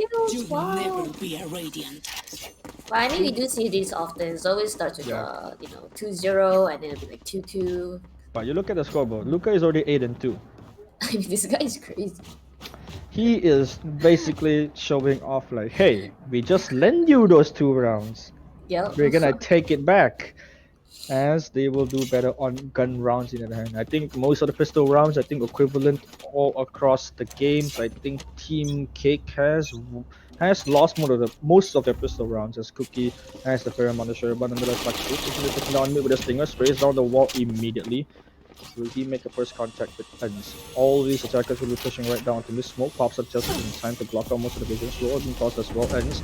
But I mean, we do see these often. It always starts with 2-0 and then it'll be like 2-2. But you look at the scoreboard. Luca is already 8-2. I mean, this guy is crazy. He is basically showing off like, hey, we just lend you those 2 rounds. Yep. We're gonna take it back. As they will do better on gun rounds in the hand. I think most of the pistol rounds, I think equivalent all across the games. I think Team Cake has lost most of their pistol rounds as Cookie has the fair amount of share, but nonetheless like taking down mid with a stinger, sprays down the wall immediately. Will he make a first contact with Ends? All these attackers will be pushing right down to this smoke, pops up just in time to block out most of the vision. Slow being tossed as well. Ends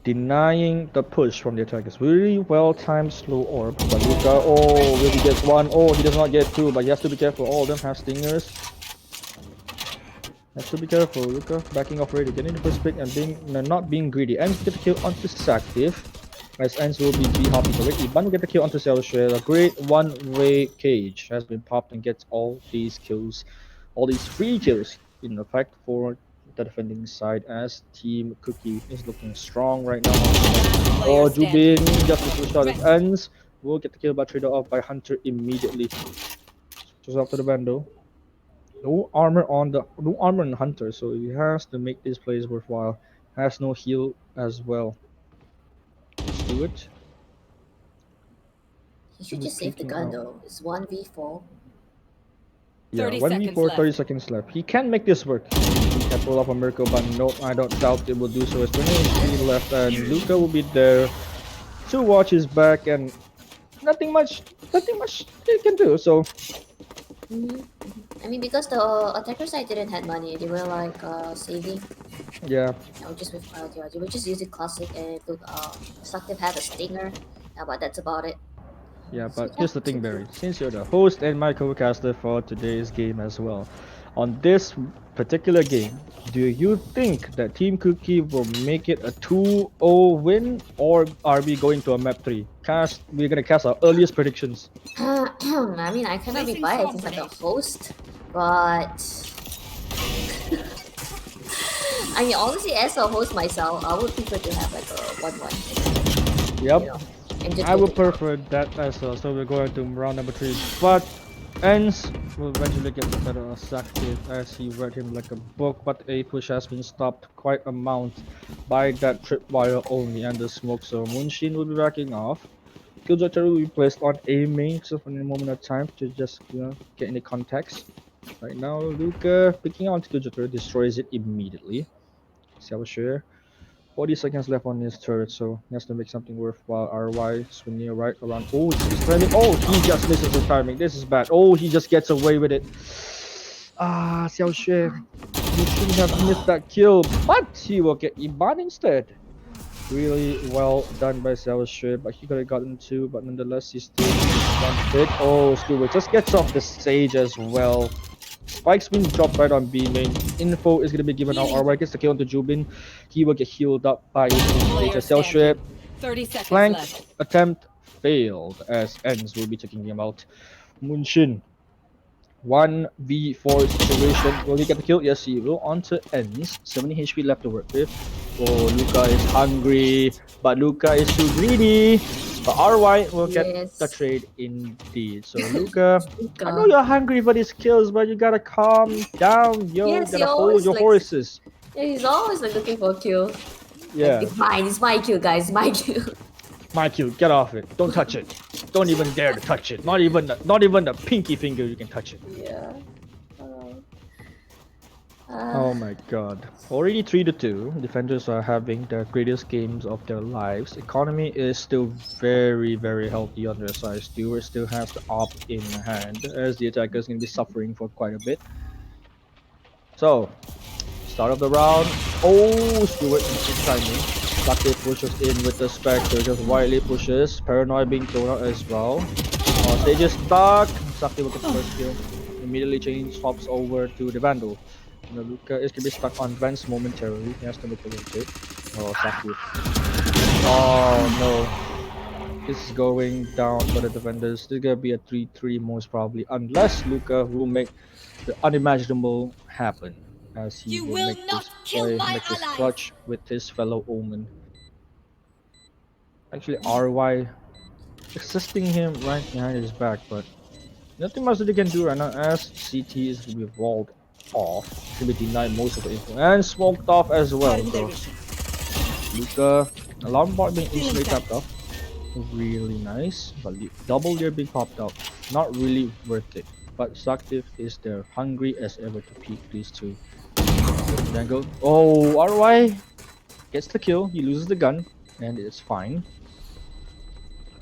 denying the push from the attackers. Really well timed slow orb. But Luca, oh, will he get 1? Oh, he does not get 2, but he has to be careful. All of them have stingers. Has to be careful. Luca backing off already, getting the first pick and not being greedy. Ends get the kill onto Saktif. As Ends will be hopping away. Iban will get the kill onto Selshare. A great one-way cage has been popped and gets all these kills. All these free kills in effect for the defending side as Team Cookie is looking strong right now. Oh, Jubin just misses shot as Ends will get the kill but traded off by Hunter immediately. Just after the Bando. No armor on the hunter, so he has to make this plays worthwhile. Has no heal as well. Let's do it. He should just save the Peeking gun out. though. It's 1v4. Yeah, 30 1v4, seconds 30 left. seconds left. He can make this work. He can pull off a miracle, but no, I don't doubt it will do so. It's 20 HP left, and Luca will be there to watch his back, and nothing much he can do. So I mean, because the attacker side didn't have money, they were like saving. yeah, Just with they were just using classic, and look, Destructive had a stinger. Yeah, but that's about it. yeah. So, But yeah, here's the thing, Barry. Since you're the host and my co-caster for today's game as well, on this particular game, do you think that Team Cookie will make it a 2-0 win, or are we going to a map 3? We're gonna cast our earliest predictions. I mean, I cannot be Placing biased swarm since I'm the grenade. host, but I mean, honestly, as a host myself, I would prefer to have like a 1-1. Yep. You know, and just I wait would it out. prefer that as well. So we're going to round number 3. But Ends will eventually get the better of Sakti as he read him like a book. But a push has been stopped quite amount by that tripwire only and the smoke. So Moonshin will be backing off. Killjoy will be placed on A main so for a moment of time to just get any context. Right now, Luca picking out Killjoy destroys it immediately. Xiaoshui 40 seconds left on his turret, so he has to make something worthwhile. RY swinging right around. Oh, he's timing. Oh, he just misses the timing. This is bad. Oh, he just gets away with it. Ah, Xiao Xue. You shouldn't have missed that kill, but he will get Iban instead. Really well done by Xiao Xue, but he could have gotten 2, but nonetheless, he's still one hit. Oh, Stuart just gets off the stage as well. Spike's been dropped right on B main. Info is gonna be given out. RY gets the kill onto Jubin. He will get healed up by his Player Xiao Xue. standing. 30 seconds Flank left. attempt failed as Ends will be taking him out. Moonshin 1v4 situation. Will he get the kill? Yes, he will. On to Ends. 70 HP left to work with. Oh, Luca is hungry, but Luca is too greedy. But RY will get the trade indeed. So Luca, I know you're hungry for these kills, but you gotta calm down, yo. Yes, You he gotta hold always your like- horses. Yeah, he's always like looking for a kill. Yeah. Like, it's mine. It's my kill, guys. My kill. My kill, get off it. Don't touch it. Don't even dare to touch it. Not even the pinky finger you can touch it. Yeah. Oh my god. Already 3-2. Defenders are having the greatest games of their lives. Economy is still very, very healthy on their side. Stewart still has the op in hand as the attacker is going to be suffering for quite a bit. So, start of the round. Oh, Stewart is timing. Lucky pushes in with the Spectre, just widely pushes. Paranoid being thrown out as well. Stage is stuck. Sakti will get the first kill. Immediately change hops over to the Vandal. Luca is gonna be stuck on Vance momentarily. He has to make a rotate. Oh, Sakti. Oh no. This is going down for the defenders. This is gonna be a 3-3 most probably. Unless Luca will make the unimaginable happen. As he will make this play, make this clutch with his fellow Omen. Actually, RY assisting him right behind his back, but nothing much that he can do right now as CT is going to be walled off. He's going to be denied most of the info and smoked off as well. So, Luca, alarm bot being instantly tapped off. Really nice, but double layer being popped out. Not really worth it. But Saktif is there, hungry as ever to peek these two. Odango. Oh, RY gets the kill. He loses the gun, and it's fine.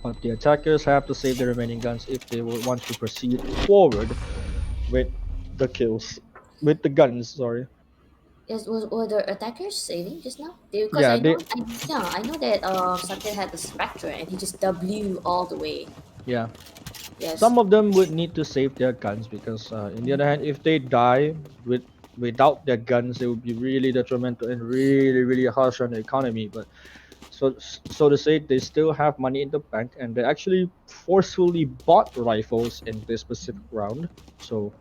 But the attackers have to save the remaining guns if they will want to proceed forward with the kills, with the guns. Sorry. Yes, were the attackers saving just now? Because Yeah, I know that Sakti had the Spectre and he just W all the way. Yeah. Yes. Some of them would need to save their guns because, in the other hand, if they die without their guns, it would be really detrimental and really, really harsh on the economy. But so to say, they still have money in the bank and they actually forcefully bought rifles in this specific round. So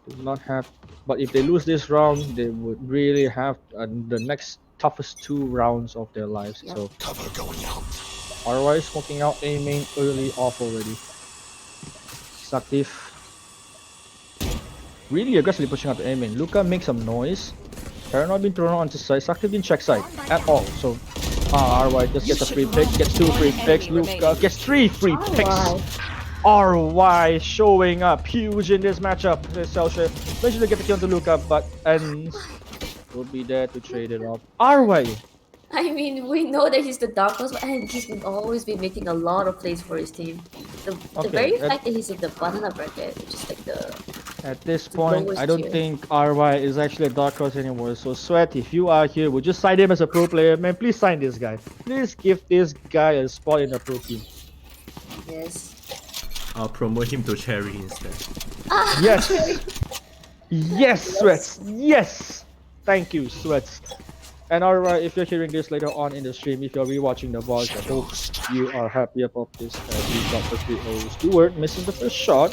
do not have. But if they lose this round, they would really have the next toughest 2 rounds of their lives. Yep. So Cover going out. RY smoking out A main early off already. Saktif really aggressively pushing out the A main. Luca makes some noise. Paranoid being thrown onto side. Sakti didn't check side at all. So RY just gets a free pick, gets 2 free picks. Luca gets 3 free picks. RY showing up huge in this matchup. Selche managed to get the kill to Luca, but ends will be there to trade it off. RY. I mean, we know that he's the dark horse, and he's always been making a lot of plays for his team. The very fact that he's in the banana bracket, which is like the At this point, lowest I don't tier. think RY is actually a dark horse anymore. So Sweat, if you are here, would you sign him as a pro player? Man, please sign this guy. Please give this guy a spot in the pro team. Yes. I'll promote him to cherry instead. Yes. Yes, Sweats. Yes. Thank you, Sweats. And RY, if you're hearing this later on in the stream, if you're rewatching the VOD, I hope you are happy about this. We got the 3-0. Stewart misses the first shot.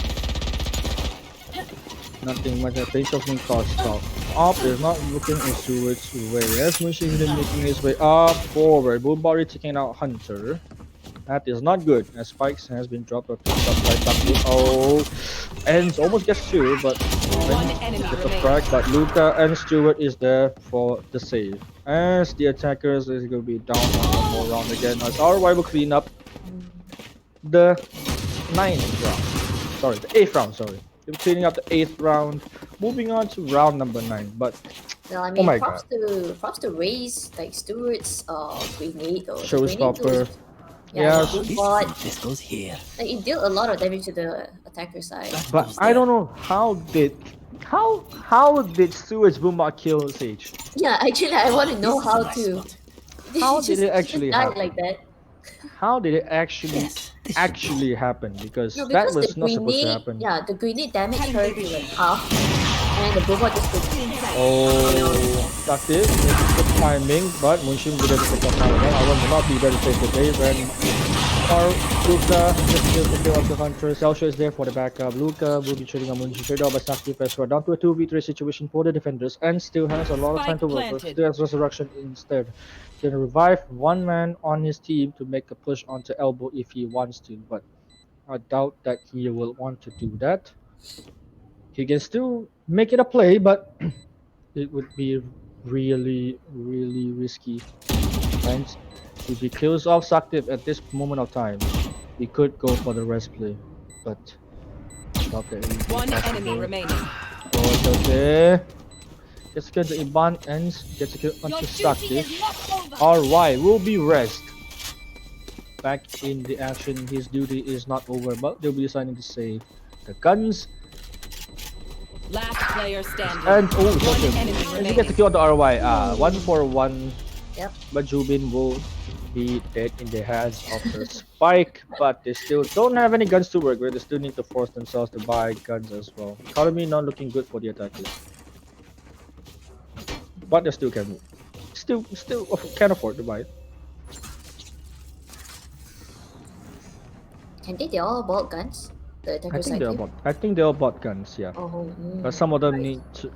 Nothing much. I think of being tossed out. Up is not looking in Stewart's way. As Mushin is making his way up forward. Bulbari taking out Hunter. That is not good. As Spikes has been dropped or picked up by Taku. Oh, Ends almost gets 2, but gets a frag. But Luca and Stewart is there for the save. As the attackers is going to be down on one more round again. As RY will clean up the 9th round. Sorry, the 8th round. Sorry. Cleaning up the 8th round, moving on to round number 9. But well, I mean, oh my props god, to Ray's like Stewart's grenade though. showstopper. Yeah, This goes here. like, it dealt a lot of damage to the attacker side. But I don't know how did Stewart's Boombot kill Sage? Yeah, actually, I want to know how to. How did it actually die happen? like that? How did it actually happen? Because No, that because was the not supposed to grenade, happen. yeah, the grenade damaged her to like half, and the robot just took. Oh, that's it. It's the timing, but Munshin didn't pick up now. I will not be there to save the day when Luca just kills the kill of the Hunter. Selsha is there for the backup. Luca will be trading on Munshin straight out by Sakti Pesra down to a 2v3 situation for the defenders and still has a lot of time to work with. Still has Resurrection instead. He's gonna revive one man on his team to make a push onto Elbow if he wants to, but I doubt that he will want to do that. He can still make it a play, but it would be really risky. And if he kills off Saktiv at this moment of time, he could go for the rest play, but not that easy. One enemy remaining. Oh, it's okay. Gets a kill to Iban, ends, gets a kill onto Saktiv. RY will be rest. Back in the action, his duty is not over, but they'll be deciding to save the guns. Last player standing. And oh, One okay. enemy And you remaining. get to kill the RY. 1-for-1. Yep. But Jubin will be dead in the hands of the Spike. But they still don't have any guns to work with. They still need to force themselves to buy guns as well. Economy not looking good for the attackers. But they still can can afford to buy it. Can they all bought guns? The attacker I side. think they all too? bought. I think they all bought guns. Yeah. Oh, But some of them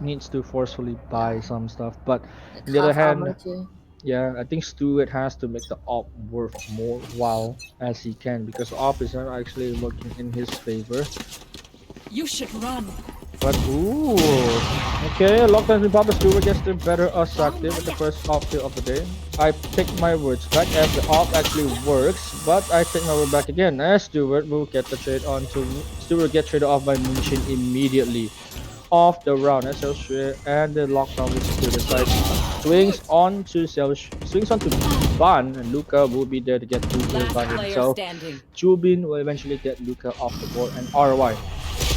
needs to forcefully buy some stuff. But like on the other half armor hand, too. yeah, I think Stewart has to make the op worth more while as he can because op is not actually working in his favor. You should run. But ooh, okay, lockdown been popped. Stewart gets the better Saktiv at the first op kill of the day. I take my words back as the op actually works, but I take my word back again as Stewart will get the trade on to Stewart get traded off by Munshin immediately. Off the round as Selsh and the lockdown is to the side. Swings on to Ban and Luca will be there to get 2 kills by Last player himself. standing. Jubin will eventually get Luca off the board and RY.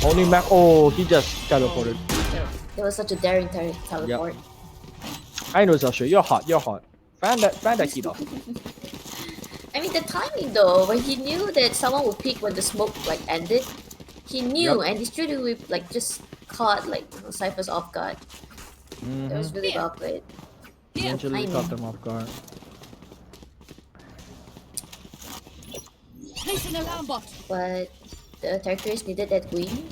Only Mac. Oh, he just teleported. It was such a daring teleport. I know, Sasha. You're hot. You're hot. Fan that kid off. I mean, the timing though, when he knew that someone would pick when the smoke like ended, he knew, and he straight away like just caught like Cypher's off guard. That was really well played. Eventually caught them off guard. Placing alarm bot. But the attackers needed that win.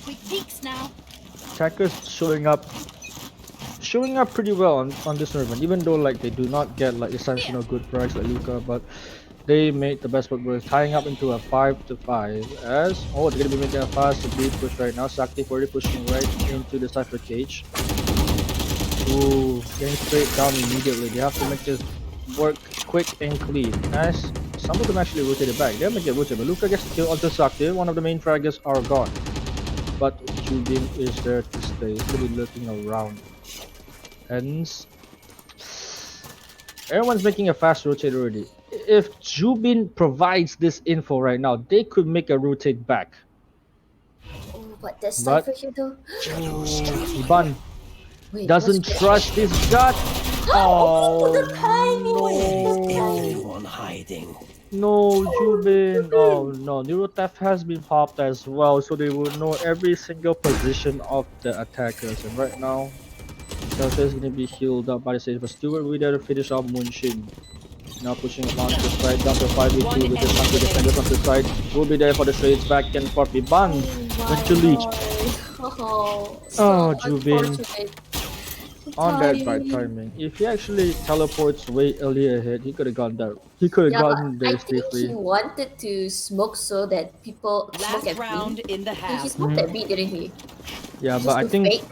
Quick peeks now. Attackers showing up pretty well on this tournament, even though like they do not get like essential good price like Luca, but they made the best work, tying up into a 5-5. As they're gonna be making a fast lead push right now. Sakti already pushing right into the Cypher cage. Ooh, getting straight down immediately. They have to make this work quick and clean. As some of them actually rotated back. They're gonna get rotated, but Luca gets the kill onto Sakti. One of the main fraggers are gone. But Jubin is there to stay. He's gonna be looking around. Hence, everyone's making a fast rotate already. If Jubin provides this info right now, they could make a rotate back. Oh, but there's But Cypher here though. Iban Wait, doesn't what's trust his gut. Oh, the timing! Everyone hiding. no, Jubin. Oh no, Neurotheft has been popped as well, so they will know every single position of the attackers. And right now, Shelter is gonna be healed up by the stage, but Stewart will be there to finish off Munshin. Now pushing along to the side, down to 5v2 with the Hunter defenders on the side. Will be there for the trades back and forth. Iban went to leech. So Jubin. unfortunate. On that bad timing. If he actually teleports way earlier ahead, he could have gotten there. He could have gotten there I think safely. he wanted to smoke so that people smoke Last at round B. in the He half. smoked at B, didn't he? Yeah, Just but I to think fake.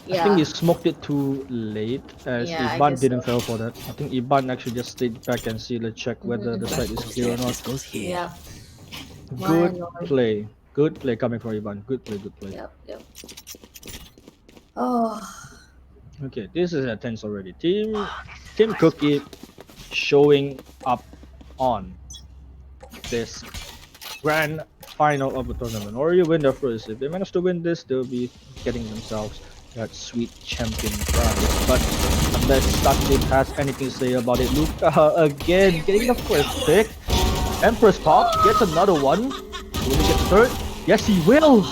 I think he smoked it too late, as Yeah, I Iban guess didn't so. fail for that. I think Iban actually just stayed back and see the check whether the site is clear or not. This goes here. Yeah. Good Lord. play. Good play coming from Iban. Good play, good play. Yep. Oh. Okay, this is intense already. Team Cookie showing up on this grand final of the tournament. Or you win the first. If they manage to win this, they'll be getting themselves that sweet champion prize. But unless Sakti has anything to say about it, Luca again getting the first pick. Empress Pop gets another one. Will he get third? Yes, he will.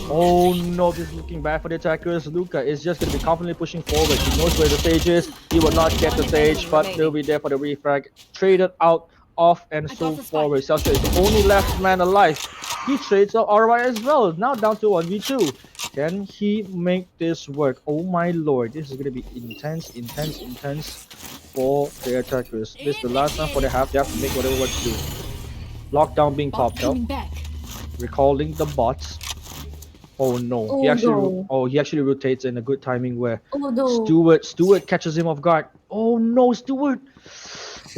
Oh no, this is looking bad for the attackers. Luca is just going to be confidently pushing forward. He knows where the stage is. He will not get the stage, but he'll be there for the refrag. Traded out, off, and so forward. Celsius is the only left man alive. He trades out RY as well. Now down to 1v2. Can he make this work? Oh my lord, this is going to be intense for the attackers. This is the last one for the half. They have to make whatever what to do. Lockdown being popped up. Recalling the bots. Oh no. Oh, He actually no. he actually rotates in a good timing where Oh no. Stewart catches him off guard. Oh no, Stewart.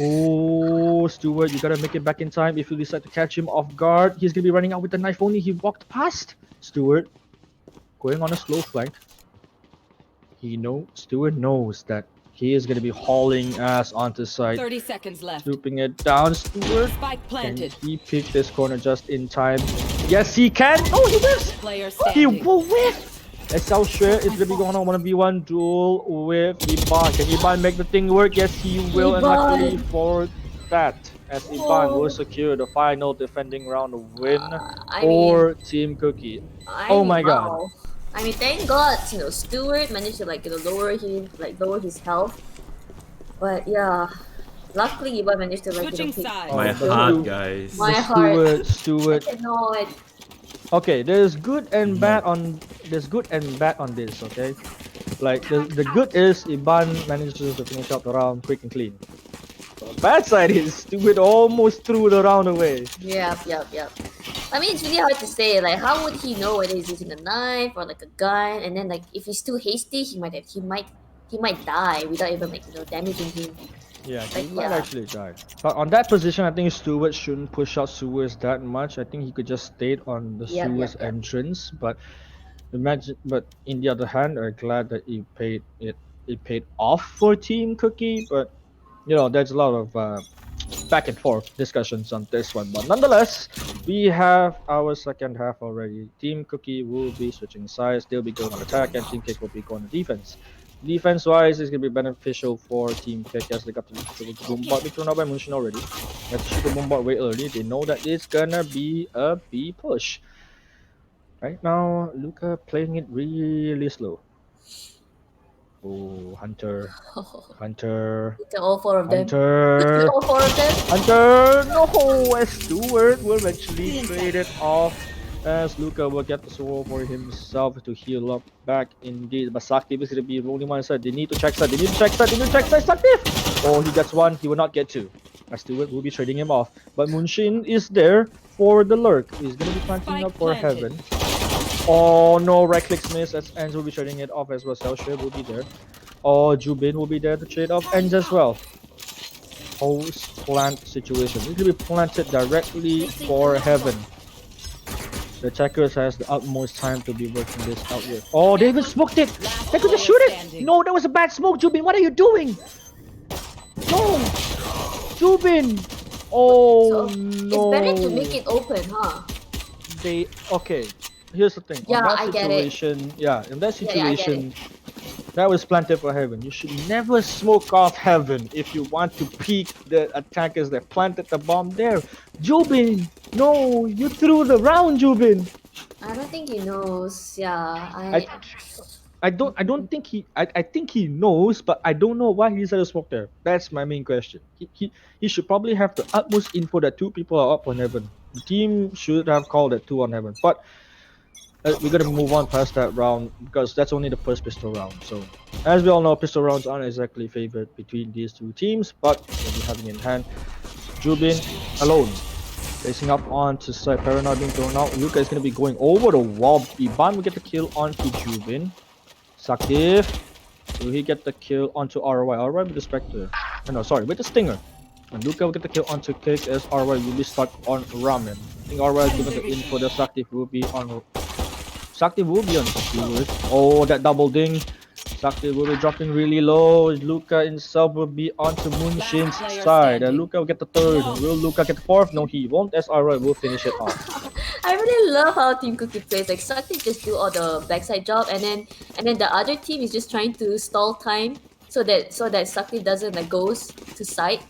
Oh, Stewart, you gotta make it back in time. If you decide to catch him off guard, he's gonna be running out with the knife only. He walked past. Stewart going on a slow flank. Stewart knows that he is gonna be hauling ass onto side. 30 seconds left. Swooping it down, Stewart. Spike planted. Can he pick this corner just in time? Yes, he can. Oh, he whiffs. Player He standing. will whiff. SL Share is gonna be going on 1v1 duel with Iban. Can Iban make the thing work? Yes, he will. And luckily for that, as Iban will secure the final defending round win for Team Cookie. Oh my god. I mean, thank God, Stewart managed to lower his health. But yeah, luckily Iban managed to Switching pick. sides. My heart, guys. My heart. Stewart. I cannot. Okay, there's good and bad on this, okay? Like the good is Iban manages to finish up the round quick and clean. The bad side is Stewart almost threw the round away. Yep. I mean, it's really hard to say. Like, how would he know whether he's using a knife or like a gun? And then if he's too hasty, he might die without even damaging him. Yeah, he might actually die. But on that position, I think Stewart shouldn't push out Suez that much. I think he could just stay on the Suez entrance. But in the other hand, I'm glad that he paid off for Team Cookie. But there's a lot of back and forth discussions on this one. But nonetheless, we have our second half already. Team Cookie will be switching sides. They'll be going on attack, and Team Cake will be going on defense. Defense-wise, it's gonna be beneficial for Team Cake as they got the boom bot being thrown out by Munshin already. They have to shoot the boom bot way early. They know that it's gonna be a B push. Right now, Luca playing it really slow. Oh, Hunter. All four of them. Hunter. All four of them. Hunter. No, as Stewart will eventually trade it off. As Luca will get the sword for himself to heal up back indeed. But Sakti is going to be rolling one side. They need to check side. Sakti! Oh, he gets one. He will not get two. as Stewart will be trading him off. But Moonshin is there for the lurk. He's gonna be planting up for heaven. Oh no, right clicks miss as Ends will be trading it off as well. Selshire will be there. Oh, Jubin will be there to trade off Ends as well. Post plant situation. This will be planted directly for heaven. The attackers has the utmost time to be working this out with. Oh, they even smoked it! They could just shoot it! No, that was a bad smoke, Jubin. What are you doing? No! Jubin! Oh no! It's better to make it open, huh? Okay. Here's the thing. Yeah, On that I get it. situation, yeah, in that Yeah, I get situation, that was planted for heaven. You should never smoke off heaven if you want to peek the attackers that planted the bomb there. Jubin! No, you threw the round, Jubin. I don't think he knows. Yeah, I don't think I think he knows, but I don't know why he decided to smoke there. That's my main question. He should probably have the utmost info that two people are up on heaven. The team should have called it two on heaven. But we're gonna move on past that round because that's only the first pistol round. So as we all know, pistol rounds aren't exactly favored between these two teams, but we'll be having in hand. Jubin alone. Facing up onto side, Paranoid being thrown out. Luca is gonna be going over the wall. Iban will get the kill onto Jubin. Saktif. Will he get the kill onto RY? RY with the Spectre. Oh, no, sorry, with the Stinger. And Luca will get the kill onto Cake as RY will be stuck on Ramen. I think RY is given the info that Saktif will be on Stewart. Oh, that double ding. Saktif will be dropping really low. Luca himself will be onto Moonshin's side. And Luca will get the third. Will Luca get the fourth? No, he won't. As RY will finish it off. I really love how Team Cookie plays. Like Sakti just do all the backside job, and then the other team is just trying to stall time so that Sakti doesn't like goes to side.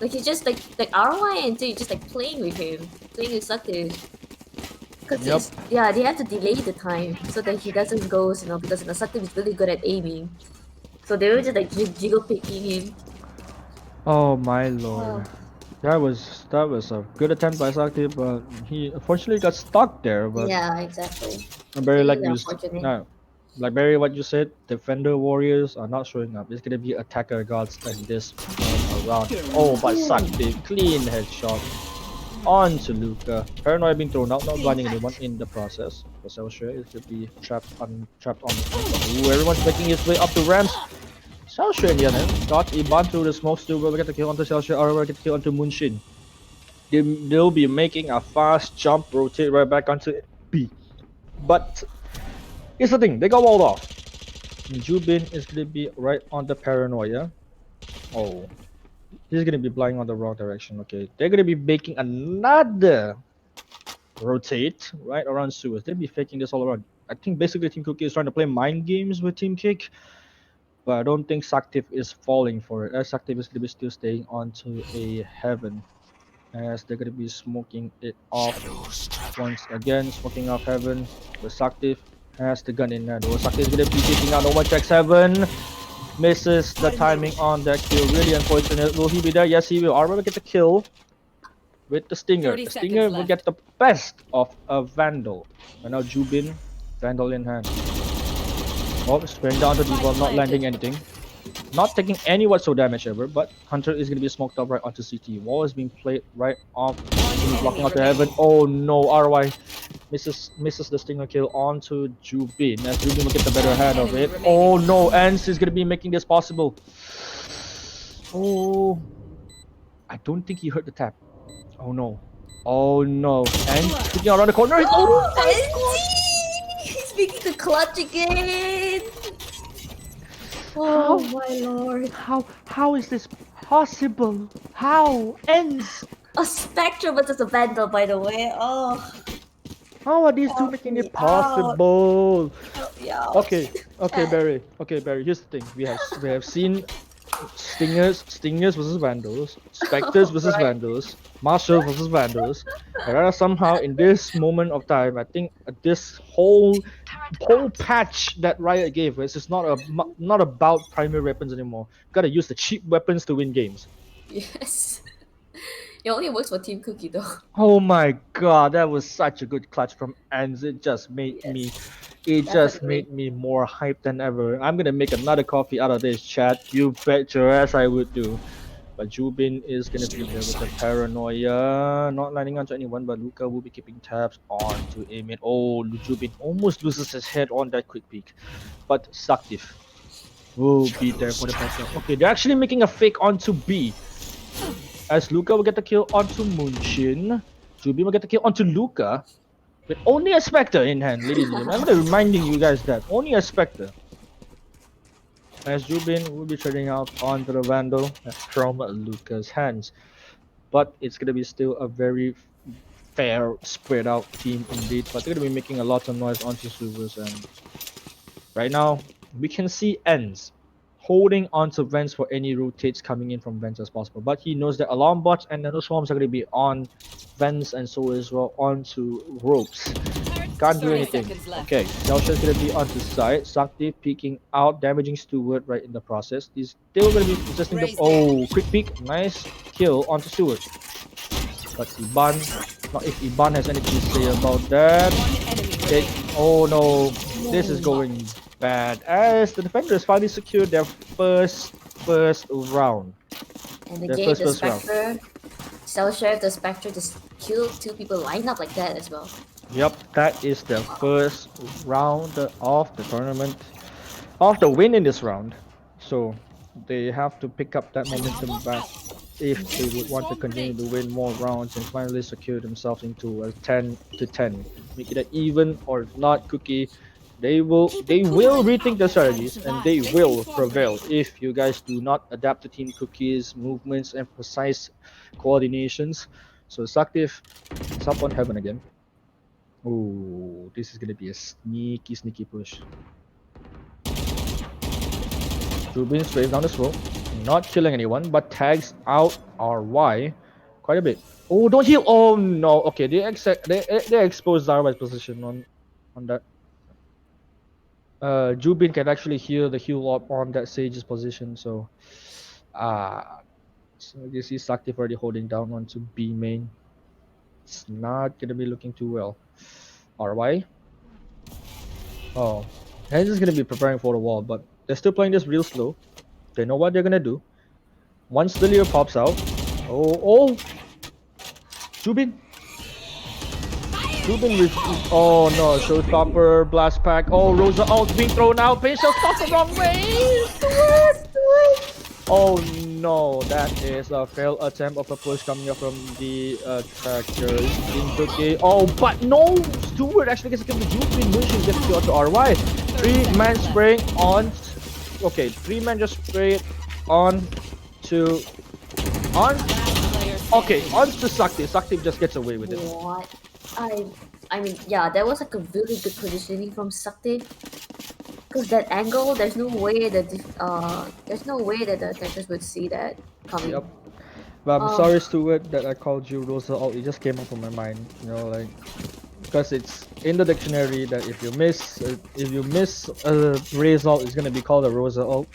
Like he's just like RY and T just like playing with him, playing with Sakti. Because yeah, they have to delay the time so that he doesn't go, because Sakti is really good at aiming. So they were just like jiggle picking him. Oh my lord. That was a good attempt by Sakti, but he unfortunately got stuck there. But yeah, exactly. Barry, like Really you no, like Barry, what you said, defender warriors are not showing up. It's gonna be attacker gods in this round. Oh, by Sakti, clean headshot onto Luca. Paranoid being thrown out, not blinding anyone in the process. For Selshire, it could be trapped on the front. Ooh, everyone's making his way up to ramps. Selshire in the other end got Iban through the smoke, still will get the kill onto Selshire, or get the kill onto Moonshin. They'll be making a fast jump, rotate right back onto B. But here's the thing, they got walled off. Jubin is gonna be right on the paranoia. Oh. He's gonna be flying on the wrong direction. Okay. They're gonna be making another rotate right around Suez. They'll be faking this all around. I think basically Team Cookie is trying to play mind games with Team Kick. But I don't think Saktif is falling for it. As Saktif is going to be still staying onto a heaven. As they're going to be smoking it off once again. Smoking off heaven. But Saktif has the gun in hand. Oh, Saktif is going to be taking out. No one checks heaven. Misses the timing on that kill. Really unfortunate. Will he be there? Yes, he will. Armor will get the kill with the Stinger. The Stinger will get the best of a Vandal. And now Jubin, Vandal in hand. Oh, spraying down the default, not landing anything. Not taking any whatsoever damage ever, but Hunter is going to be smoked up right onto CT. Wall is being played right off. Blocking out the heaven. Oh no, RY misses the Stinger kill onto Jubin. As Jubin will get the better hand of it. Oh no, Ence is going to be making this possible. Oh, I don't think he hurt the tap. Oh no. Oh no. Ence kicking around the corner. Oh, he's making the clutch again. Oh my lord. How is this possible? How? Ends? A Spectre versus a Vandal, by the way. Oh. How are these two making it possible? Yeah. Okay, Barry. Okay, Barry. Here's the thing. We have seen Stingers versus Vandals, Spectres versus Vandals, Marshall versus Vandals. And somehow in this moment of time, I think this whole patch that Riot gave us is not about primary weapons anymore. Gotta use the cheap weapons to win games. Yes. It only works for Team Cookie though. Oh my god, that was such a good clutch from Ends. It just made me more hyped than ever. I'm gonna make another coffee out of this, chat. You bet your ass I would do. But Jubin is gonna be there with the paranoia, not landing onto anyone, but Luca will be keeping tabs on to aim it. Oh, Jubin almost loses his head on that quick peek. But Saktif will be there for the pressure. Okay, they're actually making a fake onto B. As Luca will get the kill onto Munshin. Jubin will get the kill onto Luca. With only a Spectre in hand, ladies and gentlemen. I'm gonna reminding you guys that. Only a Spectre. As Jubin will be trading out onto the Vandal from Luca's hands. But it's gonna be still a very fair, spread out team indeed. But they're gonna be making a lot of noise onto Suvers, and right now we can see ends holding onto vents for any rotates coming in from vents as possible. But he knows that alarm bots and nano swarms are gonna be on vents and so as well onto ropes. Can't do 30 anything. seconds left. Okay, Selsha's gonna be onto side. Sakti peeking out, damaging Stewart right in the process. He's still gonna be resisting the quick peek. Nice kill onto Stewart. But Iban, not if Iban has anything to say about that. Oh no, this is going bad. As the defenders finally secured their first round. And the Their game, the first round. Spectre, Cell Sheriff, the Spectre just killed 2 people lined up like that as well. Yep, that is the first round of the tournament, of the win in this round. So they have to pick up that momentum back if they would want to continue to win more rounds and finally secure themselves into a 10-10. Make it an even or not Cookie. They will rethink the strategies and they will prevail if you guys do not adapt to Team Cookie's movements and precise coordinations. So Saktif is up on heaven again. Oh, this is gonna be a sneaky push. Jubin strays down the slope, not killing anyone, but tags out RY quite a bit. Oh, don't heal! Oh no! Okay, they exposed Zarva's position on that. Jubin can actually heal the heal up on that Sage's position, so so you see Saktif already holding down onto B main. It's not gonna be looking too well. RY. Oh, they're just gonna be preparing for the wall, but they're still playing this real slow. They know what they're gonna do. Once the Leo pops out, oh, Jubin with, oh no, Showstopper, Blast Pack, oh, Rosa ult being thrown out, but Showstopper wrong way! Oh no, that is a failed attempt of a push coming up from the attackers. Oh, but no! Stewart actually gets a kill. Jubin Mushin gets killed to RY. 3-man spraying on. Okay, 3-man just sprayed on to. Okay, on to Sakti. Sakti just gets away with it. What? I mean, yeah, that was like a really good positioning from Sakti. Because that angle, there's no way that the attackers would see that coming. Yep. But I'm sorry, Stuart, that I called you Rosa ult. It just came up from my mind, you know, like, because it's in the dictionary that if you miss Ray's ult, it's gonna be called a Rosa ult.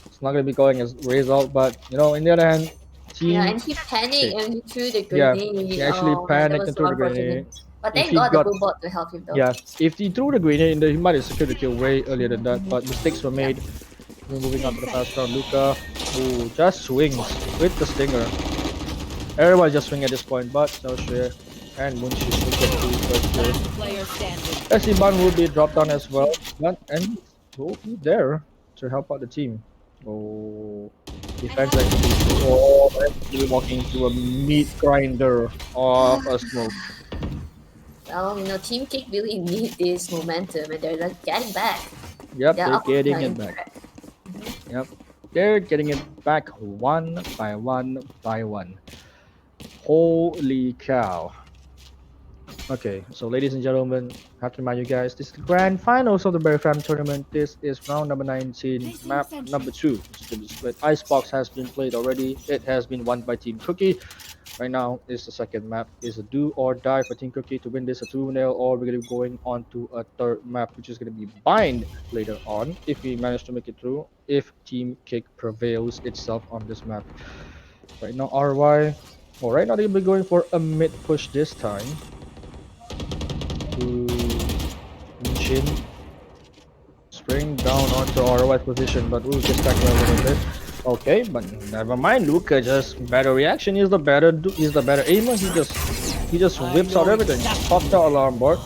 It's not gonna be going as Ray's ult, but you know, in the other hand, yeah, and he panicked and he threw the grenade. Yeah, he actually panicked and threw the grenade. But thank God the blue bot to help him though. Yeah, if he threw the grenade, he might have secured the kill way earlier than that. But mistakes were made. We're moving on to the fast round. Luca, who just swings with the stinger. Everyone just swing at this point, but Selshae and Munshi will get to first kill. Esteban will be dropped down as well, and will be there to help out the team. Oh, defense actually. Oh, actually walking into a meat grinder of a smoke. Well, you know, Team Kick really need this momentum, and they're like getting back. Yep, they're getting it back. Yep, they're getting it back one by one. Holy cow. Okay, so ladies and gentlemen, I have to remind you guys, this is the grand finals of the BerryFam Tournament. This is round number 19, map number 2. Icebox has been played already. It has been won by Team Cookie. Right now is the second map. Is a do or die for Team Cookie to win this a 2-0, or we're going to be going on to a third map, which is going to be bind later on if we manage to make it through, if Team Kick prevails itself on this map. Right now RY, well, right now they'll be going for a mid push this time. Chin spraying down onto RY's position, but we'll get back a little bit. Okay, but never mind. Luca just better reaction. He's the better aimer. He just whips out everything. Pops the alarm board.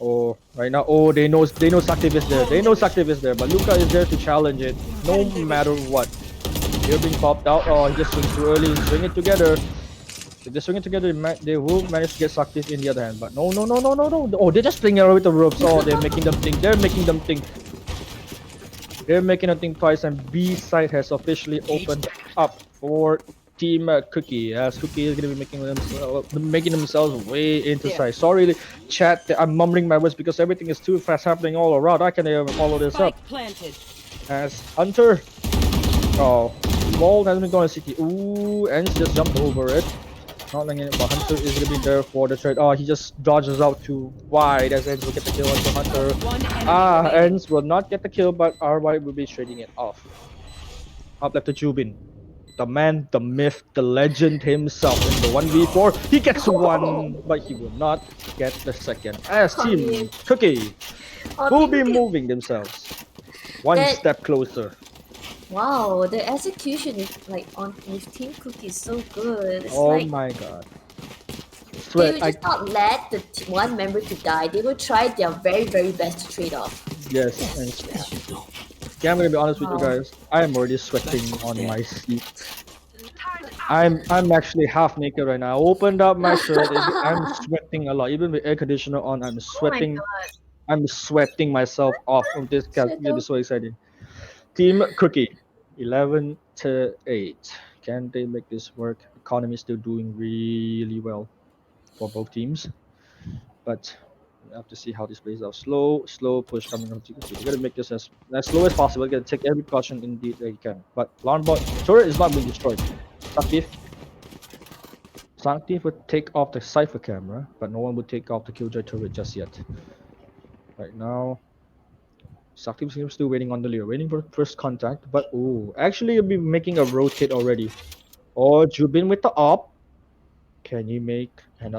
Oh, right now. Oh, they know Saktiv is there. They know Saktiv is there, but Luca is there to challenge it, no matter what. They're being popped out. Oh, he just swings too early. Swing it together. If they swing it together, they will manage to get Saktiv in the other hand. But no. Oh, they're just playing around with the ropes. Oh, they're making them think. They're making them think. They're making them think twice, and B side has officially opened up for Team Cookie, as Cookie is gonna be making themselves way into sight. Sorry, chat. I'm mumbling my words because everything is too fast happening all around. I can't even follow this up. Planted. As Hunter, oh, Wall has been going to City. Ooh, Ends just jumped over it. Not letting it, but Hunter is gonna be there for the trade. Oh, he just dodges out too wide as Ends will get the kill onto Hunter. Ends will not get the kill, but RY will be trading it off. Up left to Jubin. The man, the myth, the legend himself in the 1v4. He gets one, but he will not get the second. As Team Cookie will be moving themselves one step closer. Wow, the execution is like on with Team Cookie is so good. It's Oh like my god. they will just not let the one member to die. They will try their very, very best to trade off. Yes, and yeah, I'm gonna be honest with you guys. I am already sweating on my seat. I'm actually half naked right now. I opened up my shirt. I'm sweating a lot. Even with air conditioner on, I'm sweating. I'm sweating myself off of this cast. It's gonna be so exciting. Team Cookie, 11-8. Can they make this work? Economy is still doing really well for both teams, but we have to see how this plays out. Slow push coming from Team Cookie. They gotta make this as slow as possible. They gotta take every precaution indeed they can. But alarm bot turret is not being destroyed. Sanctif would take off the Cypher camera, but no one would take off the Killjoy turret just yet. Right now, Sanctif is still waiting on the Leo, waiting for first contact, but actually he'll be making a rotate already. Oh, Jubin with the op. Can you make an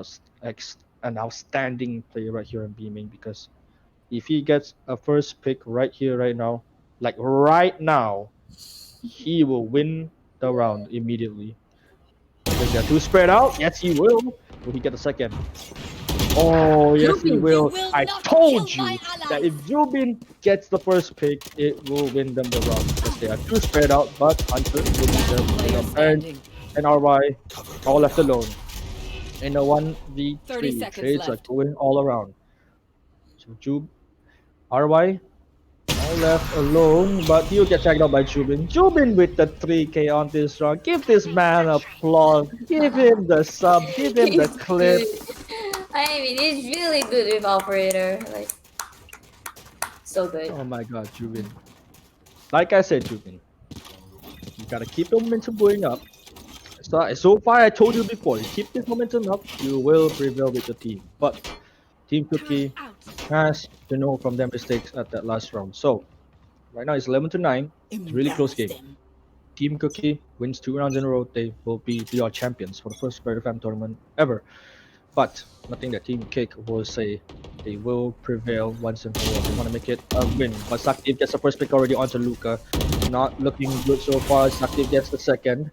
outstanding play right here in beaming? Because if he gets a first pick right here, right now, like right now, he will win the round immediately. Because they're too spread out. Yes, he will. Will he get a second? Oh, yes, he will. I told you that if Jubin gets the first pick, it will win them the round. Because they are too spread out, but Hunter will be and RY all left alone. In a 1v3, trades are going all around. So RY all left alone, but he'll get tagged out by Jubin. Jubin with the 3k on this round. Give this man applause. Give him the sub. Give him the clip. I mean, he's really good with operator. Like, so good. Oh my god, Jubin. Like I said, Jubin, you gotta keep the momentum going up. So far, I told you before, you keep this momentum up, you will prevail with the team. But Team Cookie has to know from their mistakes at that last round. So right now it's 11-9. It's a really close game. Team Cookie wins 2 rounds in a row. They will be your champions for the first BerryFam tournament ever. But nothing that Team Cake will say. They will prevail once and for all. They want to make it a win. But Saktiv gets the first pick already onto Luca. Not looking good so far. Saktiv gets the second.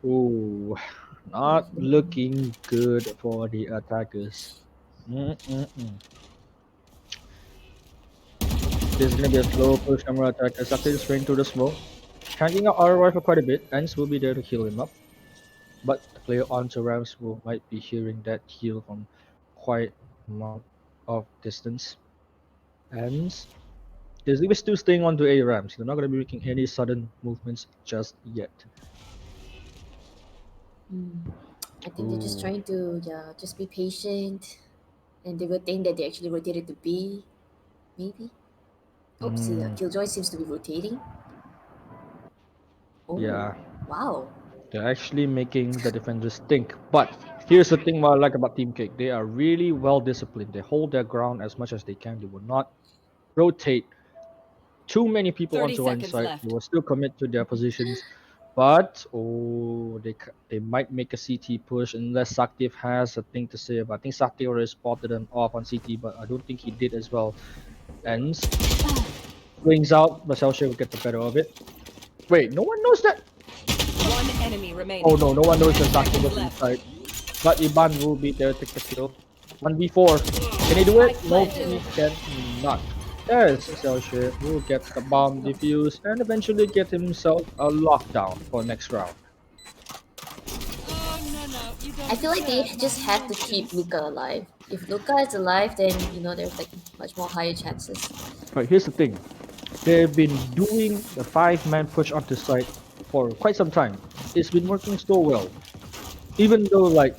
Ooh, not looking good for the attackers. This is gonna be a slow push camera attack. Saktiv is spraying through the smoke. Tanking out RY for quite a bit. Ants will be there to heal him up. But the player onto Rams might be hearing that heal from quite amount of distance. And they're still staying onto A Rams. They're not gonna be making any sudden movements just yet. I think they're just trying to, just be patient. And they would think that they actually rotated to B, maybe. See, Killjoy seems to be rotating. Oh, Yeah. wow. They're actually making the defenders think. But here's the thing what I like about Team Cake. They are really well disciplined. They hold their ground as much as they can. They will not rotate too many people onto one side. They will still commit to their positions. But they might make a CT push unless Saktiv has a thing to say about. I think Saktiv already spotted them off on CT, but I don't think he did as well. Ends Swings out, but Xiaoxue will get the better of it. Wait, no one knows that. One enemy remaining. Oh no, no one knows that 10 Saki was seconds left. inside. But Iban will be there to take the kill. 1v4. Can he do it? No, he cannot. There's Xiaoxue who will get the bomb defused and eventually get himself a lockdown for next round. I feel like they just have to keep Luca alive. If Luca is alive, then there's like much more higher chances. Right, here's the thing. They've been doing the 5-man push onto site for quite some time. It's been working so well. Even though like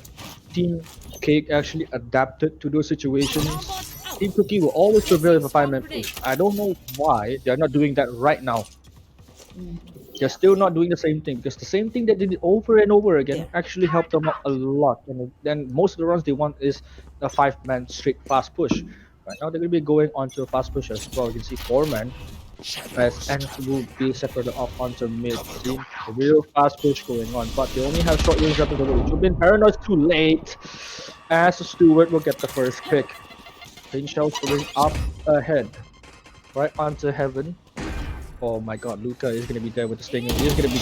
Team Cake actually adapted to those situations, Team Cookie will always prevail with a 5-man push. I don't know why they're not doing that right now. They're still not doing the same thing because the same thing that they did over and over again actually helped them out a lot. And then most of the runs they want is a 5-man straight fast push. Right now they're going to be going onto a fast push as well. You can see 4-man as N will be separated off onto mid. See a real fast push going on, but they only have short range weapons already. Jubin Paranoid's too late as Stewart will get the first pick. Pin shells going up ahead, right onto heaven. Oh my god, Luca is gonna be there with the stinger. He's gonna be.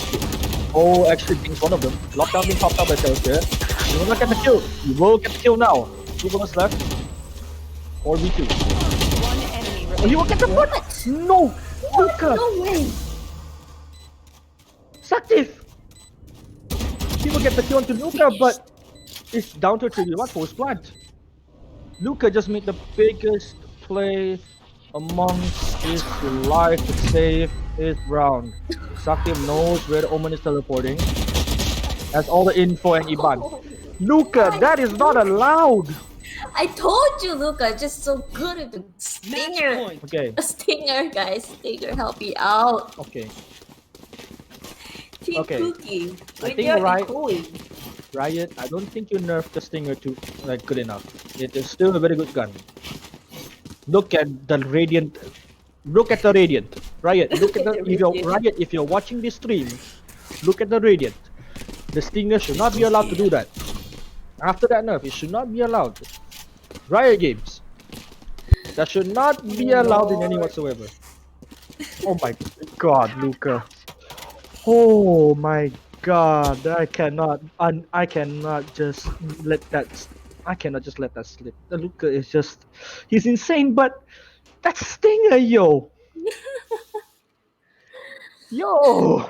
Oh, actually, thinks one of them. Lockdown being popped up by Xiaoxue. He will not get the kill. He will get the kill now. 2 bullets left. 4v2. Oh, he will get the bullet! No! Luca! No way! Saktif! He will get the kill onto Luca, but it's down to 3v1 post plant. Luca just made the biggest play amongst his life to save his round. Saktif knows where the Omen is teleporting. Has all the info and Iban. Luca, that is not allowed! I told you, Luca, just so good at the stinger. Okay. A stinger, guys. Stinger, help me out. Okay. Team Okay. Cookie. I think Riot, I don't think you nerfed the stinger to like good enough. It is still a very good gun. Look at the radiant. Look at the radiant. Riot, look at the Riot. If you're watching this stream, look at the radiant. The stinger should not be allowed to do that. After that nerf, it should not be allowed. Riot Games. That should not be allowed in any whatsoever. Oh my god, Luca. Oh my god, I cannot just let that slip. The Luca is just, he's insane, but that's stinger, yo. Yo.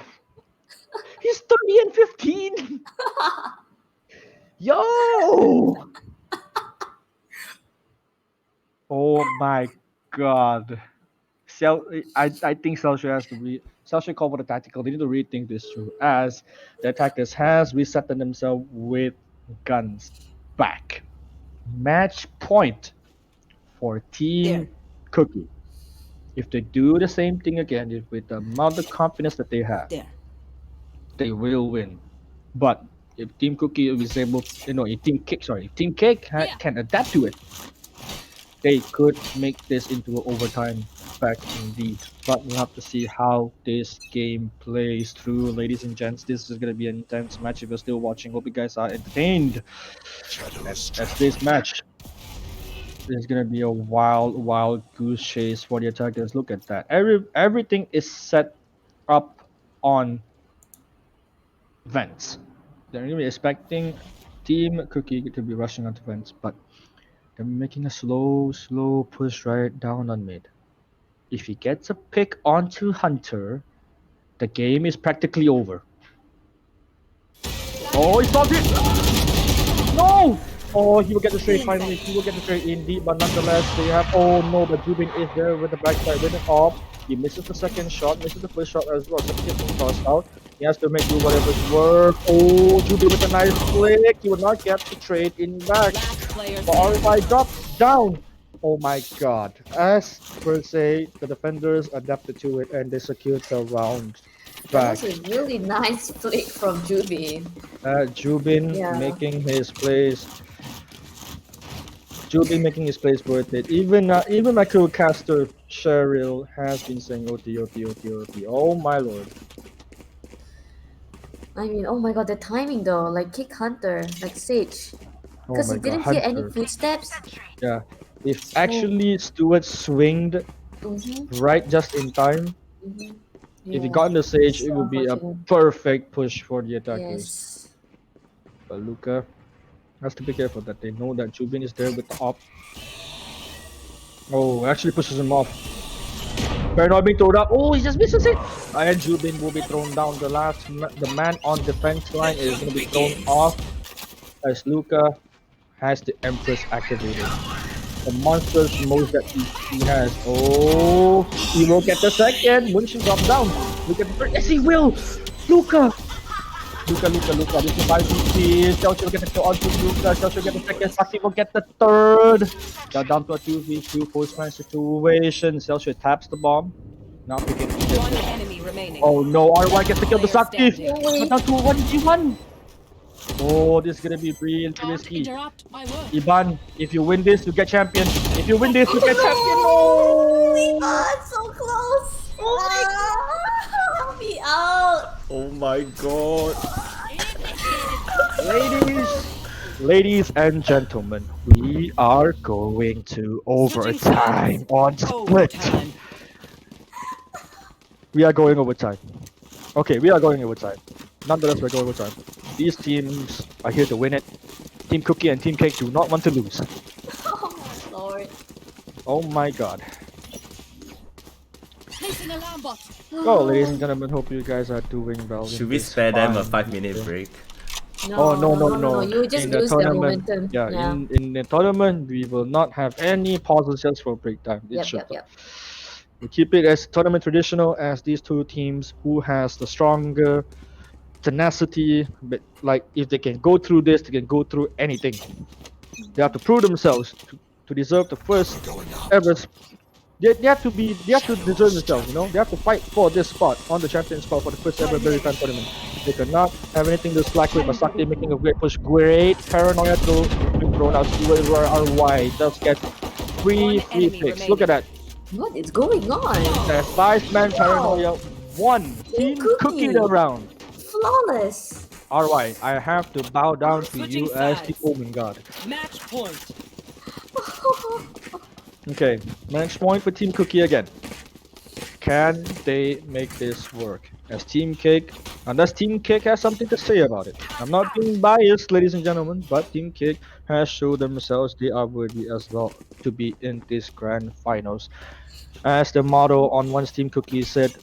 He's 30 and 15. Yo. Oh my god. I think Xiaoxue has to be. Xiaoxue called for the tactical. They need to rethink this through, as the attackers has reset themselves with guns back. Match point for Team Cookie. If they do the same thing again, with the amount of confidence that they have, they will win. But if Team Cookie is able, if Team Cake can adapt to it, they could make this into an overtime back indeed. But we'll have to see how this game plays through, ladies and gents. This is going to be an intense match. If you're still watching, hope you guys are entertained. As this match is going to be a wild goose chase for the attackers. Look at that. Everything is set up on vents. They're really expecting Team Cookie to be rushing onto vents, but they're making a slow push right down on mid. If he gets a pick onto Hunter, the game is practically over. Oh, he stopped it! No! Oh, he will get the trade finally. He will get the trade indeed, but nonetheless, they have. Oh no, but Jubin is there with the backside with it off. He misses the second shot, misses the first shot as well. So he gets tossed out. He has to make do whatever work. Oh, Jubin with a nice flick. He will not get the trade in back. But RFI drops down. Oh my god. As per se, the defenders adapted to it and they secured the round back. That was a really nice flick from Jubin. Jubin making his plays. Jubin making his plays worth it. Even my co-caster Cheryl has been saying OT. Oh my lord. I mean, oh my god, the timing though, like kick Hunter, like Sage. Because Oh he my didn't God, hear any Hunter. footsteps. Yeah. If actually Stewart swinged right just in time. If he got in the stage, it So would be a unfortunate. perfect push for the attackers. Yes. But Luca has to be careful that they know that Jubin is there with the op. Oh, actually pushes him off. Paranoid being thrown up. Oh, he just misses it. And Jubin will be thrown down. The man on defense line is going to be thrown off as Luca has the Empress activated. The monstrous moves that he has. Oh, he will get the second. Munshin drop down. Look at the first. Yes, he will. Luca. Luca. This is 5v3. Xiaoxu will get the kill onto Luca. Xiaoxu will get the second. Saki will get the third. They're down to a 2v2 post-man situation. Xiaoxu taps the bomb. Not picking One enemy remaining. Oh no, R1 gets to kill the Player Saki. standing. But down to 1v1. Oh, this is gonna be really risky. Interrupt my work. Iban, if you win this, you get champion. If you win this, you get champion. Oh No! my god, so close! Help me out! Oh my god. Ladies and gentlemen, we are going to overtime on split. Overtime. We are going overtime. Okay, we are going overtime. Nonetheless, we're going overtime. These teams are here to win it. Team Cookie and Team Cake do not want to lose. Oh my lord. Oh my god. Placing alarm bot. Well, ladies and gentlemen, hope you guys are doing well. Should we spare them a 5-minute break? Oh no. You just In the lose the tournament, momentum. yeah, in the tournament, we will not have any pauses just for break time. It should. Yep. We keep it as tournament traditional as these two teams who has the stronger tenacity. But like if they can go through this, they can go through anything. They have to prove themselves to deserve the first ever. They have to deserve themselves. You know, they have to fight for this spot on the champion spot for the first ever BerryFam Tournament. They cannot have anything to slack with. Masaki making a great push. Great paranoia to be thrown out. Where RY does get free picks. Look at that. What is going on? The 5-man paranoia won. Team Cookie the round. Flawless. RY, I have to bow down to Switching you as the sides. Omen God. Match point. Okay, match point for Team Cookie again. Can they make this work? As Team Cake, unless Team Cake has something to say about it. I'm not being biased, ladies and gentlemen, but Team Cake has shown themselves they are worthy as well to be in this grand finals. As the motto on one's Team Cookie said,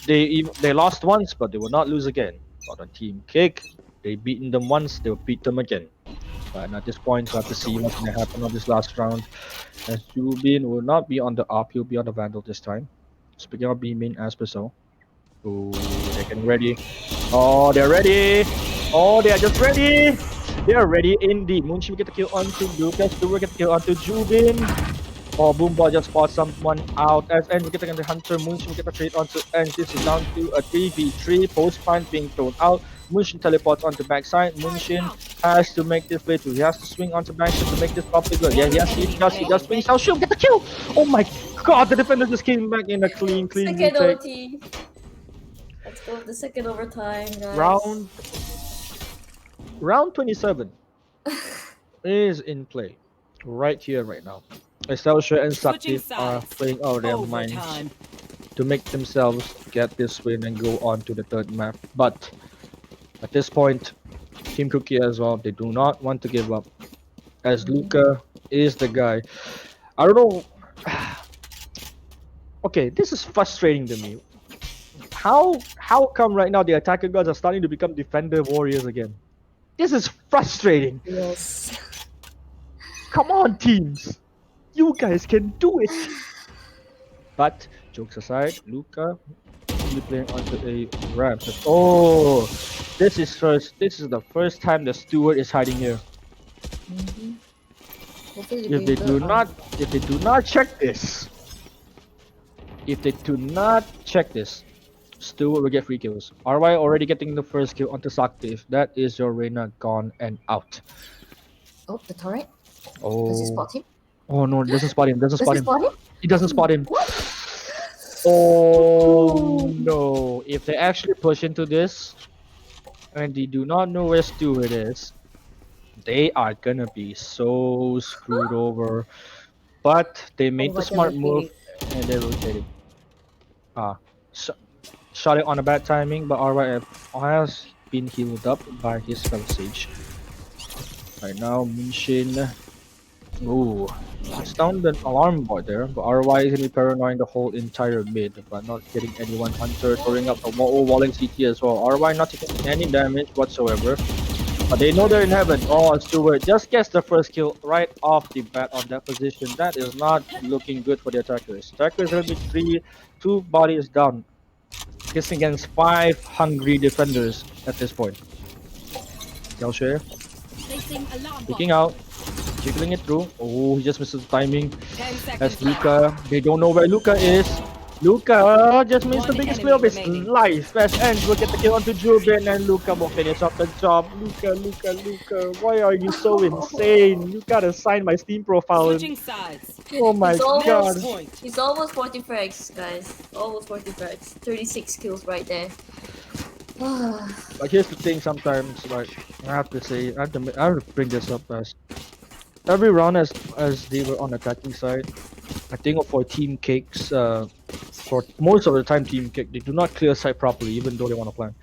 they lost once, but they will not lose again. But on Team Cake, they beaten them once, they will beat them again. But at this point, we have to see what's going to happen on this last round. As Jubin will not be on the ARP, he'll be on the Vandal this time. Speaking of B-main, as per so. Ooh, they're getting ready. Oh, they're ready! Oh, they are just ready! They are ready indeed. Moonshi will get the kill onto Lucas. Stu will get the kill onto Jubin. Oh, Boomball just spot someone out. As N will get the Hunter. Moonshi will get the trade onto N. This is down to a 3v3. Post-punch being thrown out. Munshin teleports onto backside. Munshin has to make this play too. He has to swing onto backside to make this popular. Yeah, he does swing. Xiao Shu get the kill! Oh my god, the defender just came back in a clean Second retake. OT. Let's go with the second overtime, guys. Round 27 is in play. Right here, right now. Xiao Shu and Sakti are playing out their minds to make themselves get this win and go on to the third map. But at this point, Team Cookie as well, they do not want to give up. As Luca is the guy. I don't know. Okay, this is frustrating to me. How come right now the attacker gods are starting to become defender warriors again? This is frustrating. Yes. Come on, teams. You guys can do it. But jokes aside, Luca will be playing onto a ramp. Oh, this is the first time the steward is hiding here. If they do not check this, Steward will get free kills. RY already getting the first kill onto Sakti. If that is your Reina gone and out. Oh, the turret. Oh. Does he spot him? Oh no, it doesn't spot him. Does he spot him? He doesn't spot him. Oh no! If they actually push into this, and they do not know where Steward is, they are gonna be so screwed over. But they made the smart move And they're rotating. Shot it on a bad timing, but RYF has been healed up by his fellow Sage. Right now, Munshin. Ooh, it's down the alarm board there, but RY is gonna be paranoid the whole entire mid, but not getting anyone Hunter, throwing up a walling CT as well. RY not taking any damage whatsoever, but they know they're in heaven. Oh, Stewart just gets the first kill right off the bat on that position. That is not looking good for the attackers. Attackers are gonna be two bodies down, facing against 5 hungry defenders at this point. Kelshare peeking out. Jiggling it through. Oh, he just misses the timing. 10 seconds As left. Luca, they don't know where Luca is. Luca just missed the One biggest enemy play of his remaining. life. As Ends will get the kill onto Jubin, and Luca will finish off the job. Luca, why are you so insane? You gotta sign my Steam profile. Switching sides. Oh my He's Match god. point. He's almost 40 frags, guys. Almost 40 frags. 36 kills right there. But here's the thing, sometimes, like, I have to say, I have to bring this up as every round as they were on attacking side, I think for Team Cakes, for most of the time Team Cake, they do not clear site properly even though they want to plan.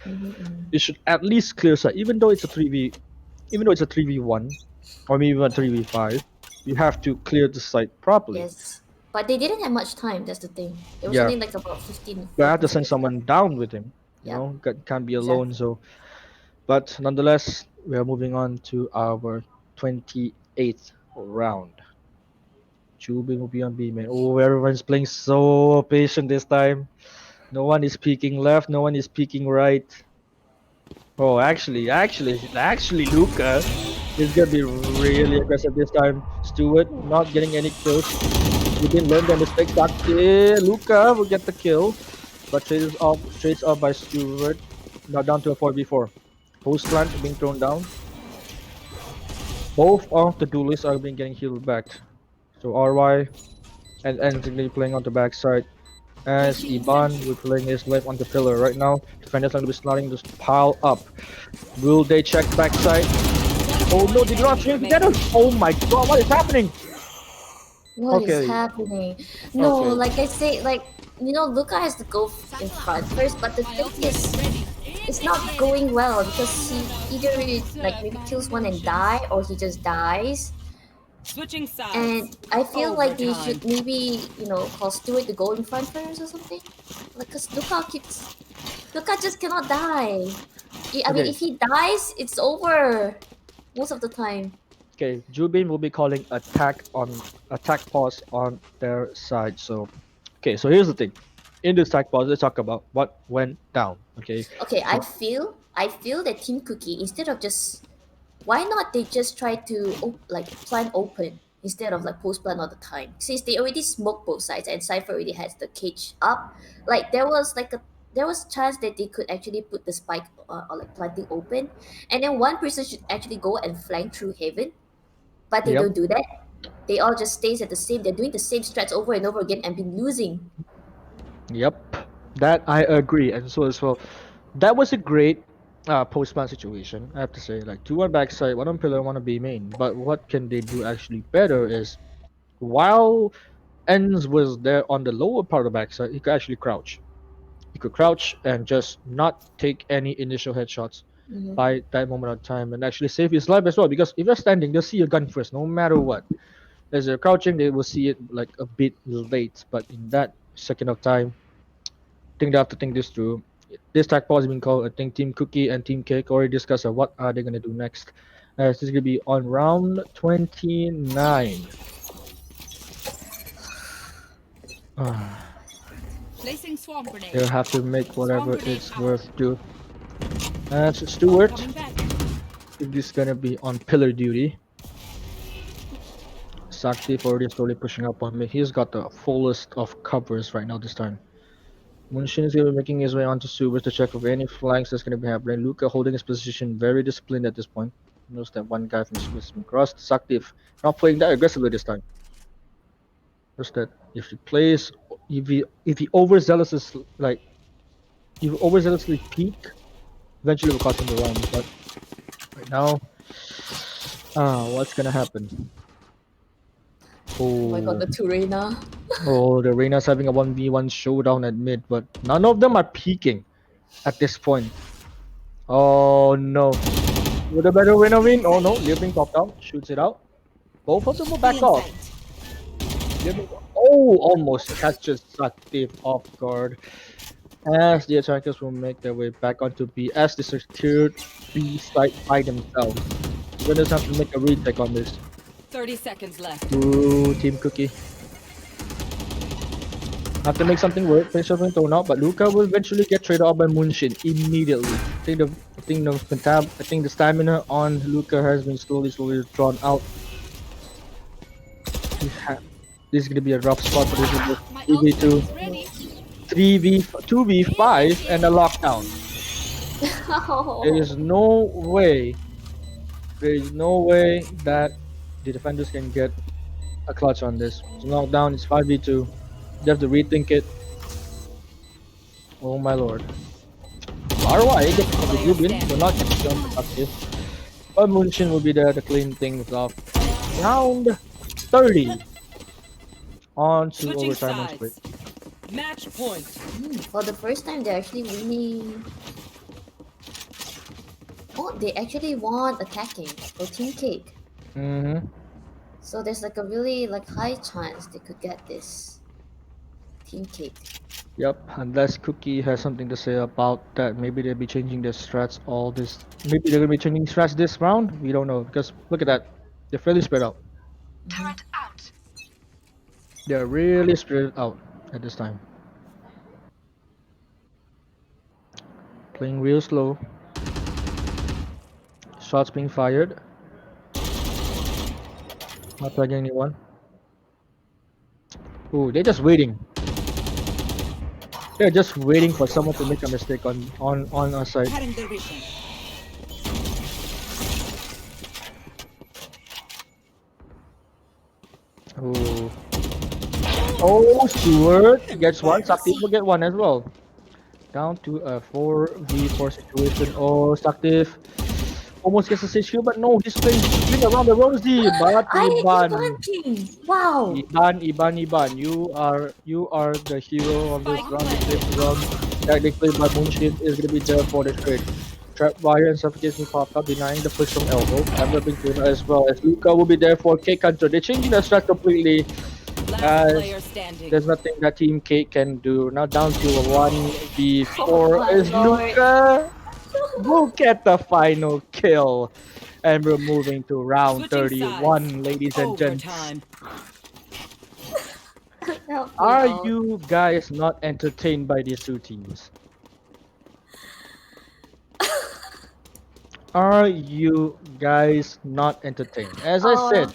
They should at least clear site, even though it's a 3v1 or maybe even a 3v5, you have to clear the site properly. Yes. But they didn't have much time, that's the thing. It was Yeah. only like about 15. You have to send someone down with him, you Yeah. know, can't be alone. So, but nonetheless, we are moving on to our 28th round. Chubin will be on B, man. Oh, everyone's playing so patient this time. No one is peeking left, no one is peeking right. Oh, actually, Luca is gonna be really aggressive this time. Stewart not getting any kills. He didn't learn their mistakes. Luca will get the kill, but trades off by Stewart. Now down to a 4v4. Post plant being thrown down. Both of the duelists are being getting healed back. So RY and Anthony playing on the backside. As Iban will playing his left on the pillar right now. Defenders are going to be starting to pile up. Will they check backside? Oh no, they do not stream together! Oh my god, what is happening? What is happening? No, like I say, like, you know, Luca has to go in front first, but the thing is, it's not going well because he either like maybe kills one and die, or he just dies. Switching sides. And I feel like they Overtime. should maybe, you know, call Stewart to go in front first or something. Like, cause Luca just cannot die. I mean, if he dies, it's over most of the time. Okay, Jubin will be calling attack pause on their side. So, okay, so here's the thing. In this attack pause, let's talk about what went down. Okay. Okay, I feel that Team Cookie, instead of just, why not they just try to like plan open instead of like post plan all the time? Since they already smoked both sides and Cypher already has the cage up, like there was chance that they could actually put the spike or like planting open, and then one person should actually go and flank through heaven, but they don't do that. They all just stays at the same. They're doing the same strats over and over again and been losing. Yep, that I agree, and so as well. That was a great post-plan situation, I have to say. Like, two on backside, one on pillar, one on B main. But what can they do actually better is, while Ends was there on the lower part of the backside, he could actually crouch. He could crouch and just not take any initial headshots by that moment of time, and actually save his life as well. Because if you're standing, they'll see your gun first, no matter what. As they're crouching, they will see it like a bit late. But in that second of time, I think they have to think this through. This tag pause has been called. I think Team Cookie and Team Cake already discussed what are they gonna do next. This is gonna be on round 29. Placing swarm grenade. They'll have to make whatever it's worth do. As Stewart, this is gonna be on pillar duty. Sakti already slowly pushing up on me. He's got the fullest of covers right now this time. Munshin is going to be making his way onto Subers to check if any flanks that's going to be happening. Luca holding his position very disciplined at this point. He knows that one guy from Subers has been crossed. Saktif not playing that aggressively this time. Just that if he plays, if he overzealously peak, eventually will cost him the round. But right now, what's gonna happen? Oh my god, Oh, the Turena. oh, the Reyna's having a 1v1 showdown at mid, but none of them are peeking at this point. Oh no. Would a better winner win? Oh no, Liebling popped out, shoots it out. Both of them will back off. Liebling, oh, almost catches Saktif off guard. As the attackers will make their way back onto B, as they secured B site by themselves. The winners have to make a retake on this. 30 seconds left. Ooh, Team Cookie. Have to make something work. Finish up and thrown out, but Luca will eventually get traded out by Moonshin immediately. I think the stamina on Luca has been slowly drawn out. This is gonna be a rough spot for this 2v2, 2v5, and a lockdown. There is no way. There is no way that the defenders can get a clutch on this. It's lockdown. It's 5v2. You have to rethink it. Oh my lord. RY gets the Rubin, will not get the jump productive. But Moonshin will be there to clean things up. Round 30. On to Switching overtime and sides. split. Match point. For the first time, they're actually winning. Oh, they actually want attacking for Team Cake. Mm-hmm. So there's like a really like high chance they could get this Team Cake. Yep, unless Cookie has something to say about that. Maybe they'll be changing their strats all this. Maybe they're gonna be changing strats this round. We don't know because look at that. They're fairly spread out. Turret out. They're really spread out at this time. Playing real slow. Shots being fired. Not tagging anyone. Ooh, they're just waiting. They're just waiting for someone to make a mistake on our side. Cutting the vision. Ooh. Oh, Stewart gets one. Saktif will get one as well. Down to a 4v4 situation. Oh, Saktif almost gets a stage kill, but no, he's playing around the Rosie. But Iban, wow. Iban, you are the hero of this round. This round, technically, but Moonshin is gonna be there for the trade. Trap wire and suffocation popped up, denying the push from elbow. Ever been cleaner as well as Luca will be there for Cake Hunter. They're changing the strat completely. There's nothing that Team Cake can do. Now down to a 1v4 is Luca. Look at the final kill. And we're moving to round 31, ladies and gents. Are you guys not entertained by these two teams? Are you guys not entertained? As I said,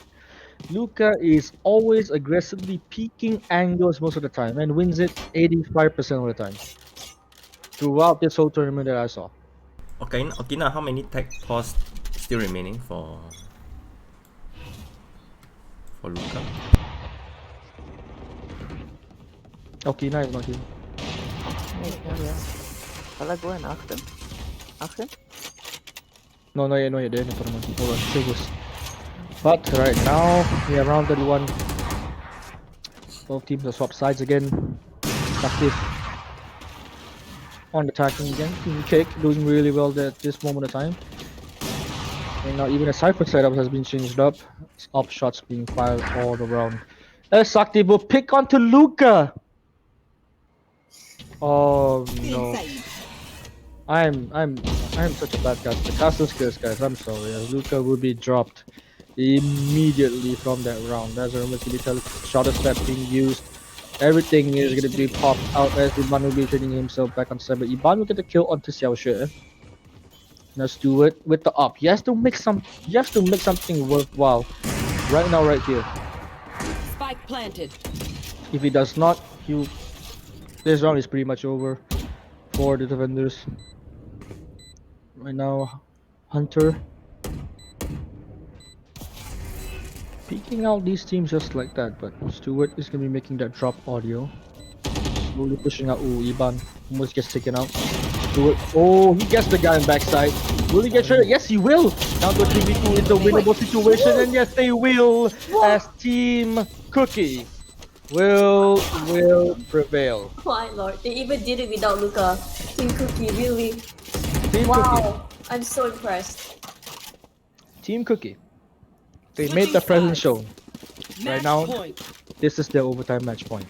Luca is always aggressively peeking angles most of the time and wins it 85% of the time. Throughout this whole tournament that I saw. Okay, now how many tech pause still remaining for Luca? Okina is not here. Yeah. Shall I go and ask them? Ask him? No, not yet, they're in the tournament. Hold on, still goes. But right now, we are round 31. Both teams have swapped sides again. Active on attacking again. Team Cake doing really well there at this moment of time. And now even a Cypher setup has been changed up. Up shots being fired all around. As Sakti will pick onto Luca. Oh no. I'm such a bad caster. Caster skills, guys. I'm sorry. As Luca will be dropped immediately from that round. That's a rumor to be telling. Shot step being used. Everything is gonna be popped out as Iban will be trading himself back on 7. Iban will get the kill onto Xiaoxue. Let's do it with the up. He has to make something worthwhile. Right now, right here. Spike planted. If he does not, this round is pretty much over for the defenders. Right now, Hunter peeking out these teams just like that, but Stewart is gonna be making that drop audio. Slowly pushing out. Ooh, Iban almost gets taken out. do it. Oh, he gets the guy on backside. Will he get traded? Yes, he will. Down to 3v2. It's a winnable situation, and yes, they will. As Team Cookie will prevail. My lord, they even did it without Luca. Team Cookie, really? Team Cookie. Wow, I'm so impressed. Team Cookie. They made the presence shown. Right now, this is their overtime match point.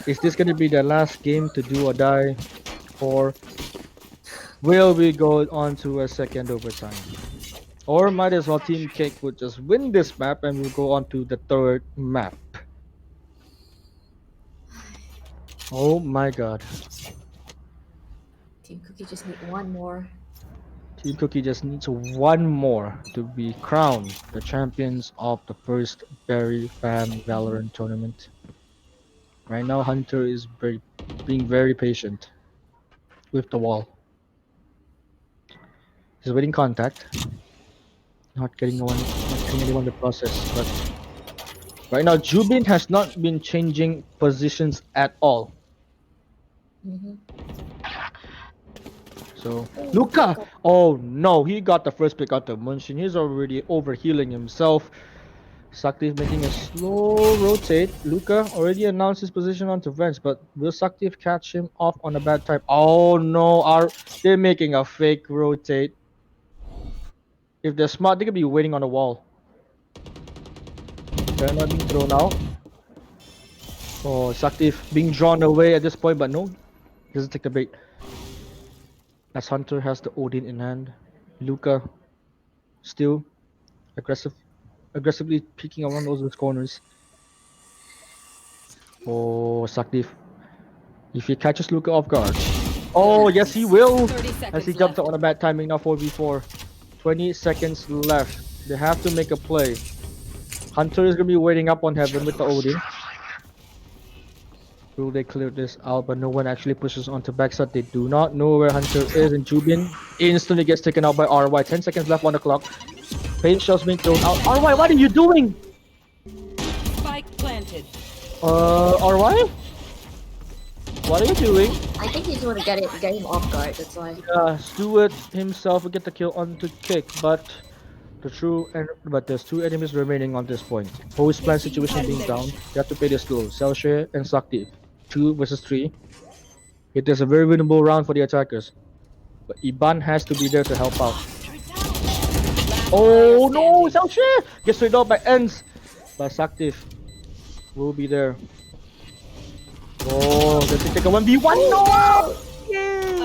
Is this going to be their last game to do or die? Or will we go on to a second overtime? Or might as well Team Cake would just win this map and we'll go on to the third map. Oh my god. Team Cookie just need one more. Team Cookie just needs one more to be crowned the champions of the first BerryFam Valorant tournament. Right now, Hunter is being very patient with the wall. He's waiting contact. Not getting anyone to process, but right now Jubin has not been changing positions at all. So Luca, oh no, he got the first pick out of Munshin. He's already overhealing himself. Saktiv making a slow rotate. Luca already announced his position onto Vents, but will Saktiv catch him off on a bad time? Oh no, they're making a fake rotate. If they're smart, they could be waiting on the wall. They're not being thrown out. Oh, Saktiv being drawn away at this point, but no, doesn't take the bait. As Hunter has the Odin in hand, Luca still aggressively peeking around those corners. Oh, Saktiv. If he catches Luca off guard. Oh, yes, he will. As he jumps out on a bad timing now, 4v4. 20 seconds left. They have to make a play. Hunter is going to be waiting up on heaven with the Odin. Will they clear this out? But no one actually pushes onto backside. They do not know where Hunter is. And Jubin instantly gets taken out by RY. 10 seconds left on the clock. Paint shells being thrown out. RY, what are you doing? Spike planted. RY? What are you doing? I think he's want to get him off guard. That's why. Yeah, Stewart himself will get the kill onto Kick, but there's two enemies remaining on this point. Post plan situation being down. You have to pay this duel. Selshare and Saktiv. 2 versus 3. It is a very winnable round for the attackers. But Iban has to be there to help out. Oh no! Selshare gets straight out by ends. But Saktiv will be there. Oh, they take a 1v1. No!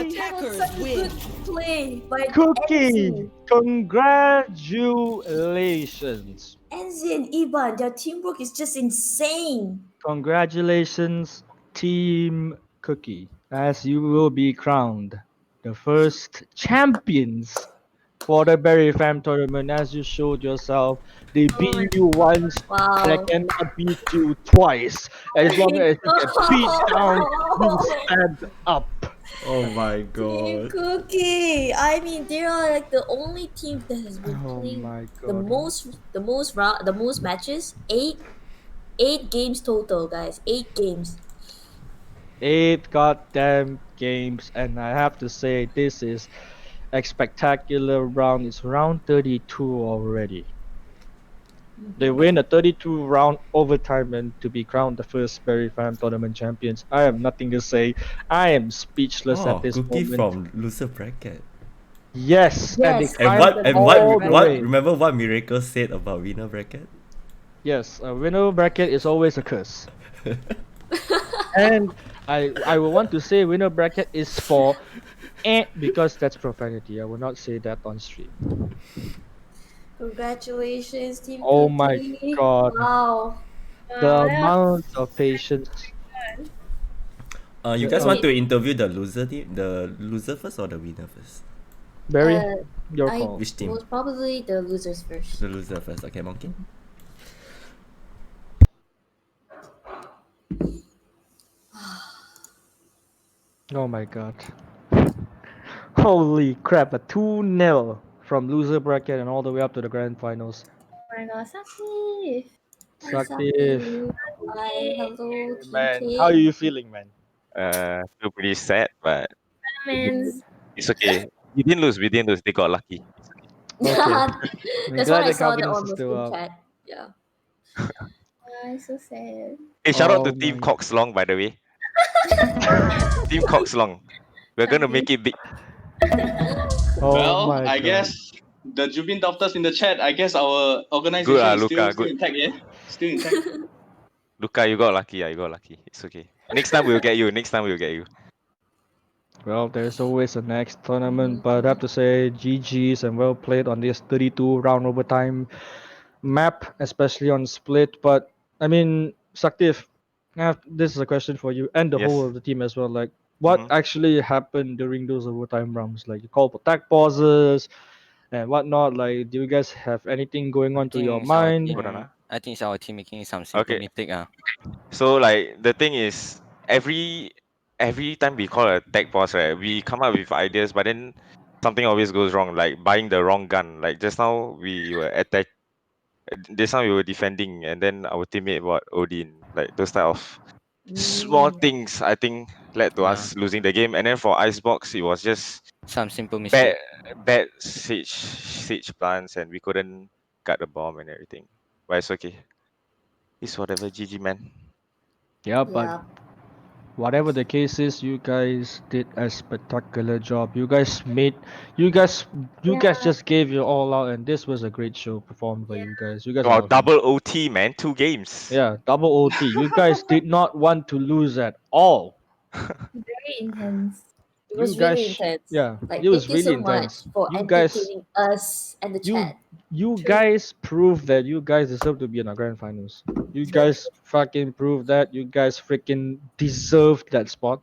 Attackers win. Good play by Cookie! Congratulations! Enzi and Iban, their teamwork is just insane. Congratulations, Team Cookie, as you will be crowned the first champions for the BerryFam Tournament. As you showed yourself, they beat you once, Wow. and I cannot beat you twice. As long as you get beat down, you stand up. Oh my Team god. Cookie. I mean, they are like the only team that has been Oh playing my the god. most matches. Eight games total, guys. 8 games. 8 goddamn games, and I have to say this is a spectacular round. It's round 32 already. They win a 32 round overtime and to be crowned the first BerryFam Tournament champions. I have nothing to say. I am speechless Oh, at this Cookie moment. from loser bracket. Yes, and they Yes. climbed And all what the what way. remember what Miracle said about winner bracket? Yes, a winner bracket is always a curse. And I will want to say winner bracket is for because that's profanity. I will not say that on stream. Congratulations, Team Oh Cookie. my god. Wow. The amount of patience. You guys want to interview the loser team, the loser first or the winner first? Barry, your I call. Which team? was probably the losers first. The loser first. Okay, Monkey. Oh my god. Holy crap, a 2-0 from loser bracket and all the way up to the grand finals. Sakti. Saktif. Hi, hello, Team Man, K. how are you feeling, man? Feel pretty sad, but Comments. It's okay. We didn't lose. We didn't lose. They got lucky. Okay. I'm That's what glad I the saw the confidence on is the still Steam up. chat. Yeah. It's so sad. Hey, shout out to Oh Team my. Cox Long, by the way. Team Cox Long. We're gonna make it big. Oh Well, my I god. guess the Jubin doctors in the chat. I guess our Good, organization is Luca. still Good. intact, yeah. Still intact. Luca, you got lucky. You got lucky. It's okay. Next time we'll get you. Next time we'll get you. Well, there's always a next tournament, but I have to say GG's and well played on this 32 round overtime map, especially on split. But I mean, Saktif, this is a question for you and the whole Yes. of the team as well. Like, what Mm-hmm. actually happened during those overtime rounds? Like, you call for tag pauses and whatnot. Like, do you guys have anything going on through your mind? Hold on, ah. I think it's our team making some simple Okay. mistake. So like the thing is, every time we call a tag pause, right, we come up with ideas, but then something always goes wrong. Like buying the wrong gun. Like just now we were attack. Just now we were defending, and then our teammate bought Odin. Like those type of small things, I think led to us losing the game. And then for Icebox, it was just some simple bad mistake. bad siege plans, and we couldn't cut the bomb and everything. But it's okay. It's whatever. GG, man. Yeah, but whatever the case is, you guys did a spectacular job. You guys just gave your all out, and this was a great show performed by you guys. You guys are Wow, awesome. double OT, man. 2 games. Yeah, double OT. You guys did not want to lose at all. Very intense. It You was really guys, intense. yeah, Like, it thank was you really so much intense. for You guys, entertaining us and the chat. you True. guys proved that you guys deserve to be in the grand finals. You guys fucking proved that. You guys freaking deserved that spot.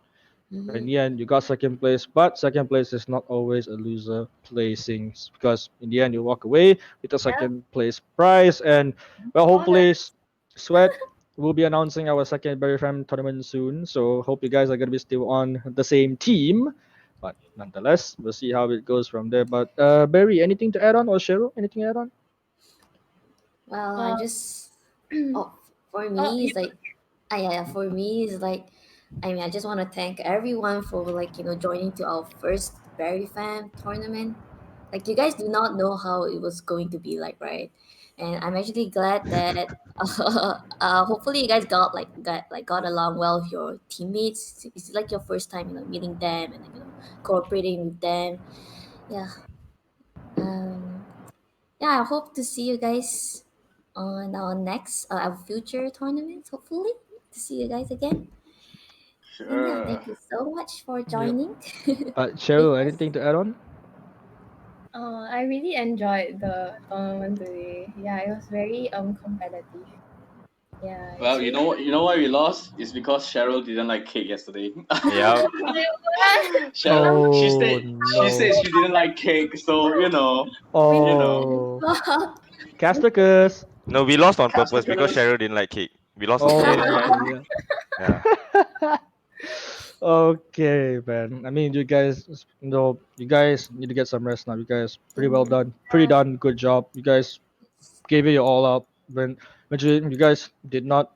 In the end, you got second place, but second place is not always a loser placing because in the end you walk away with a second place prize. And well, hopefully, Sweat will be announcing our second BerryFam tournament soon. So hope you guys are gonna be still on the same team. But nonetheless, we'll see how it goes from there. But Barry, anything to add on, or Cheryl, anything to add on? Well, I just for me it's like for me it's like I mean I just want to thank everyone for like joining to our first BerryFam tournament. Like you guys do not know how it was going to be like, right? And I'm actually glad that hopefully you guys got along well with your teammates. It's like your first time meeting them and cooperating with them. Yeah. Um, yeah, I hope to see you guys on our next our future tournaments, hopefully. To see you guys again. And yeah, thank you so much for joining. But Cheryl, anything to add on? I really enjoyed the tournament today. Yeah, it was very competitive. Yeah. Well, you know why we lost? It's because Cheryl didn't like cake yesterday. Yeah. Cheryl, she Oh, said she didn't like cake, so Oh, Casticus. No, we lost on purpose because Cheryl didn't like cake. We lost on Oh, purpose. yeah. Yeah. Okay, man. I mean, you guys, you guys need to get some rest now. You guys, pretty well done. Pretty done. Good job. You guys gave it your all out. You guys did not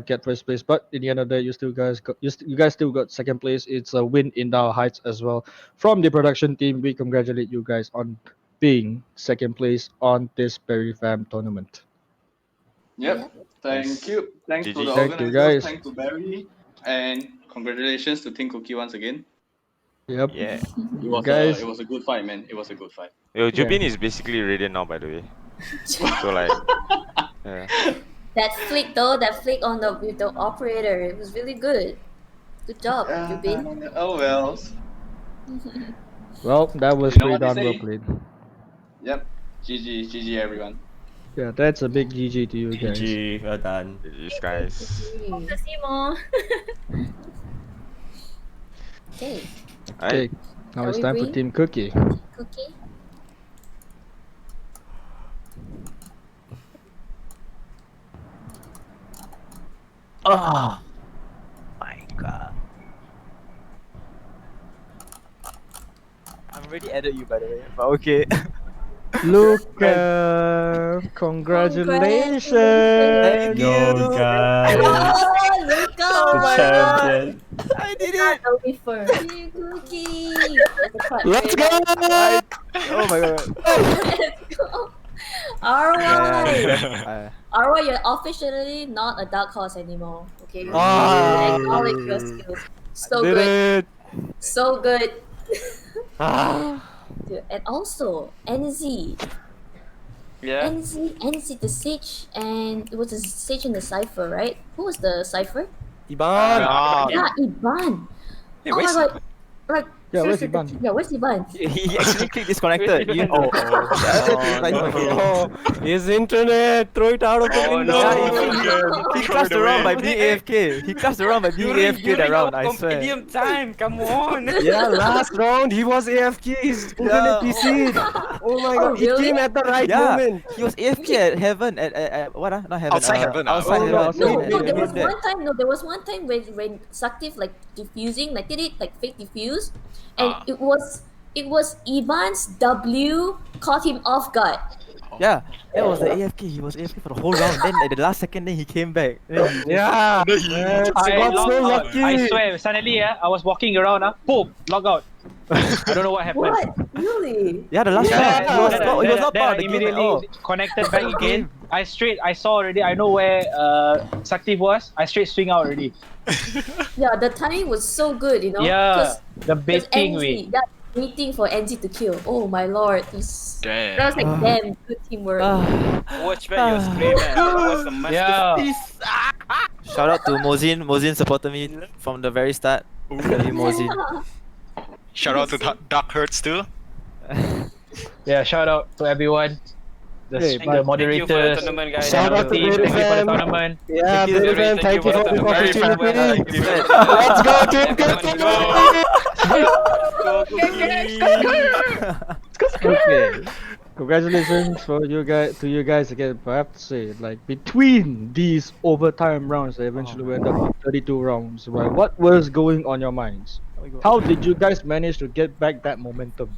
get first place, but in the end of the day, you guys still got second place. It's a win in our heights as well. From the production team, we congratulate you guys on being second place on this BerryFam tournament. Yep. Thank you. Thanks to the Thank you, organizers. guys. Thanks to Barry, and congratulations to Team Cookie once again. Yep. Yeah. It was a good fight, man. It was a good fight. Yo, Jubin is basically radiant now, by the way. So like, yeah. That flick on the with the operator, it was really good. Good job, Jubin. Oh well. Well, that was You know pretty what they darn well say? played. Yep. GG everyone. Yeah, that's a big GG to you guys. GG, well done. GG, guys. Hope to see more. Okay. Okay, now Shall it's we time for bring Team Cookie. Cookie? Oh my god. I've already added you by the way, but okay. Luca, congratulations! Thank Yo, you. guys. Oh, Luca! The champion. I did Not it! the wafer. Team Cookie! That's a cut. Let's go! Oh my god. Let's go! RY! I, RY, you're officially not a dark horse anymore. Okay? Ah. I acknowledge your skills. So did good. it! So good. Ah. Dude, and also, NZ. Yeah. NZ, the Sage, and it was a Sage and the Cypher, right? Who was the Cypher? Iban! Yeah, Iban. Hey, Oh my where's god. Like, Yeah, where's seriously, Iban? Yeah, where's Iban? He actually clicked disconnected. Where's Oh, Iban? His internet. Throw it out of the window. he classed around by being AFK. He classed around by being AFK that round, I swear. Medium time, come on. Yeah, last round he was AFK. His internet PC'd. Oh my god, he really? came at the right Yeah, moment. he was AFK at heaven at what? Not heaven. Outside heaven, Outside Oh, heaven. yeah, outside No, heaven. no, He there was came back. one time. No, there was one time when Saktif like diffusing, like did it like fake diffuse, and it was Ivan's W caught him off guard. Yeah, that was the AFK. He was AFK for the whole round. Then at the last second, then he came back. Then he Yeah, man, I got so lucky. I swear, suddenly I was walking around, boom, log out. I don't know what happened. What? Really? Yeah, the last Yeah, round. He was not then part I of the game at all. immediately connected back again. I saw already. I know where Saktif was. I straight swing out already. Yeah, the timing was so good, you know. Yeah, the 'cause baiting NZ, way. yeah, waiting for NZ to kill. Oh my lord, Damn. that was like damn good teamwork. Watch where you scream, man. That was a masterpiece. Shout out to Mozin. Mozin supported me from the very start. Love you, Mozin. Shout out to Dark Hurts too. Yeah, shout out to everyone. The, Hey, the but- moderators. Thank you for the tournament, guys. Shout out to Thank you for the BerryFam. tournament. Yeah, BerryFam, thank you for the BerryFam, opportunity. Let's go, Team Cookie! Okay. Congratulations for you guys again. But I have to say, like between these overtime rounds, they eventually went up to 32 rounds. Right? What was going on your minds? How did you guys manage to get back that momentum?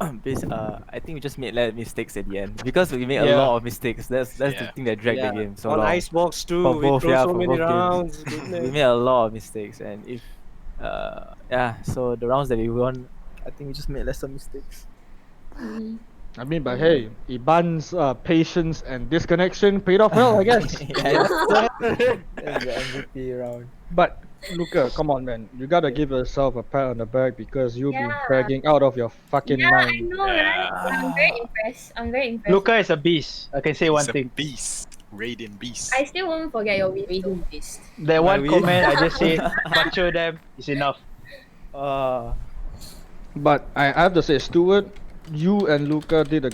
I think we just made mistakes at the end because we made a Yeah. lot of mistakes. That's the thing that dragged the game so On long. Icebox too, For we both, throw yeah, so for many both games. rounds. We Goodness. made a lot of mistakes, and if so the rounds that we won, I think we just made lesser mistakes. I mean, but hey, Iban's patience and disconnection paid off well, I guess. That's the MVP round. But Luca, come on, man, you gotta give yourself a pat on the back because you've been Yeah. bragging out of your fucking Yeah, I mind. know, right? I'm very impressed. I'm very impressed. Luca is a beast. I can say one He's a thing. beast. Radiant beast. I still won't forget your win. Radiant Beast. That one win? comment I just said, macho them is enough. But I have to say, Stuart, you and Luca did a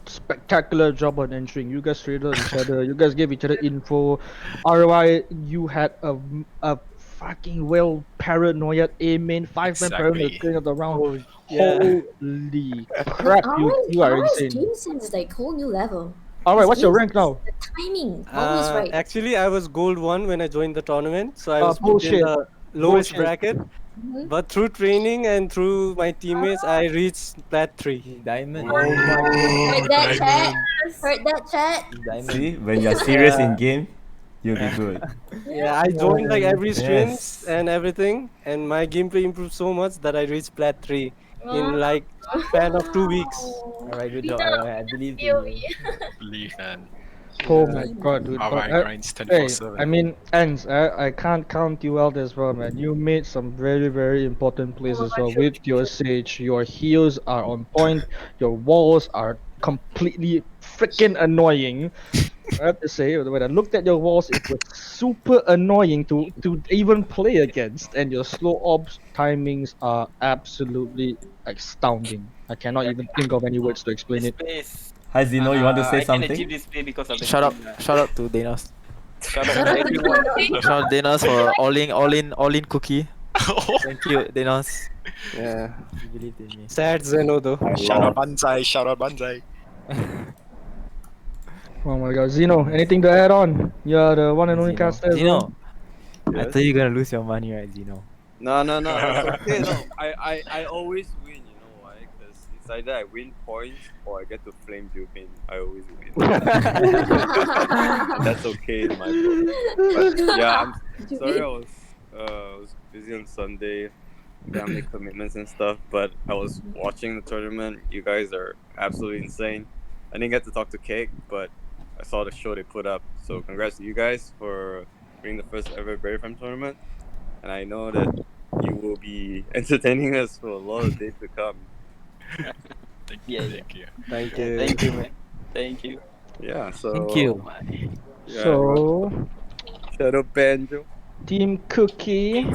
spectacular job on entering. You guys traded each other. You guys gave each other info. ROI, you had a fucking well paranoia A main 5-man paranoia at the beginning of the round. Holy crap, you are RY's insane. game sense is like whole new level. Alright, His what's your game rank now? sense, The timing, always right. Actually, I was gold 1 when I joined the tournament, so I Ah, was put bullshit. in the lowest Bullshit. bracket. Mhm. But through training and through my teammates, I reached plat 3. Diamond. Heard that chat? Heard that chat? Diamond. See, when you're serious in game, you'll be good. Yeah, I joined like every stream Yes. and everything, and my gameplay improved so much that I reached plat 3 in like span of 2 weeks. Alright, good We job. don't I believe in feel you. Believe, man. Oh my god, dude. Our But, grinds hey, 24/7. I mean, Ants, I can't count you out as well, man. You made some very, very important plays as well with your Sage. Your heals are on point. Your walls are completely freaking annoying. I have to say, when I looked at your walls, it was super annoying to even play against. And your slow ops timings are absolutely astounding. I cannot even think of any words to explain it. Space. Hi Zeno, you want to say I can achieve something? this play because of the Shout out, team, shout out to Danos. Shout out to everyone. Shout out Danos for all in cookie. Thank you, Danos. Yeah. You believed in me. Sad Zeno though. Shout out Banzai, shout out Banzai. Oh my god, Zeno, anything to add on? You're the one and only caster. as well. Zeno, I thought you're gonna lose your money, right, Zeno? No, it's okay. No, I always win, you know why? Because it's either I win points or I get to flame Jupin. I always win. And that's okay in my book. But yeah, I'm sorry I was busy on Sunday, family commitments and stuff. But I was watching the tournament. You guys are absolutely insane. I didn't get to talk to Cake, but I saw the show they put up. So congrats to you guys for being the first ever BerryFam tournament. And I know that you will be entertaining us for a lot of days to come. Thank you. Thank you. Thank you. Thank you, man. Thank you. Yeah. So. Thank you. Yeah, So, Shadow Banjo. Team Cookie,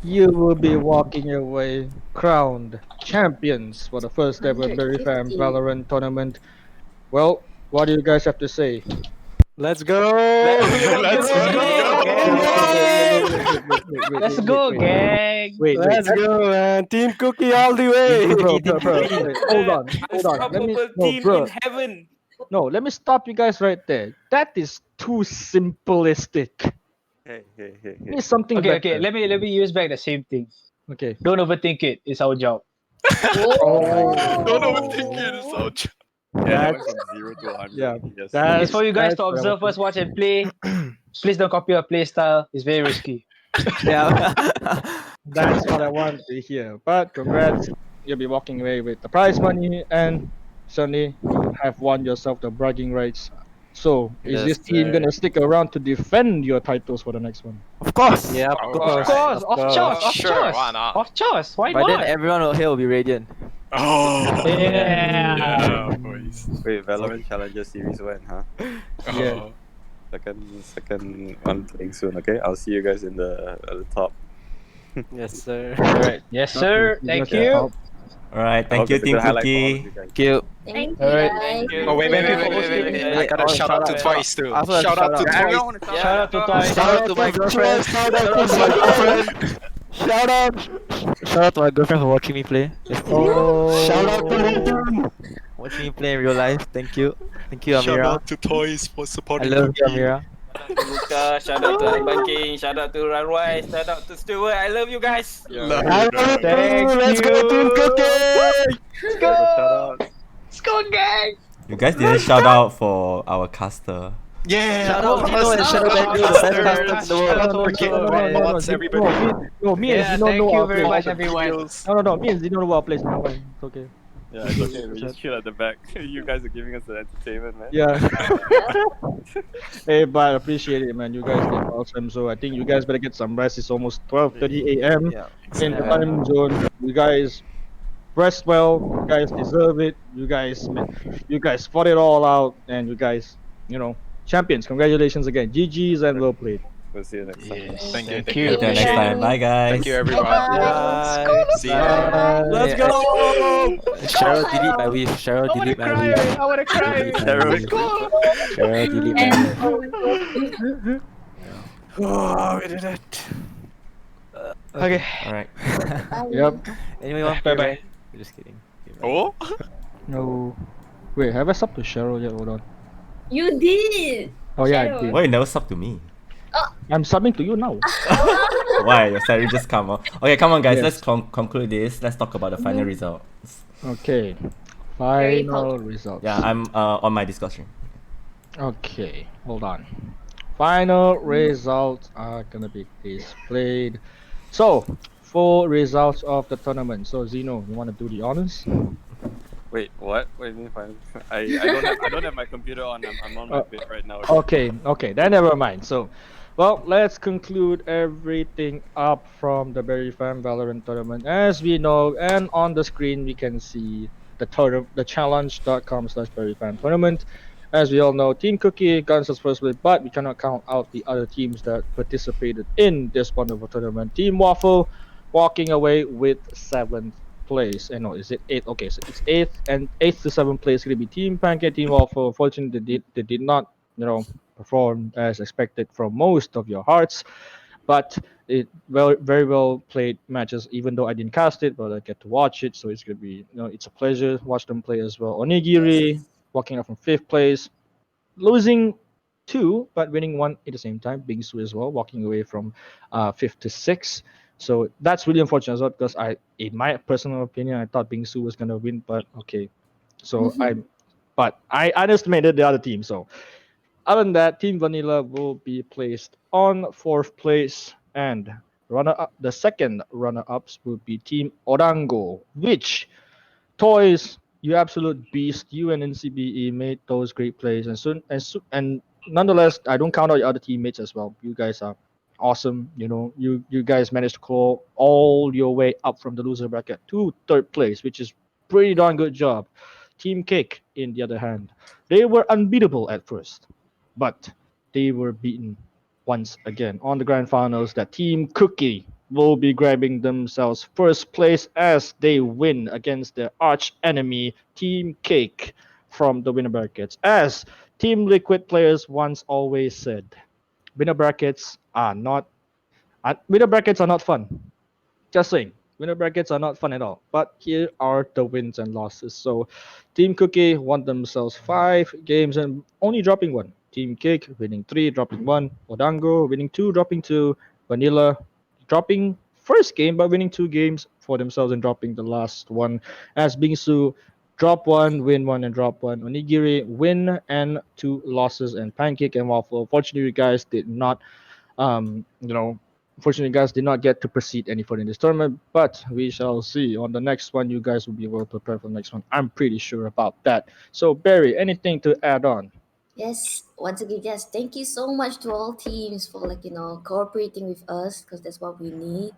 you will be walking away crowned champions for the first ever BerryFam 150. Valorant tournament. Well, what do you guys have to say? Let's go. Let's go, Let's go, gang. Wait. Let's go, man. Team Cookie all the way. Bro, wait, hold on. Let me, Unstoppable no, team bro. in heaven. No, let me stop you guys right there. That is too simplistic. Hey. Need something Okay, better. Let me use back the same thing. Okay. Don't overthink it. It's our job. Oh. Don't overthink it. It's our job. Yeah, that went from 0 to 100. Yeah, Yes. It's for you guys to what I observe was us, watch and play. Please don't copy our play style. It's very risky. Yeah. That's what I want to hear. But congrats, you'll be walking away with the prize money, and certainly you have won yourself the bragging rights. So, is this Yes, team sir. gonna stick around to defend your titles for the next one? Of course. Yeah, Of Of course. course, of choice. Sure, why not? Of choice. Why By not? then, everyone here will be radiant. Oh. Yeah. Yeah, boys. Wait, Valorant Challenger Series when, huh? Yeah. Oh. Second one playing soon, okay? I'll see you guys in at the top. Yes, sir. All right. Yes, sir. Thank you. All right, I thank hope you, it's a Team good highlight for all of Cookie. you guys. Thank you. Thank you, All right. guys. Thank you. Oh wait, Thank you for hosting. I gotta shout out to Twice too. Also, Shout out to Yeah, Twice. everyone want to Shout out to Toy. Shout out to my girlfriend. Shout out to my girlfriend. Shout out. Shout out to my girlfriend for watching me play. Oh. Shout out to Lincoln. Watching me play in real life. Thank you. Thank you, Shout Amira. out to Toys for I supporting love you, Cookie. Amira. Shout out to Luca, shout out to Ivan King, shout out to Ranwai, shout out to Stuart. I love you guys. Love I you love guys. you. Let's go, Team Cookie. Let's go. Let's go, gang. You guys didn't shout out for our caster. Yeah. Shout out Zeno and Shadow Banjo, the best casters in the world. What's everybody? Me and Yeah, Zeno thank know you our very place. much, everyone. No, me and Zeno know our place now. It's okay. Yeah, it's okay. We just chill at the back. You guys are giving us the entertainment, man. Yeah. Hey, but I appreciate it, man. You guys did awesome. So I think you guys better get some rest. It's almost 12:30 a.m. Yeah. in the time zone. You guys rest well. You guys deserve it. You guys fought it all out, and you guys, champions. Congratulations again. GGs and well played. We'll see you next time. Yes. Thank you. Thank Thank you. you. See you next time. Bye, guys. Thank you, everyone. Bye. See ya. Let's go. Cheryl, delete my wish. Cheryl, I wanna delete my cry. wish. I wanna cry. Cheryl, delete my wish. Oh, we did it. Okay. All right. Yep. Anyway, one Bye-bye. right? Just kidding. Okay, bye. Oh. No. Wait, have I subbed to Cheryl yet? Hold on. You did. Oh yeah, I Cheryl. did. Why you never sub to me? I'm subbing to you now. Why? Your salary just come on. Okay, come on, guys. Yes. Let's conclude this. Let's talk about the final results. Okay. Very Final pumped. results. Yeah, I'm on my Discord stream. Okay, hold on. Final results are gonna be displayed. So, full results of the tournament. So, Zeno, you want to do the honors? Wait, what? What do you mean final? I don't have my computer on. I'm on my bed right now. Okay, then never mind. So, well, let's conclude everything up from the BerryFam Valorant tournament. As we know, and on the screen we can see the challenge.com/BerryFam tournament. As we all know, Team Cookie guns us first place, but we cannot count out the other teams that participated in this wonderful tournament. Team Waffle walking away with 7th place. No, is it 8th? Okay, so it's 8th, and 8th to 7th place going to be Team Pancake, Team Waffle. Unfortunately, they did not, perform as expected from most of your hearts, but it very well played matches. Even though I didn't cast it, but I get to watch it, so it's gonna be, it's a pleasure to watch them play as well. Onigiri walking up from 5th place, losing 2 but winning 1 at the same time. Bingsu as well walking away from 5th to 6th. So that's really unfortunate as well, because in my personal opinion, I thought Bingsu was gonna win, but okay. So I underestimated the other team. So other than that, Team Vanilla will be placed on 4th place, and The second runner-ups would be Team Odango, which Toys, you absolute beast. You and NCBE made those great plays, and nonetheless, I don't count out your other teammates as well. You guys are awesome. You guys managed to claw all your way up from the loser bracket to third place, which is pretty darn good job. Team Cake, in the other hand, they were unbeatable at first, but they were beaten once again on the grand finals. That Team Cookie will be grabbing themselves first place as they win against their arch enemy Team Cake from the winner brackets. As Team Liquid players once always said, winner brackets are not winner brackets are not fun. Just saying, winner brackets are not fun at all. But here are the wins and losses. So, Team Cookie won themselves 5 games and only dropping one. Team Cake winning 3, dropping 1. Odango winning 2, dropping 2. Vanilla dropping first game but winning 2 games for themselves and dropping the last one. As Bingsu drop 1, win 1, and drop 1. Onigiri win and 2 losses, and Pancake and Waffle. Fortunately, you guys did not um, you know, unfortunately, you guys did not get to proceed any further in this tournament, but we shall see. On the next one, you guys will be well prepared for the next one. I'm pretty sure about that. So, Barry, anything to add on? Yes, once again, yes. Thank you so much to all teams for cooperating with us because that's what we need.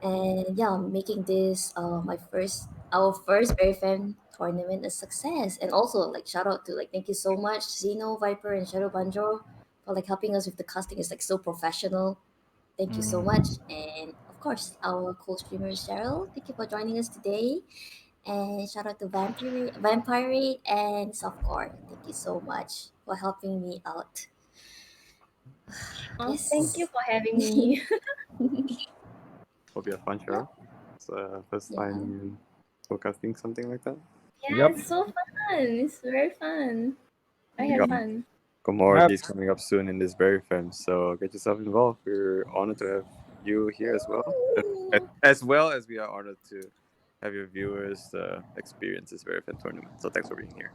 And yeah, making this our first BerryFam tournament a success. And also shout out to thank you so much Zeno, Viper, and Shadow Banjo for helping us with the casting. It's so professional. Thank you so much. And of course, our co-streamer Cheryl. Thank you for joining us today. And shout out to Vampire and Softcore. Thank you so much for helping me out. Oh, thank you Yes. for having me. Hope you have fun, Cheryl. It's first Yeah. time forecasting something like that. Yeah, it's so fun. It's very fun. I had fun. Got more of these coming up soon in this BerryFam, so get yourself involved. We're honored to have you here as well. As well as we are honored to have your viewers experience this BerryFam tournament. So thanks for being here.